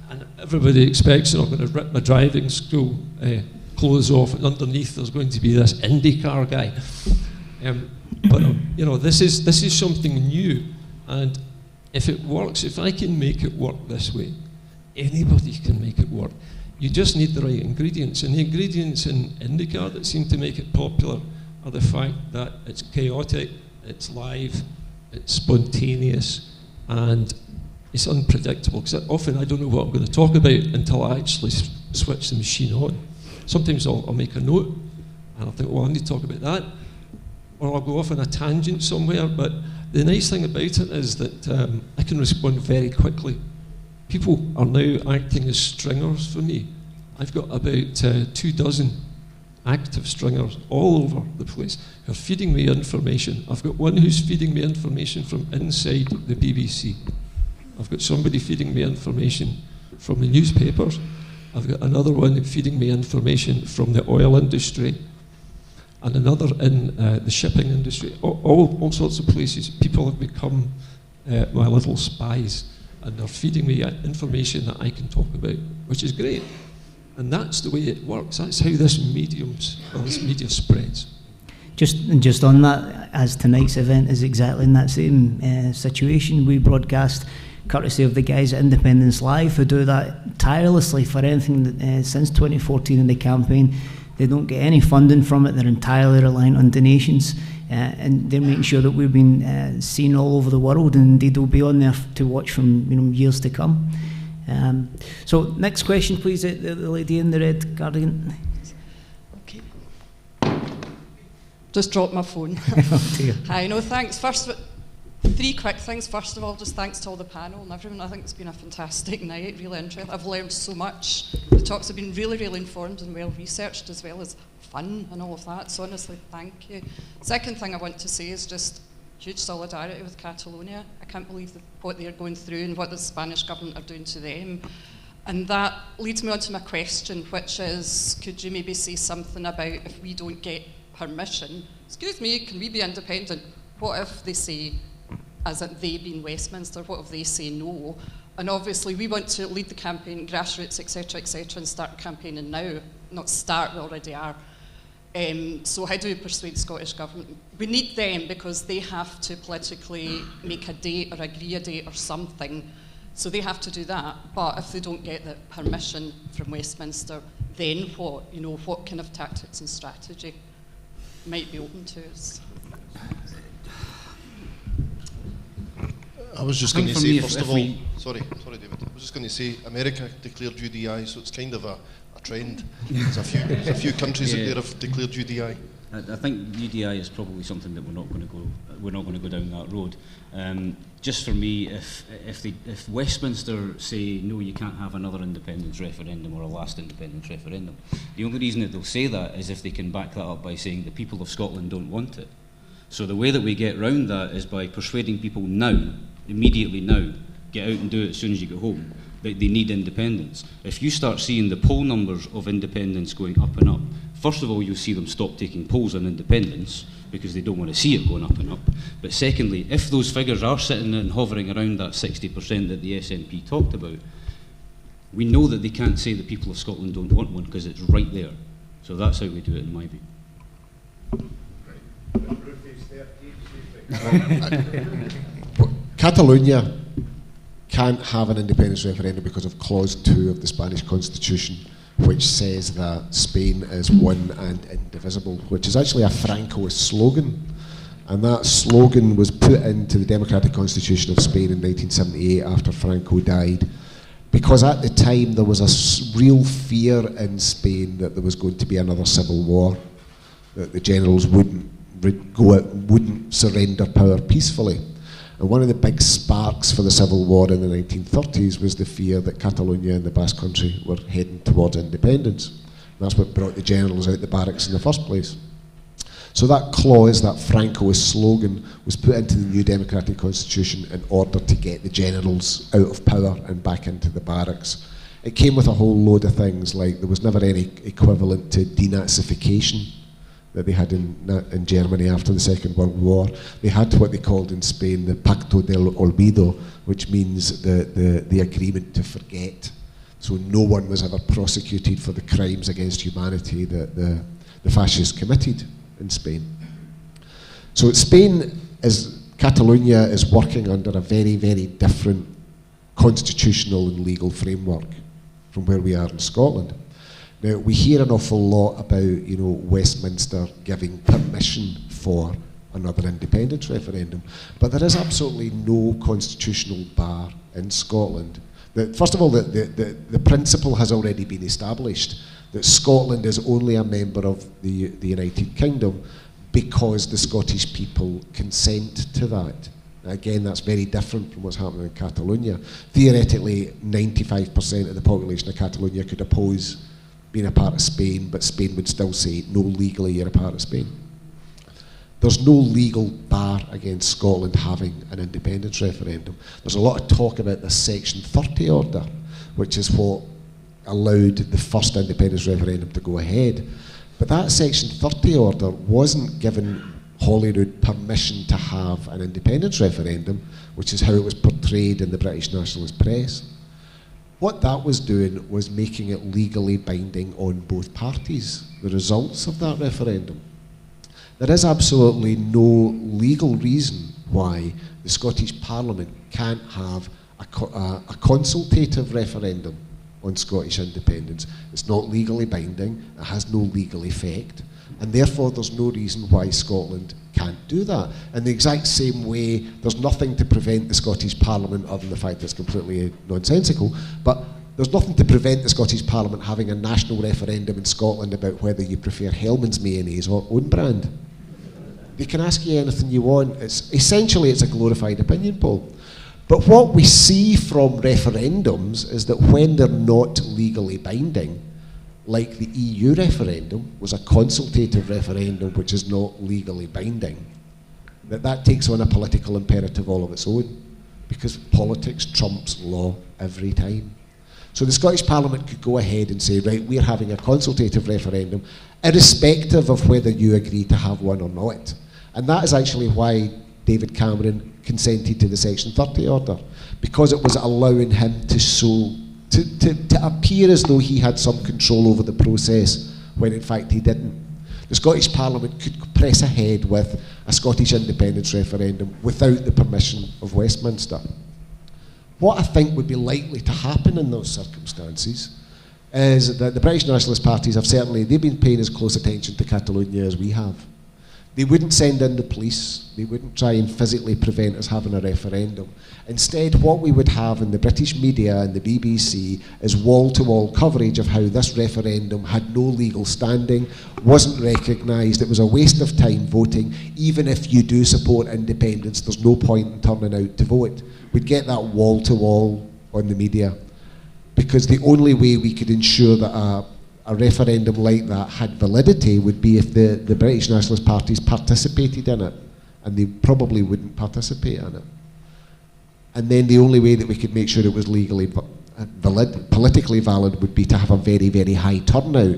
and everybody expects that I'm going to rip my driving school clothes off, and underneath there's going to be this IndyCar guy. But you know, this is something new, and if it works, if I can make it work this way, anybody can make it work. You just need the right ingredients, and the ingredients in IndyCar that seem to make it popular are the fact that it's chaotic, it's live, it's spontaneous, and it's unpredictable, because often I don't know what I'm going to talk about until I actually switch the machine on. Sometimes I'll make a note, and I'll think, well, I need to talk about that, or I'll go off on a tangent somewhere. But the nice thing about it is that I can respond very quickly. People are now acting as stringers for me, I've got about 24 active stringers all over the place who are feeding me information. I've got one who's feeding me information from inside the BBC. I've got somebody feeding me information from the newspapers. I've got another one feeding me information from the oil industry, and another in the shipping industry. All sorts of places. People have become my little spies, and they're feeding me information that I can talk about, which is great. And that's the way it works. That's how this media spreads. Just on that, as tonight's event is exactly in that same situation, we broadcast courtesy of the guys at Independence Live, who do that tirelessly for anything that, since 2014 in the campaign. They don't get any funding from it. They're entirely reliant on donations, and they're making sure that we've been seen all over the world, and indeed will be on there to watch from years to come. So next question, please, the lady in the red cardigan. Okay. Just dropped my phone. Oh dear. Hi, no thanks. First, 3 quick things. First of all, just thanks to all the panel and everyone. I think it's been a fantastic night, really interesting. I've learned so much. The talks have been really, really informed and well researched, as well as fun and all of that. So honestly, thank you. Second thing I want to say is just huge solidarity with Catalonia. I can't believe what they're going through and what the Spanish government are doing to them. And that leads me on to my question, which is, could you maybe say something about if we don't get permission, excuse me, can we be independent? What if they say, as in they being Westminster, what if they say no? And obviously we want to lead the campaign, grassroots, etc., and start campaigning now. Not start, we already are. So how do we persuade the Scottish Government? We need them because they have to politically make a date or agree a date or something. So they have to do that. But if they don't get the permission from Westminster, then what? You know, what kind of tactics and strategy might be open to us? I was just going to say, first of all, sorry, David. I was just going to say, America declared UDI, so it's kind of a trend. There's a few countries out there have declared UDI. I think UDI is probably something that we're not going to go down that road. Just for me, if Westminster say no, you can't have another independence referendum or a last independence referendum, the only reason that they'll say that is if they can back that up by saying the people of Scotland don't want it. So the way that we get round that is by persuading people now, immediately now, get out and do it as soon as you get home, that they need independence. If you start seeing the poll numbers of independence going up and up, first of all, you'll see them stop taking polls on independence because they don't want to see it going up and up. But secondly, if those figures are sitting and hovering around that 60% that the SNP talked about, we know that they can't say the people of Scotland don't want one because it's right there. So that's how we do it in my view. Catalonia can't have an independence referendum because of Clause 2 of the Spanish Constitution, which says that Spain is one and indivisible, which is actually a Francoist slogan. And that slogan was put into the Democratic Constitution of Spain in 1978 after Franco died, because at the time there was a real fear in Spain that there was going to be another civil war, that the generals wouldn't surrender power peacefully. And one of the big sparks for the civil war in the 1930s was the fear that Catalonia and the Basque Country were heading towards independence. And that's what brought the generals out the barracks in the first place. So that clause, that Francoist slogan, was put into the new democratic constitution in order to get the generals out of power and back into the barracks. It came with a whole load of things, like there was never any equivalent to denazification that they had in Germany after the Second World War. They had what they called in Spain the Pacto del Olvido, which means the agreement to forget. So no one was ever prosecuted for the crimes against humanity that the fascists committed in Spain. So Catalonia is working under a very, very different constitutional and legal framework from where we are in Scotland. Now, we hear an awful lot about, Westminster giving permission for another independence referendum, but there is absolutely no constitutional bar in Scotland. First of all, the principle has already been established that Scotland is only a member of the United Kingdom because the Scottish people consent to that. Again, that's very different from what's happening in Catalonia. Theoretically, 95% of the population of Catalonia could oppose being a part of Spain, but Spain would still say, no, legally you're a part of Spain. There's no legal bar against Scotland having an independence referendum. There's a lot of talk about the Section 30 order, which is what allowed the first independence referendum to go ahead. But that Section 30 order wasn't given Holyrood permission to have an independence referendum, which is how it was portrayed in the British nationalist press. What that was doing was making it legally binding on both parties, the results of that referendum. There is absolutely no legal reason why the Scottish Parliament can't have a consultative referendum on Scottish independence. It's not legally binding, it has no legal effect, and therefore there's no reason why Scotland can't do that. In the exact same way, there's nothing to prevent the Scottish Parliament, other than the fact that it's completely nonsensical, but there's nothing to prevent the Scottish Parliament having a national referendum in Scotland about whether you prefer Hellman's mayonnaise or own brand. They can ask you anything you want. Essentially, it's a glorified opinion poll. But what we see from referendums is that when they're not legally binding, like the EU referendum was a consultative referendum which is not legally binding, that takes on a political imperative all of its own, because politics trumps law every time. So the Scottish Parliament could go ahead and say, right, we're having a consultative referendum, irrespective of whether you agree to have one or not. And that is actually why David Cameron consented to the Section 30 order, because it was allowing him to appear as though he had some control over the process, when in fact he didn't. The Scottish Parliament could press ahead with a Scottish independence referendum without the permission of Westminster. What I think would be likely to happen in those circumstances is that the British nationalist parties they've been paying as close attention to Catalonia as we have. They wouldn't send in the police, they wouldn't try and physically prevent us having a referendum. Instead, what we would have in the British media and the BBC is wall-to-wall coverage of how this referendum had no legal standing, wasn't recognised, it was a waste of time voting. Even if you do support independence, there's no point in turning out to vote. We'd get that wall-to-wall on the media, because the only way we could ensure that a referendum like that had validity would be if the British nationalist parties participated in it, and they probably wouldn't participate in it. And then the only way that we could make sure it was legally valid, politically valid, would be to have a very, very high turnout.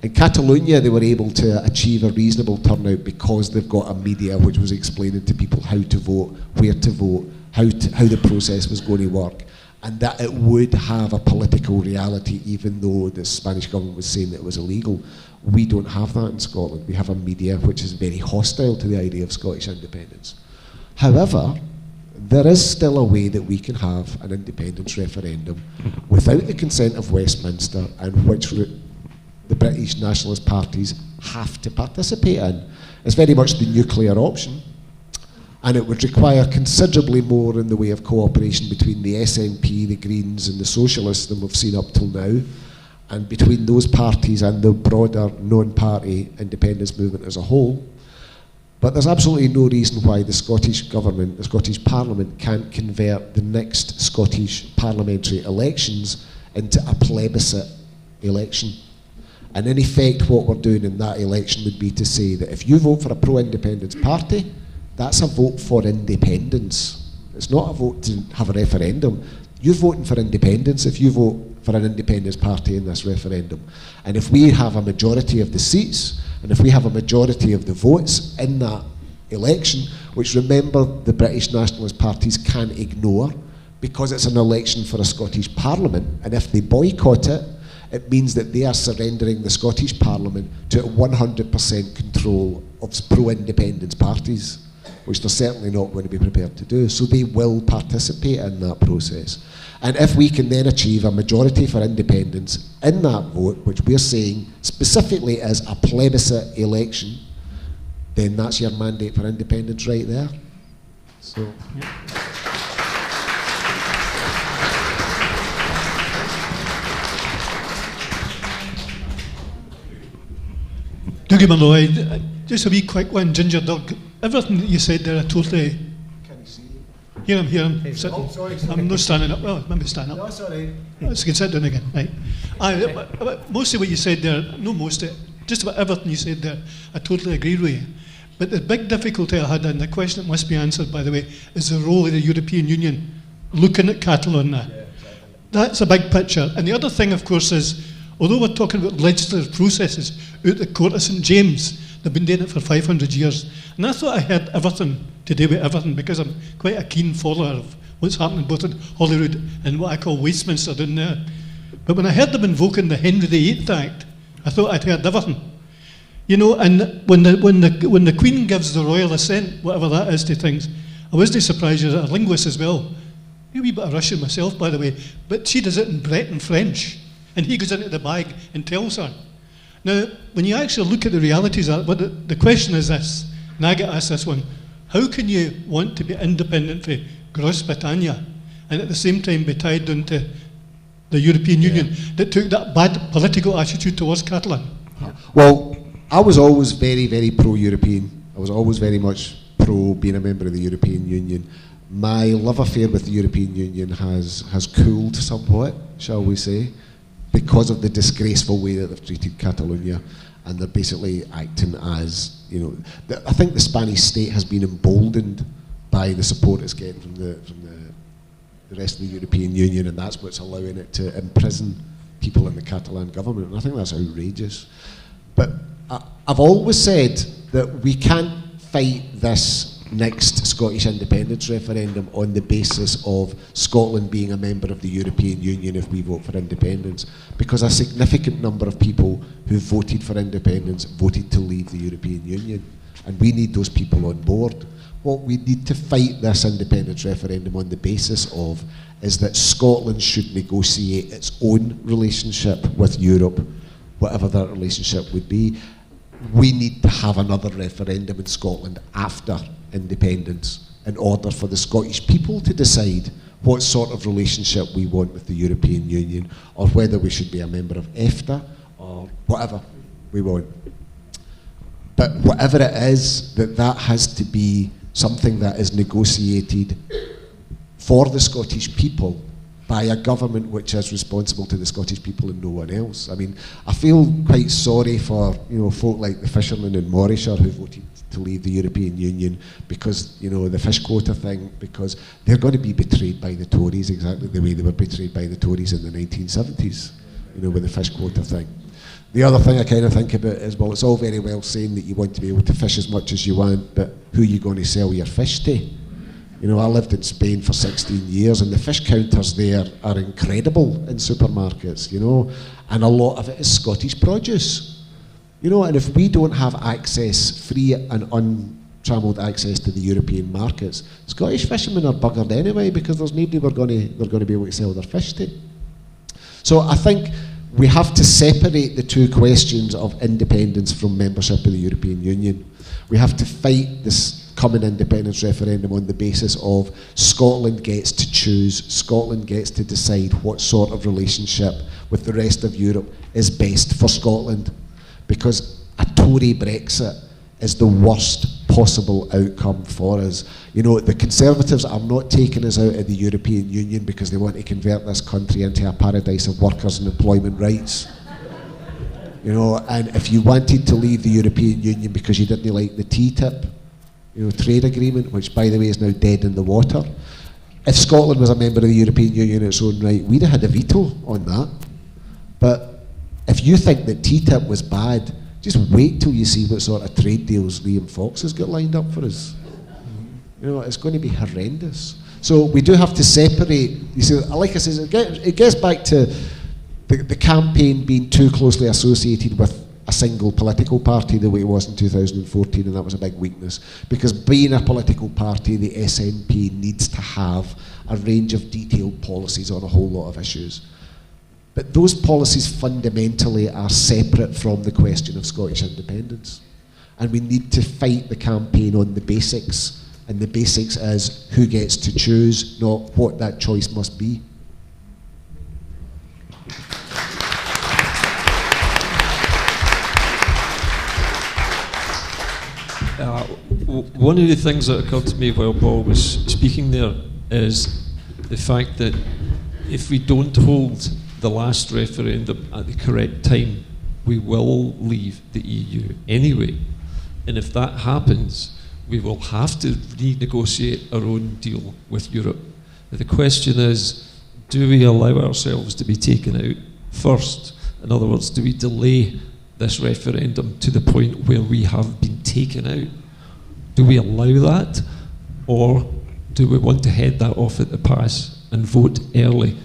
In Catalonia, they were able to achieve a reasonable turnout because they've got a media which was explaining to people how to vote, where to vote, how the process was going to work, and that it would have a political reality, even though the Spanish government was saying that it was illegal. We don't have that in Scotland. We have a media which is very hostile to the idea of Scottish independence. However, there is still a way that we can have an independence referendum without the consent of Westminster, and which the British nationalist parties have to participate in. It's very much the nuclear option, and it would require considerably more in the way of cooperation between the SNP, the Greens and the Socialists than we've seen up till now, and between those parties and the broader non-party independence movement as a whole. But there's absolutely no reason why the Scottish government, the Scottish Parliament, can't convert the next Scottish parliamentary elections into a plebiscite election. And in effect, what we're doing in that election would be to say that if you vote for a pro-independence party, that's a vote for independence. It's not a vote to have a referendum. You're voting for independence if you vote for an independence party in this referendum. And if we have a majority of the seats, and if we have a majority of the votes in that election, which, remember, the British nationalist parties can't ignore, because it's an election for a Scottish Parliament, and if they boycott it, it means that they are surrendering the Scottish Parliament to 100% control of pro-independence parties, which they're certainly not going to be prepared to do. So they will participate in that process. And if we can then achieve a majority for independence in that vote, which we're saying specifically as a plebiscite election, then that's your mandate for independence right there. So. Dougie Malloy, just a wee quick one, Ginger Dug. Everything that you said there, I totally... Can you see you? Hear him, sitting. Oh, sorry. I'm not standing up. Well, maybe stand up. No, sorry. So you can sit down again, right. Most of what you said there, no most of it, just about everything you said there, I totally agree with you. But the big difficulty I had, and the question that must be answered, by the way, is the role of the European Union looking at Catalan now. That's a big picture. And the other thing, of course, is, although we're talking about legislative processes out the Court of St James, they've been doing it for 500 years. And I thought I heard everything to do with everything, because I'm quite a keen follower of what's happening both in Holyrood and what I call Westminster down there. But when I heard them invoking the Henry VIII Act, I thought I'd heard everything. You know, and when the Queen gives the royal assent, whatever that is, to things, I wasn't surprised. You're a linguist as well. A wee bit of Russian myself, by the way, but she does it in Breton French, and he goes into the bag and tells her. Now, when you actually look at the realities of it, the question is this, and I get asked this one: how can you want to be independent from Gross Britannia and at the same time be tied down to the European Union that took that bad political attitude towards Catalan? Well, I was always very, very pro-European. I was always very much pro being a member of the European Union. My love affair with the European Union has cooled somewhat, shall we say, because of the disgraceful way that they've treated Catalonia, and they're basically acting as, you know, I think the Spanish state has been emboldened by the support it's getting from the rest of the European Union, and that's what's allowing it to imprison people in the Catalan government, and I think that's outrageous. But I've always said that we can't fight this next Scottish independence referendum on the basis of Scotland being a member of the European Union if we vote for independence, because a significant number of people who voted for independence voted to leave the European Union, and we need those people on board. What we need to fight this independence referendum on the basis of is that Scotland should negotiate its own relationship with Europe, whatever that relationship would be. We need to have another referendum in Scotland after independence in order for the Scottish people to decide what sort of relationship we want with the European Union, or whether we should be a member of EFTA or whatever we want. But whatever it is, that has to be something that is negotiated for the Scottish people by a government which is responsible to the Scottish people and no one else. I mean, I feel quite sorry for, you know, folk like the fishermen in Morayshire who voted to leave the European Union because, you know, the fish quota thing, because they're going to be betrayed by the Tories exactly the way they were betrayed by the Tories in the 1970s, you know, with the fish quota thing. The other thing I kind of think about is, well, it's all very well saying that you want to be able to fish as much as you want, but who are you going to sell your fish to? You know, I lived in Spain for 16 years, and the fish counters there are incredible in supermarkets, you know, and a lot of it is Scottish produce. You know, and if we don't have access, free and untrammeled access to the European markets, Scottish fishermen are buggered anyway, because there's nobody they're going to be able to sell their fish to. So I think we have to separate the two questions of independence from membership of the European Union. We have to fight this common independence referendum on the basis of Scotland gets to choose, Scotland gets to decide what sort of relationship with the rest of Europe is best for Scotland, because a Tory Brexit is the worst possible outcome for us. You know, the Conservatives are not taking us out of the European Union because they want to convert this country into a paradise of workers and employment rights. You know, and if you wanted to leave the European Union because you didn't like the TTIP, you know, trade agreement, which by the way is now dead in the water, if Scotland was a member of the European Union in its own right, we'd have had a veto on that. But if you think that TTIP was bad, just wait till you see what sort of trade deals Liam Fox has got lined up for us. You know, it's going to be horrendous. So we do have to separate. You see, like I said, it gets back to the campaign being too closely associated with a single political party the way it was in 2014, and that was a big weakness. Because being a political party, the SNP needs to have a range of detailed policies on a whole lot of issues. But those policies fundamentally are separate from the question of Scottish independence. And we need to fight the campaign on the basics, and the basics is who gets to choose, not what that choice must be. One of the things that occurred to me while Paul was speaking there is the fact that if we don't hold the last referendum at the correct time, we will leave the EU anyway. And if that happens, we will have to renegotiate our own deal with Europe. The question is, do we allow ourselves to be taken out first? In other words, do we delay this referendum to the point where we have been taken out? Do we allow that? Or do we want to head that off at the pass and vote early,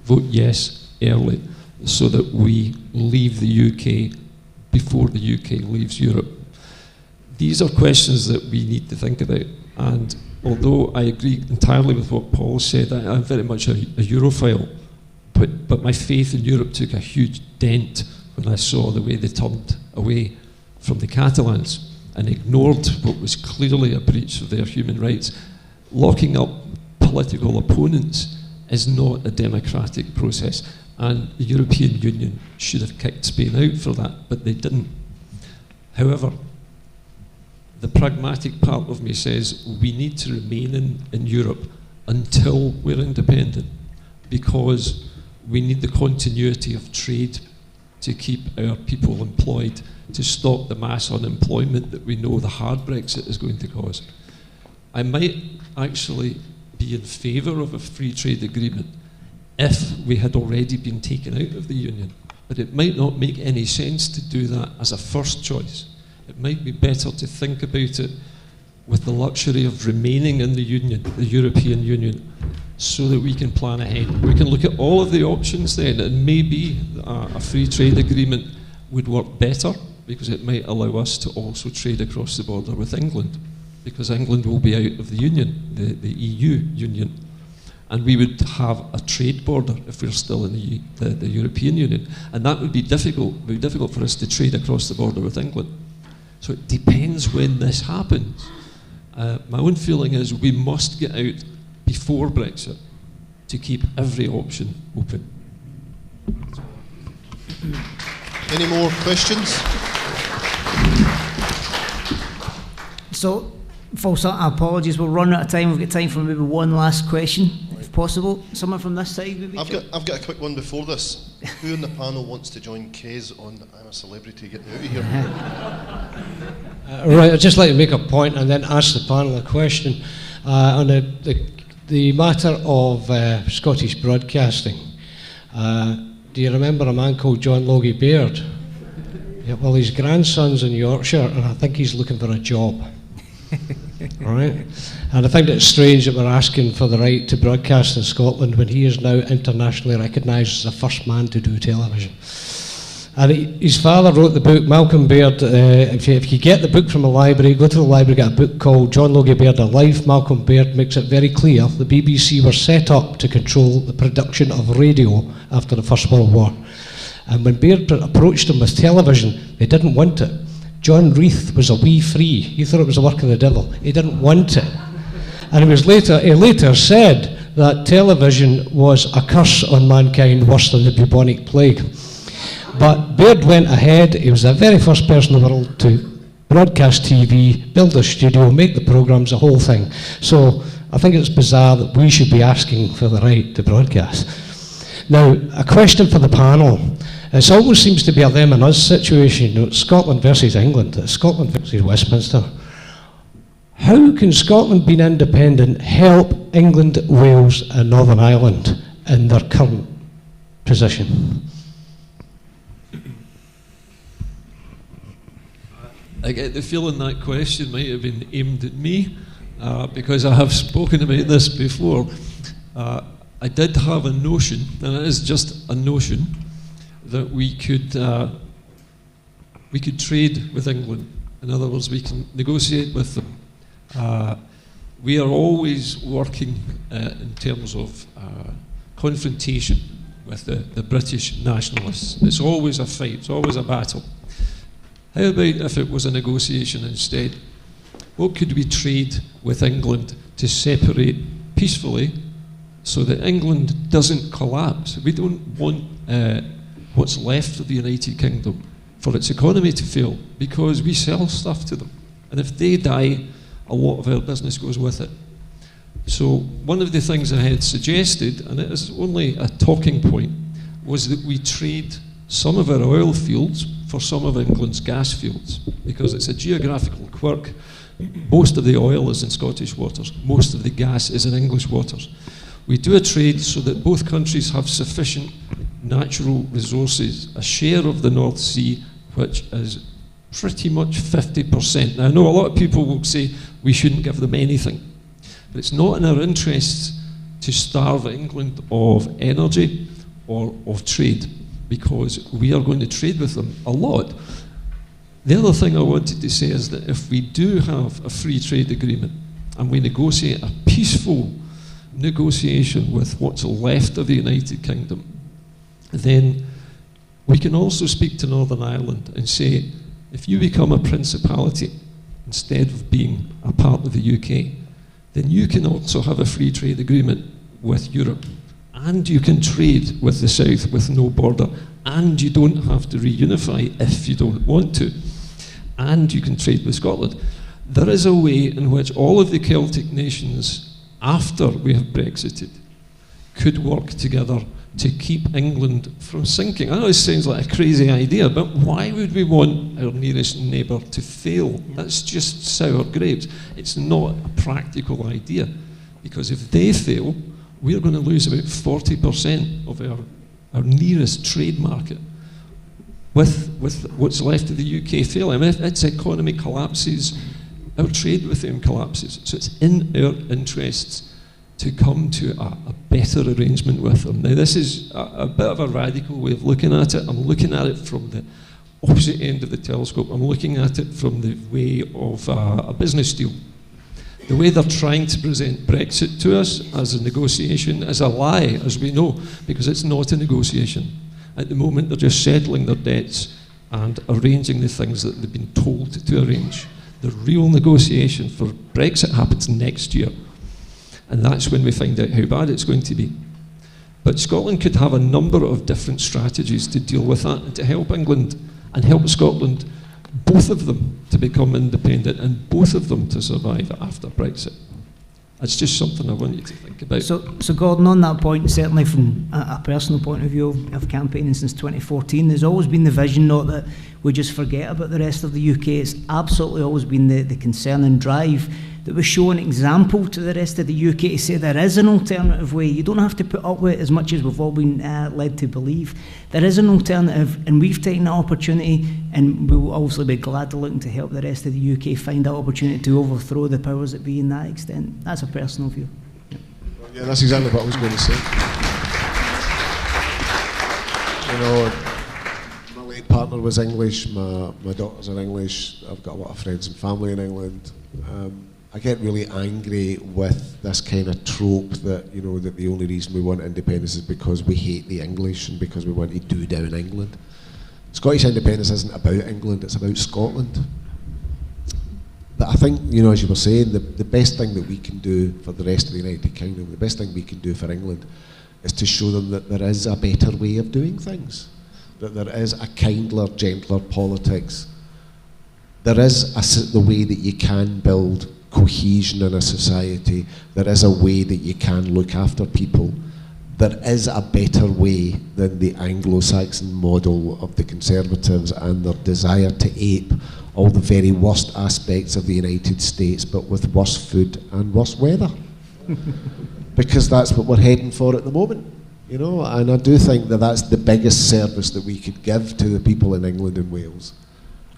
vote yes early, so that we leave the UK before the UK leaves Europe? These are questions that we need to think about. And although I agree entirely with what Paul said, I'm very much a Europhile, but my faith in Europe took a huge dent when I saw the way they turned away from the Catalans and ignored what was clearly a breach of their human rights. Locking up political opponents is not a democratic process, and the European Union should have kicked Spain out for that, but they didn't. However, the pragmatic part of me says we need to remain in Europe until we're independent, because we need the continuity of trade to keep our people employed, to stop the mass unemployment that we know the hard Brexit is going to cause. I might actually be in favour of a free trade agreement if we had already been taken out of the Union, but it might not make any sense to do that as a first choice. It might be better to think about it with the luxury of remaining in the Union, the European Union, so that we can plan ahead. We can look at all of the options then, and maybe a free trade agreement would work better, because it might allow us to also trade across the border with England, because England will be out of the Union, the EU Union, and we would have a trade border if we're still in the European Union, and that would be difficult. It would be difficult for us to trade across the border with England. So it depends when this happens. My own feeling is we must get out before Brexit to keep every option open. Any more questions? So, false apologies, we'll run out of time. We've got time for maybe one last question, if possible. Someone from this side, maybe? I've got a quick one before this. Who on the panel wants to join Kez on I'm a Celebrity Getting Out of Here? Right, I'd just like to make a point and then ask the panel a question on the matter of Scottish broadcasting. Do you remember a man called John Logie Baird? Yeah, well, his grandson's in Yorkshire, and I think he's looking for a job. Right? And I think it's strange that we're asking for the right to broadcast in Scotland when he is now internationally recognised as the first man to do television. And his father wrote the book, Malcolm Baird. If you get the book from a library, go to the library, get a book called John Logie Baird, A Life. Malcolm Baird makes it very clear the BBC were set up to control the production of radio after the First World War. And when Baird approached them with television, they didn't want it. John Reith was a wee free. He thought it was the work of the devil. He didn't want it. And he later said that television was a curse on mankind worse than the bubonic plague. But Baird went ahead. He was the very first person in the world to broadcast TV, build a studio, make the programmes, the whole thing. So I think it's bizarre that we should be asking for the right to broadcast. Now, a question for the panel. It almost seems to be a them and us situation, you know, Scotland versus England, Scotland versus Westminster. How can Scotland, being independent, help England, Wales and Northern Ireland in their current position? I get the feeling that question might have been aimed at me, because I have spoken about this before. I did have a notion, and it is just a notion, that we could trade with England. In other words, we can negotiate with them. We are always working in terms of confrontation with the British nationalists. It's always a fight, it's always a battle. How about if it was a negotiation instead? What could we trade with England to separate peacefully so that England doesn't collapse? We don't want what's left of the United Kingdom for its economy to fail, because we sell stuff to them. And if they die, a lot of our business goes with it. So one of the things I had suggested, and it is only a talking point, was that we trade some of our oil fields for some of England's gas fields, because it's a geographical quirk. Most of the oil is in Scottish waters, most of the gas is in English waters. We do a trade so that both countries have sufficient natural resources, a share of the North Sea which is pretty much 50%. Now I know a lot of people will say we shouldn't give them anything, but it's not in our interests to starve England of energy or of trade, because we are going to trade with them a lot. The other thing I wanted to say is that if we do have a free trade agreement and we negotiate a peaceful negotiation with what's left of the United Kingdom, then we can also speak to Northern Ireland and say, if you become a principality instead of being a part of the UK, then you can also have a free trade agreement with Europe, and you can trade with the South with no border, and you don't have to reunify if you don't want to, and you can trade with Scotland. There is a way in which all of the Celtic nations, after we have Brexited, could work together to keep England from sinking. I know it sounds like a crazy idea, but why would we want our nearest neighbour to fail? That's just sour grapes. It's not a practical idea, because if they fail, we're going to lose about 40% of our nearest trade market with what's left of the UK failing. I mean, if its economy collapses, our trade with them collapses. So it's in our interests to come to a better arrangement with them. Now, this is a bit of a radical way of looking at it. I'm looking at it from the opposite end of the telescope. I'm looking at it from the way of a business deal. The way they're trying to present Brexit to us as a negotiation is a lie, as we know, because it's not a negotiation. At the moment, they're just settling their debts and arranging the things that they've been told to arrange. The real negotiation for Brexit happens next year, and that's when we find out how bad it's going to be. But Scotland could have a number of different strategies to deal with that and to help England and help Scotland, both of them to become independent and both of them to survive after Brexit. That's just something I want you to think about. So Gordon, on that point, certainly from a personal point of view of campaigning since 2014, there's always been the vision, not that we just forget about the rest of the UK. It's absolutely always been the concern and drive that we show an example to the rest of the UK to say there is an alternative way. You don't have to put up with it as much as we've all been led to believe. There is an alternative, and we've taken that opportunity, and we will obviously be glad to look to help the rest of the UK find that opportunity to overthrow the powers that be in that extent. That's a personal view. Yeah, that's exactly what I was going to say. You know, my late partner was English, my daughters are English, I've got a lot of friends and family in England. I get really angry with this kind of trope that, you know, that the only reason we want independence is because we hate the English and because we want to do down England. Scottish independence isn't about England, it's about Scotland. But I think, you know, as you were saying, the best thing that we can do for the rest of the United Kingdom, the best thing we can do for England is to show them that there is a better way of doing things, that there is a kindler, gentler politics. There is the way that you can build cohesion in a society. There is a way that you can look after people. There is a better way than the Anglo-Saxon model of the Conservatives and their desire to ape all the very worst aspects of the United States, but with worse food and worse weather. Because that's what we're heading for at the moment, you know. And I do think that that's the biggest service that we could give to the people in England and Wales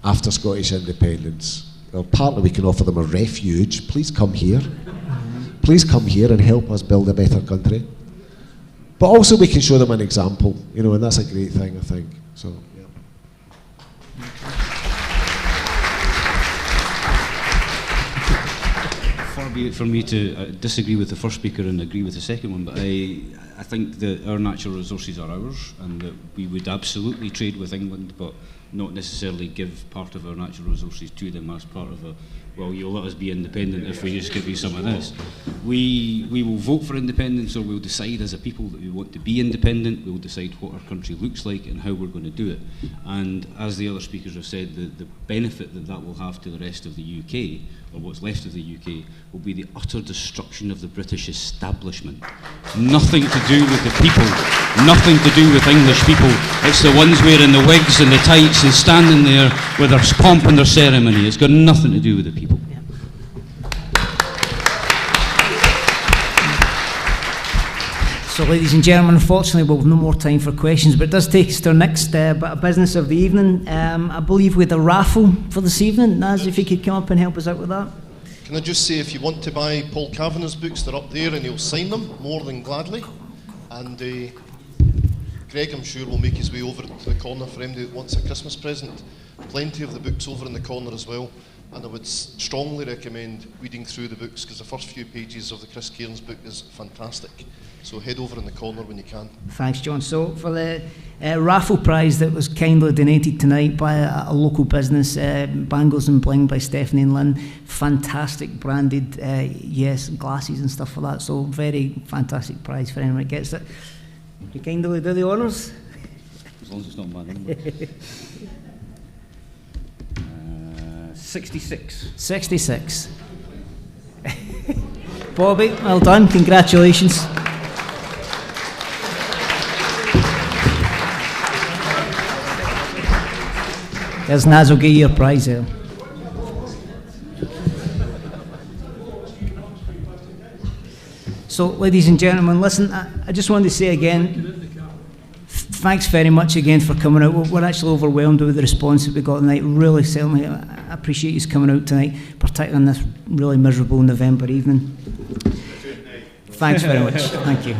after Scottish independence. Well, partly we can offer them a refuge. Please come here. Please come here and help us build a better country. But also we can show them an example, you know, and that's a great thing, I think. So, yeah. Far be it from me to disagree with the first speaker and agree with the second one, but I think that our natural resources are ours and that we would absolutely trade with England, but not necessarily give part of our natural resources to them as part of well, you'll let us be independent if we just give you some of this. We will vote for independence, or we'll decide as a people that we want to be independent. We'll decide what our country looks like and how we're going to do it. And as the other speakers have said, the benefit that will have to the rest of the UK, or what's left of the UK, will be the utter destruction of the British establishment. Nothing to do with the people. nothing to do with English people. It's the ones wearing the wigs and the tights and standing there with their pomp and their ceremony. It's got nothing to do with the people. So, ladies and gentlemen, unfortunately we'll have no more time for questions, but it does take us to our next bit of business of the evening. I believe we had a raffle for this evening. Naz, if you could come up and help us out with that. Can I just say, if you want to buy Paul Kavanagh's books, they're up there and he'll sign them more than gladly. And Greg, I'm sure, will make his way over to the corner for anybody that wants a Christmas present. Plenty of the books over in the corner as well. And I would strongly recommend reading through the books, because the first few pages of the Chris Cairns book is fantastic. So head over in the corner when you can. Thanks, John. So for the raffle prize that was kindly donated tonight by a local business, Bangles and Bling by Stephanie and Lynn, fantastic branded yes glasses and stuff like that. So very fantastic prize for anyone that gets it. You kindly do the honours. As long as it's not my number. 66. 66. Bobby, well done. Congratulations. There's Naz will get your prize there. So, ladies and gentlemen, listen, I just wanted to say again, thanks very much again for coming out. We're actually overwhelmed with the response that we got tonight. Really, certainly, I appreciate you coming out tonight, particularly on this really miserable November evening. Thanks very much. Thank you.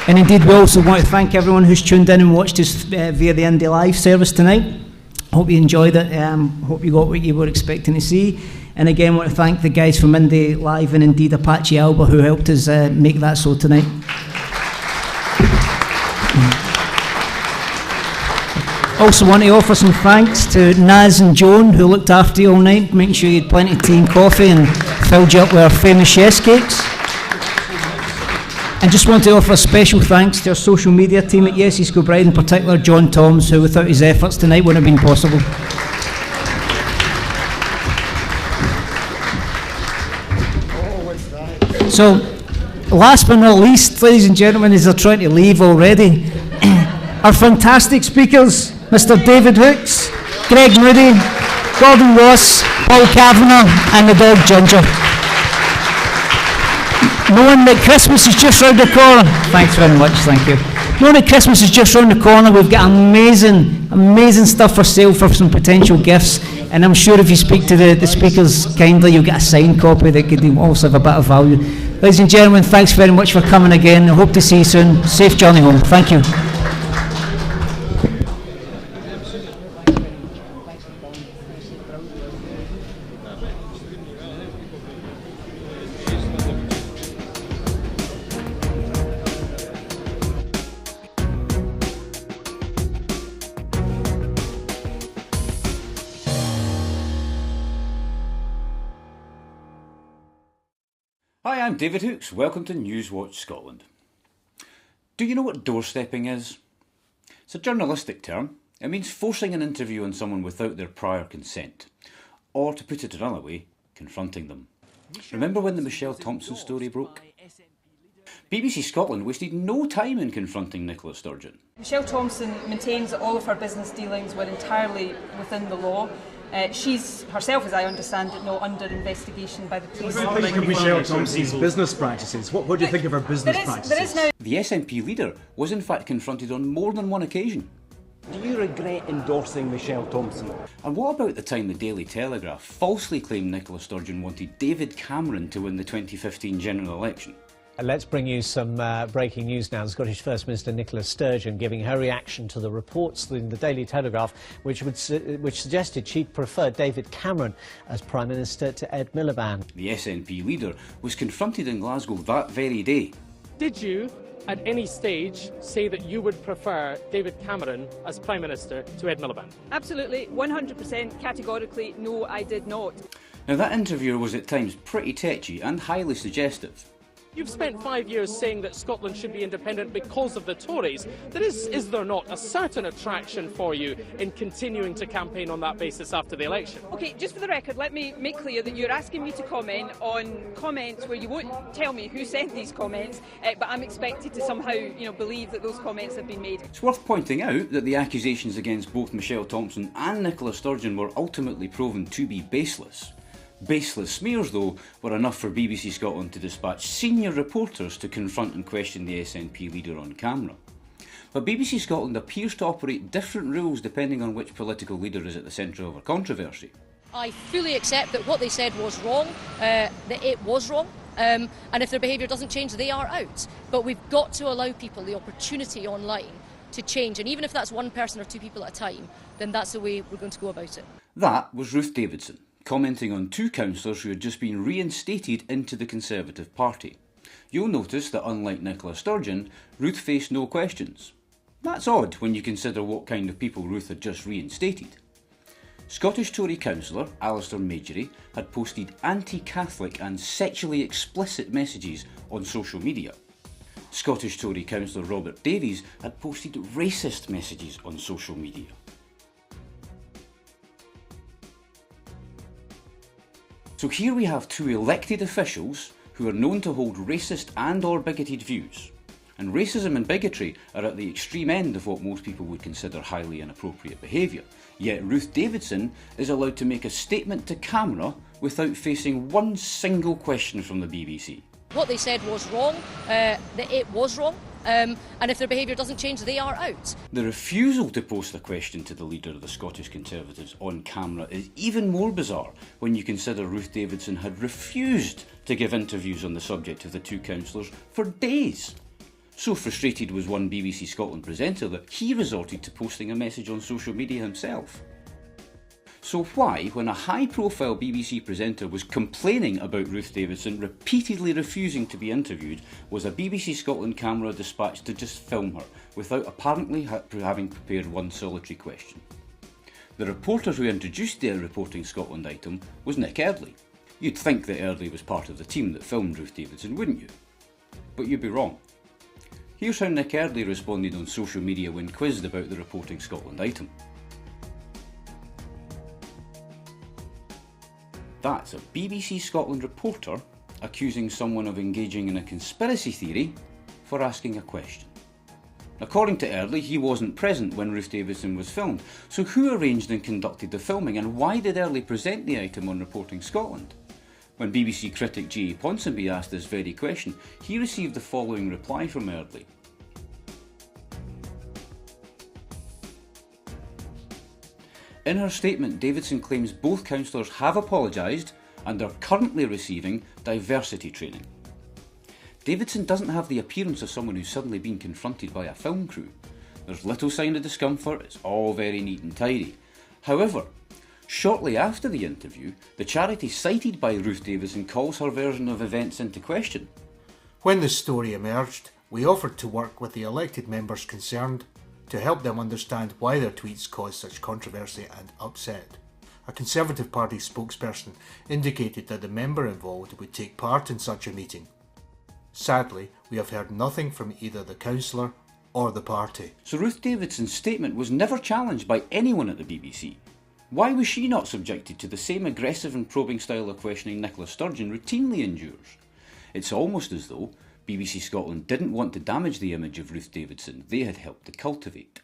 And indeed, we also want to thank everyone who's tuned in and watched us via the Indy Live service tonight. Hope you enjoyed it. Hope you got what you were expecting to see. And again, I want to thank the guys from Indy Live and indeed Apache Alba who helped us make that so tonight. Also want to offer some thanks to Naz and Joan who looked after you all night, making sure you had plenty of tea and coffee and filled you up with our famous yes cakes. And just want to offer a special thanks to our social media team at Yes East Kilbride, in particular John Toms, who without his efforts tonight wouldn't have been possible. So, last but not least, ladies and gentlemen, as they're trying to leave already, our fantastic speakers, Mr. David Hooks, Greg Moodie, Gordon Ross, Paul Kavanagh, and the dog Ginger. Knowing that Christmas is just round the corner, thanks very much, thank you. Knowing that Christmas is just round the corner, we've got amazing stuff for sale for some potential gifts, and I'm sure if you speak to the speakers kindly, you'll get a signed copy that could also have a bit of value. Ladies and gentlemen, thanks very much for coming again. I hope to see you soon. Safe journey home. Thank you. Hi, I'm David Hooks. Welcome to Newswatch Scotland. Do you know what doorstepping is? It's a journalistic term. It means forcing an interview on someone without their prior consent. Or, to put it another way, confronting them. Remember when the Michelle Thompson story broke? BBC Scotland wasted no time in confronting Nicola Sturgeon. Michelle Thompson maintains that all of her business dealings were entirely within the law. She's herself, as I understand it, not under investigation by the police. What do you think of Michelle Thompson's business practices? What do you think of her business practices? The SNP leader was in fact confronted on more than one occasion. Do you regret endorsing Michelle Thompson? And what about the time the Daily Telegraph falsely claimed Nicola Sturgeon wanted David Cameron to win the 2015 general election? Let's bring you some breaking news now. The Scottish First Minister Nicola Sturgeon giving her reaction to the reports in the Daily Telegraph which suggested she'd prefer David Cameron as Prime Minister to Ed Miliband. The SNP leader was confronted in Glasgow that very day. Did you, at any stage, say that you would prefer David Cameron as Prime Minister to Ed Miliband? Absolutely, 100% categorically, no, I did not. Now that interviewer was at times pretty tetchy and highly suggestive. You've spent 5 years saying that Scotland should be independent because of the Tories. Is there not a certain attraction for you in continuing to campaign on that basis after the election? OK, just for the record, let me make clear that you're asking me to comment on comments where you won't tell me who sent these comments, but I'm expected to somehow, believe that those comments have been made. It's worth pointing out that the accusations against both Michelle Thompson and Nicola Sturgeon were ultimately proven to be baseless. Baseless smears, though, were enough for BBC Scotland to dispatch senior reporters to confront and question the SNP leader on camera. But BBC Scotland appears to operate different rules depending on which political leader is at the centre of a controversy. I fully accept that what they said was wrong, that it was wrong, and if their behaviour doesn't change, they are out. But we've got to allow people the opportunity online to change, and even if that's one person or two people at a time, then that's the way we're going to go about it. That was Ruth Davidson, commenting on two councillors who had just been reinstated into the Conservative Party. You'll notice that unlike Nicola Sturgeon, Ruth faced no questions. That's odd when you consider what kind of people Ruth had just reinstated. Scottish Tory councillor Alistair Majory had posted anti-Catholic and sexually explicit messages on social media. Scottish Tory councillor Robert Davies had posted racist messages on social media. So here we have two elected officials who are known to hold racist and/or bigoted views. And racism and bigotry are at the extreme end of what most people would consider highly inappropriate behaviour. Yet Ruth Davidson is allowed to make a statement to camera without facing one single question from the BBC. What they said was wrong, that it was wrong, and if their behaviour doesn't change, they are out. The refusal to post a question to the leader of the Scottish Conservatives on camera is even more bizarre when you consider Ruth Davidson had refused to give interviews on the subject of the two councillors for days. So frustrated was one BBC Scotland presenter that he resorted to posting a message on social media himself. So why, when a high-profile BBC presenter was complaining about Ruth Davidson repeatedly refusing to be interviewed, was a BBC Scotland camera dispatched to just film her, without apparently having prepared one solitary question? The reporter who introduced the Reporting Scotland item was Nick Eardley. You'd think that Eardley was part of the team that filmed Ruth Davidson, wouldn't you? But you'd be wrong. Here's how Nick Eardley responded on social media when quizzed about the Reporting Scotland item. That's a BBC Scotland reporter accusing someone of engaging in a conspiracy theory for asking a question. According to Eardley, he wasn't present when Ruth Davidson was filmed, so who arranged and conducted the filming, and why did Eardley present the item on Reporting Scotland? When BBC critic G.A. Ponsonby asked this very question, he received the following reply from Eardley. In her statement, Davidson claims both councillors have apologised and are currently receiving diversity training. Davidson doesn't have the appearance of someone who's suddenly been confronted by a film crew. There's little sign of discomfort, it's all very neat and tidy. However, shortly after the interview, the charity cited by Ruth Davidson calls her version of events into question. When this story emerged, we offered to work with the elected members concerned to help them understand why their tweets caused such controversy and upset. A Conservative Party spokesperson indicated that the member involved would take part in such a meeting. Sadly, we have heard nothing from either the councillor or the party. So Ruth Davidson's statement was never challenged by anyone at the BBC. Why was she not subjected to the same aggressive and probing style of questioning Nicola Sturgeon routinely endures? It's almost as though BBC Scotland didn't want to damage the image of Ruth Davidson they had helped to cultivate.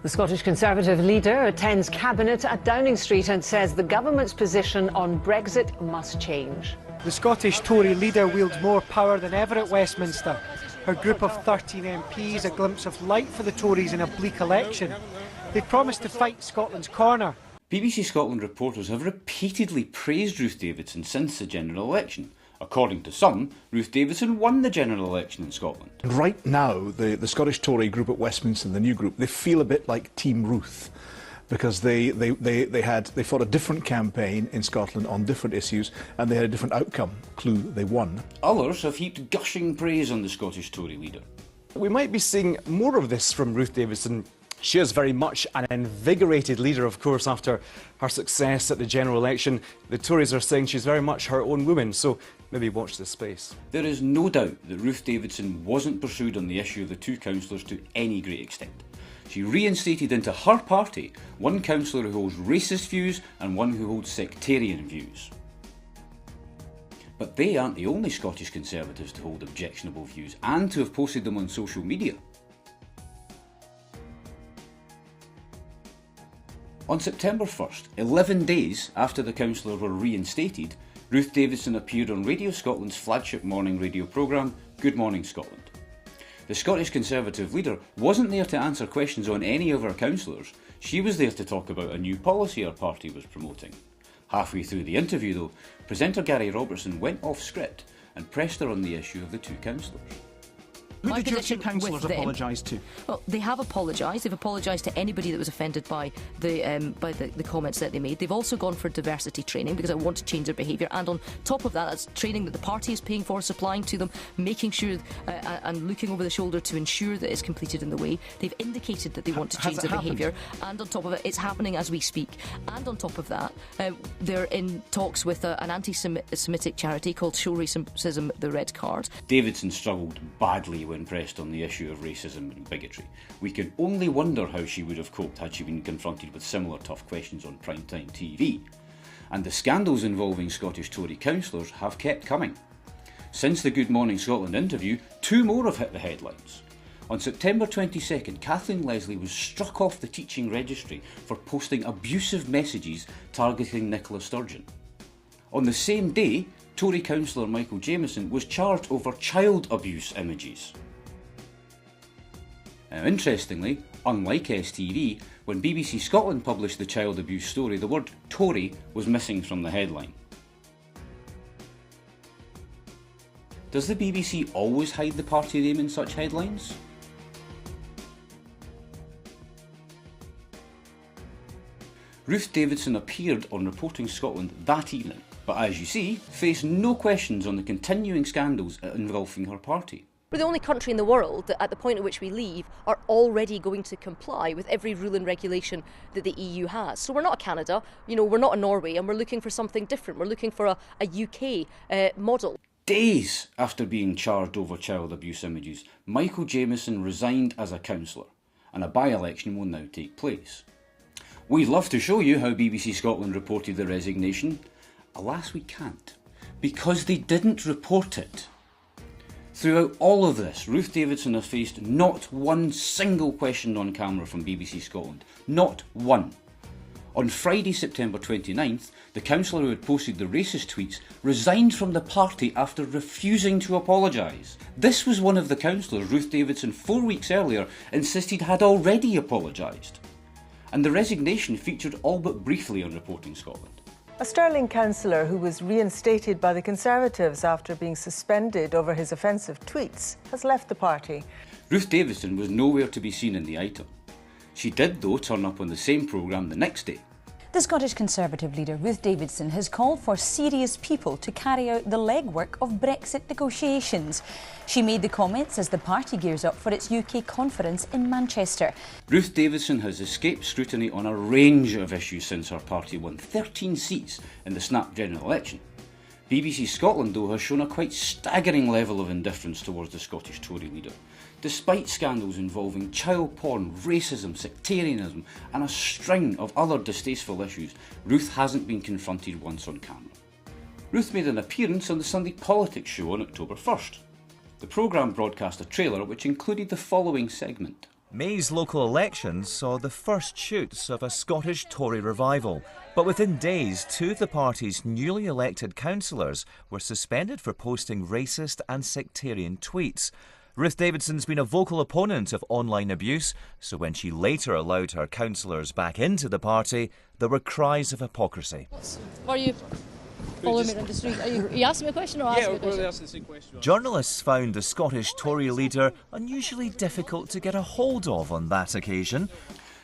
The Scottish Conservative leader attends Cabinet at Downing Street and says the government's position on Brexit must change. The Scottish Tory leader wields more power than ever at Westminster. Her group of 13 MPs a glimpse of light for the Tories in a bleak election. They promised to fight Scotland's corner. BBC Scotland reporters have repeatedly praised Ruth Davidson since the general election. According to some, Ruth Davidson won the general election in Scotland. Right now, the Scottish Tory group at Westminster, the new group, they feel a bit like Team Ruth, because they fought a different campaign in Scotland on different issues, and they had a different outcome. Clue, they won. Others have heaped gushing praise on the Scottish Tory leader. We might be seeing more of this from Ruth Davidson. She is very much an invigorated leader, of course, after her success at the general election. The Tories are saying she's very much her own woman, so maybe watch this space. There is no doubt that Ruth Davidson wasn't pursued on the issue of the two councillors to any great extent. She reinstated into her party one councillor who holds racist views and one who holds sectarian views. But they aren't the only Scottish Conservatives to hold objectionable views and to have posted them on social media. On September 1st, 11 days after the councillors were reinstated, Ruth Davidson appeared on Radio Scotland's flagship morning radio programme, Good Morning Scotland. The Scottish Conservative leader wasn't there to answer questions on any of her councillors, she was there to talk about a new policy her party was promoting. Halfway through the interview though, presenter Gary Robertson went off script and pressed her on the issue of the two councillors. Who did your two councillors apologise to? Well, they have apologised. They've apologised to anybody that was offended by the comments that they made. They've also gone for diversity training because I want to change their behaviour. And on top of that, that's training that the party is paying for, supplying to them, making sure and looking over the shoulder to ensure that it's completed in the way. They've indicated that they want to change their behaviour. And on top of it, it's happening as we speak. And on top of that, they're in talks with an anti-Semitic charity called Show Racism the Red Card. Davidson struggled badly when pressed on the issue of racism and bigotry. We can only wonder how she would have coped had she been confronted with similar tough questions on primetime TV. And the scandals involving Scottish Tory councillors have kept coming. Since the Good Morning Scotland interview, two more have hit the headlines. On September 22nd, Kathleen Leslie was struck off the teaching registry for posting abusive messages targeting Nicola Sturgeon. On the same day, Tory councillor Michael Jamieson was charged over child abuse images. Now, interestingly, unlike STV, when BBC Scotland published the child abuse story, the word Tory was missing from the headline. Does the BBC always hide the party name in such headlines? Ruth Davidson appeared on Reporting Scotland that evening, but as you see, faced no questions on the continuing scandals involving her party. We're the only country in the world that at the point at which we leave are already going to comply with every rule and regulation that the EU has. So we're not a Canada, we're not a Norway, and we're looking for something different. We're looking for a UK model. Days after being charged over child abuse images, Michael Jamieson resigned as a councillor, and a by-election will now take place. We'd love to show you how BBC Scotland reported the resignation. Alas, we can't, because they didn't report it. Throughout all of this, Ruth Davidson has faced not one single question on camera from BBC Scotland. Not one. On Friday, September 29th, the councillor who had posted the racist tweets resigned from the party after refusing to apologise. This was one of the councillors Ruth Davidson 4 weeks earlier insisted had already apologised. And the resignation featured all but briefly on Reporting Scotland. A Stirling councillor who was reinstated by the Conservatives after being suspended over his offensive tweets has left the party. Ruth Davidson was nowhere to be seen in the item. She did, though, turn up on the same programme the next day. The Scottish Conservative leader Ruth Davidson has called for serious people to carry out the legwork of Brexit negotiations. She made the comments as the party gears up for its UK conference in Manchester. Ruth Davidson has escaped scrutiny on a range of issues since her party won 13 seats in the snap general election. BBC Scotland, though, has shown a quite staggering level of indifference towards the Scottish Tory leader. Despite scandals involving child porn, racism, sectarianism and a string of other distasteful issues, Ruth hasn't been confronted once on camera. Ruth made an appearance on the Sunday Politics show on October 1st. The programme broadcast a trailer which included the following segment. May's local elections saw the first shoots of a Scottish Tory revival, but within days, two of the party's newly elected councillors were suspended for posting racist and sectarian tweets. Ruth Davidson's been a vocal opponent of online abuse, so when she later allowed her councillors back into the party, there were cries of hypocrisy. Are you following me around the street? Are you asking me a question or asking me a question? Yeah, we're asking the same question. Journalists found the Scottish Tory leader unusually difficult to get a hold of on that occasion.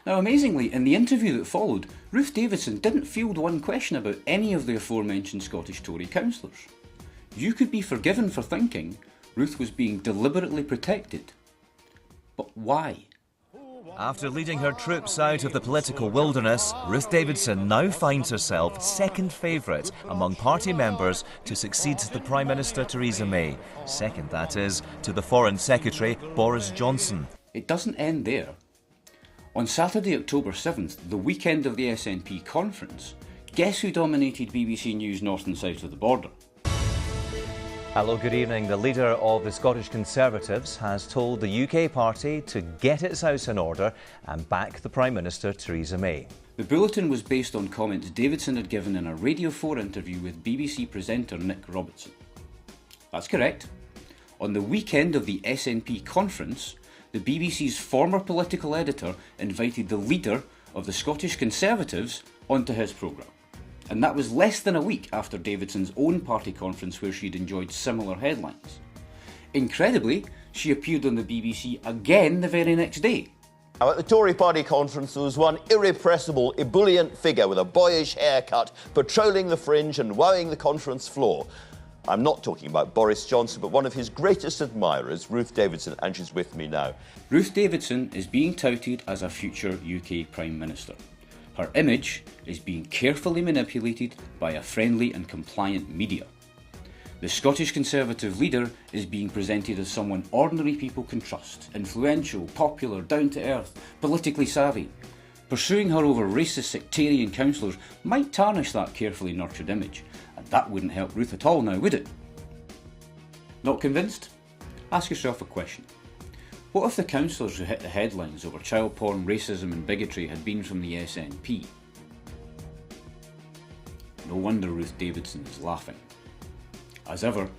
Now, amazingly, in the interview that followed, Ruth Davidson didn't field one question about any of the aforementioned Scottish Tory councillors. You could be forgiven for thinking Ruth was being deliberately protected. But why? After leading her troops out of the political wilderness, Ruth Davidson now finds herself second favourite among party members to succeed the Prime Minister Theresa May. Second, that is, to the Foreign Secretary Boris Johnson. It doesn't end there. On Saturday, October 7th, the weekend of the SNP conference, guess who dominated BBC News north and south of the border? Hello, good evening. The leader of the Scottish Conservatives has told the UK party to get its house in order and back the Prime Minister Theresa May. The bulletin was based on comments Davidson had given in a Radio 4 interview with BBC presenter Nick Robertson. That's correct. On the weekend of the SNP conference, the BBC's former political editor invited the leader of the Scottish Conservatives onto his programme. And that was less than a week after Davidson's own party conference where she'd enjoyed similar headlines. Incredibly, she appeared on the BBC again the very next day. Now, at the Tory party conference, there was one irrepressible, ebullient figure with a boyish haircut patrolling the fringe and wowing the conference floor. I'm not talking about Boris Johnson, but one of his greatest admirers, Ruth Davidson, and she's with me now. Ruth Davidson is being touted as a future UK Prime Minister. Her image is being carefully manipulated by a friendly and compliant media. The Scottish Conservative leader is being presented as someone ordinary people can trust, influential, popular, down-to-earth, politically savvy. Pursuing her over racist sectarian councillors might tarnish that carefully nurtured image, and that wouldn't help Ruth at all now, would it? Not convinced? Ask yourself a question. What if the councillors who hit the headlines over child porn, racism and bigotry had been from the SNP? No wonder Ruth Davidson is laughing. As ever,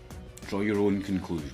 draw your own conclusions.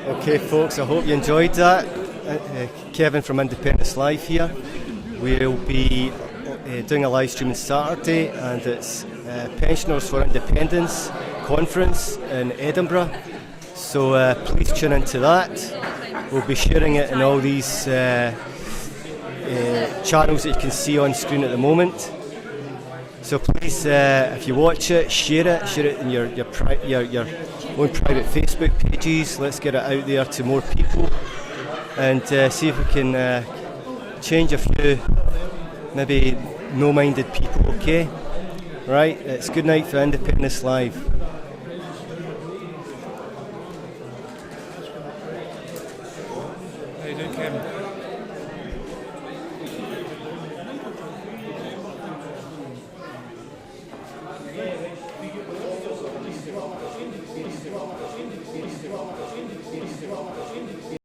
Okay folks, I hope you enjoyed that. Kevin from Independence Live here. We'll be doing a live stream on Saturday, and it's Pensioners for Independence conference in Edinburgh, so please tune into that. We'll be sharing it in all these channels that you can see on screen at the moment. So please, if you watch it, share it in your own private Facebook pages. Let's get it out there to more people, and see if we can change a few maybe no-minded people. Okay, right? It's good night for Independence Live.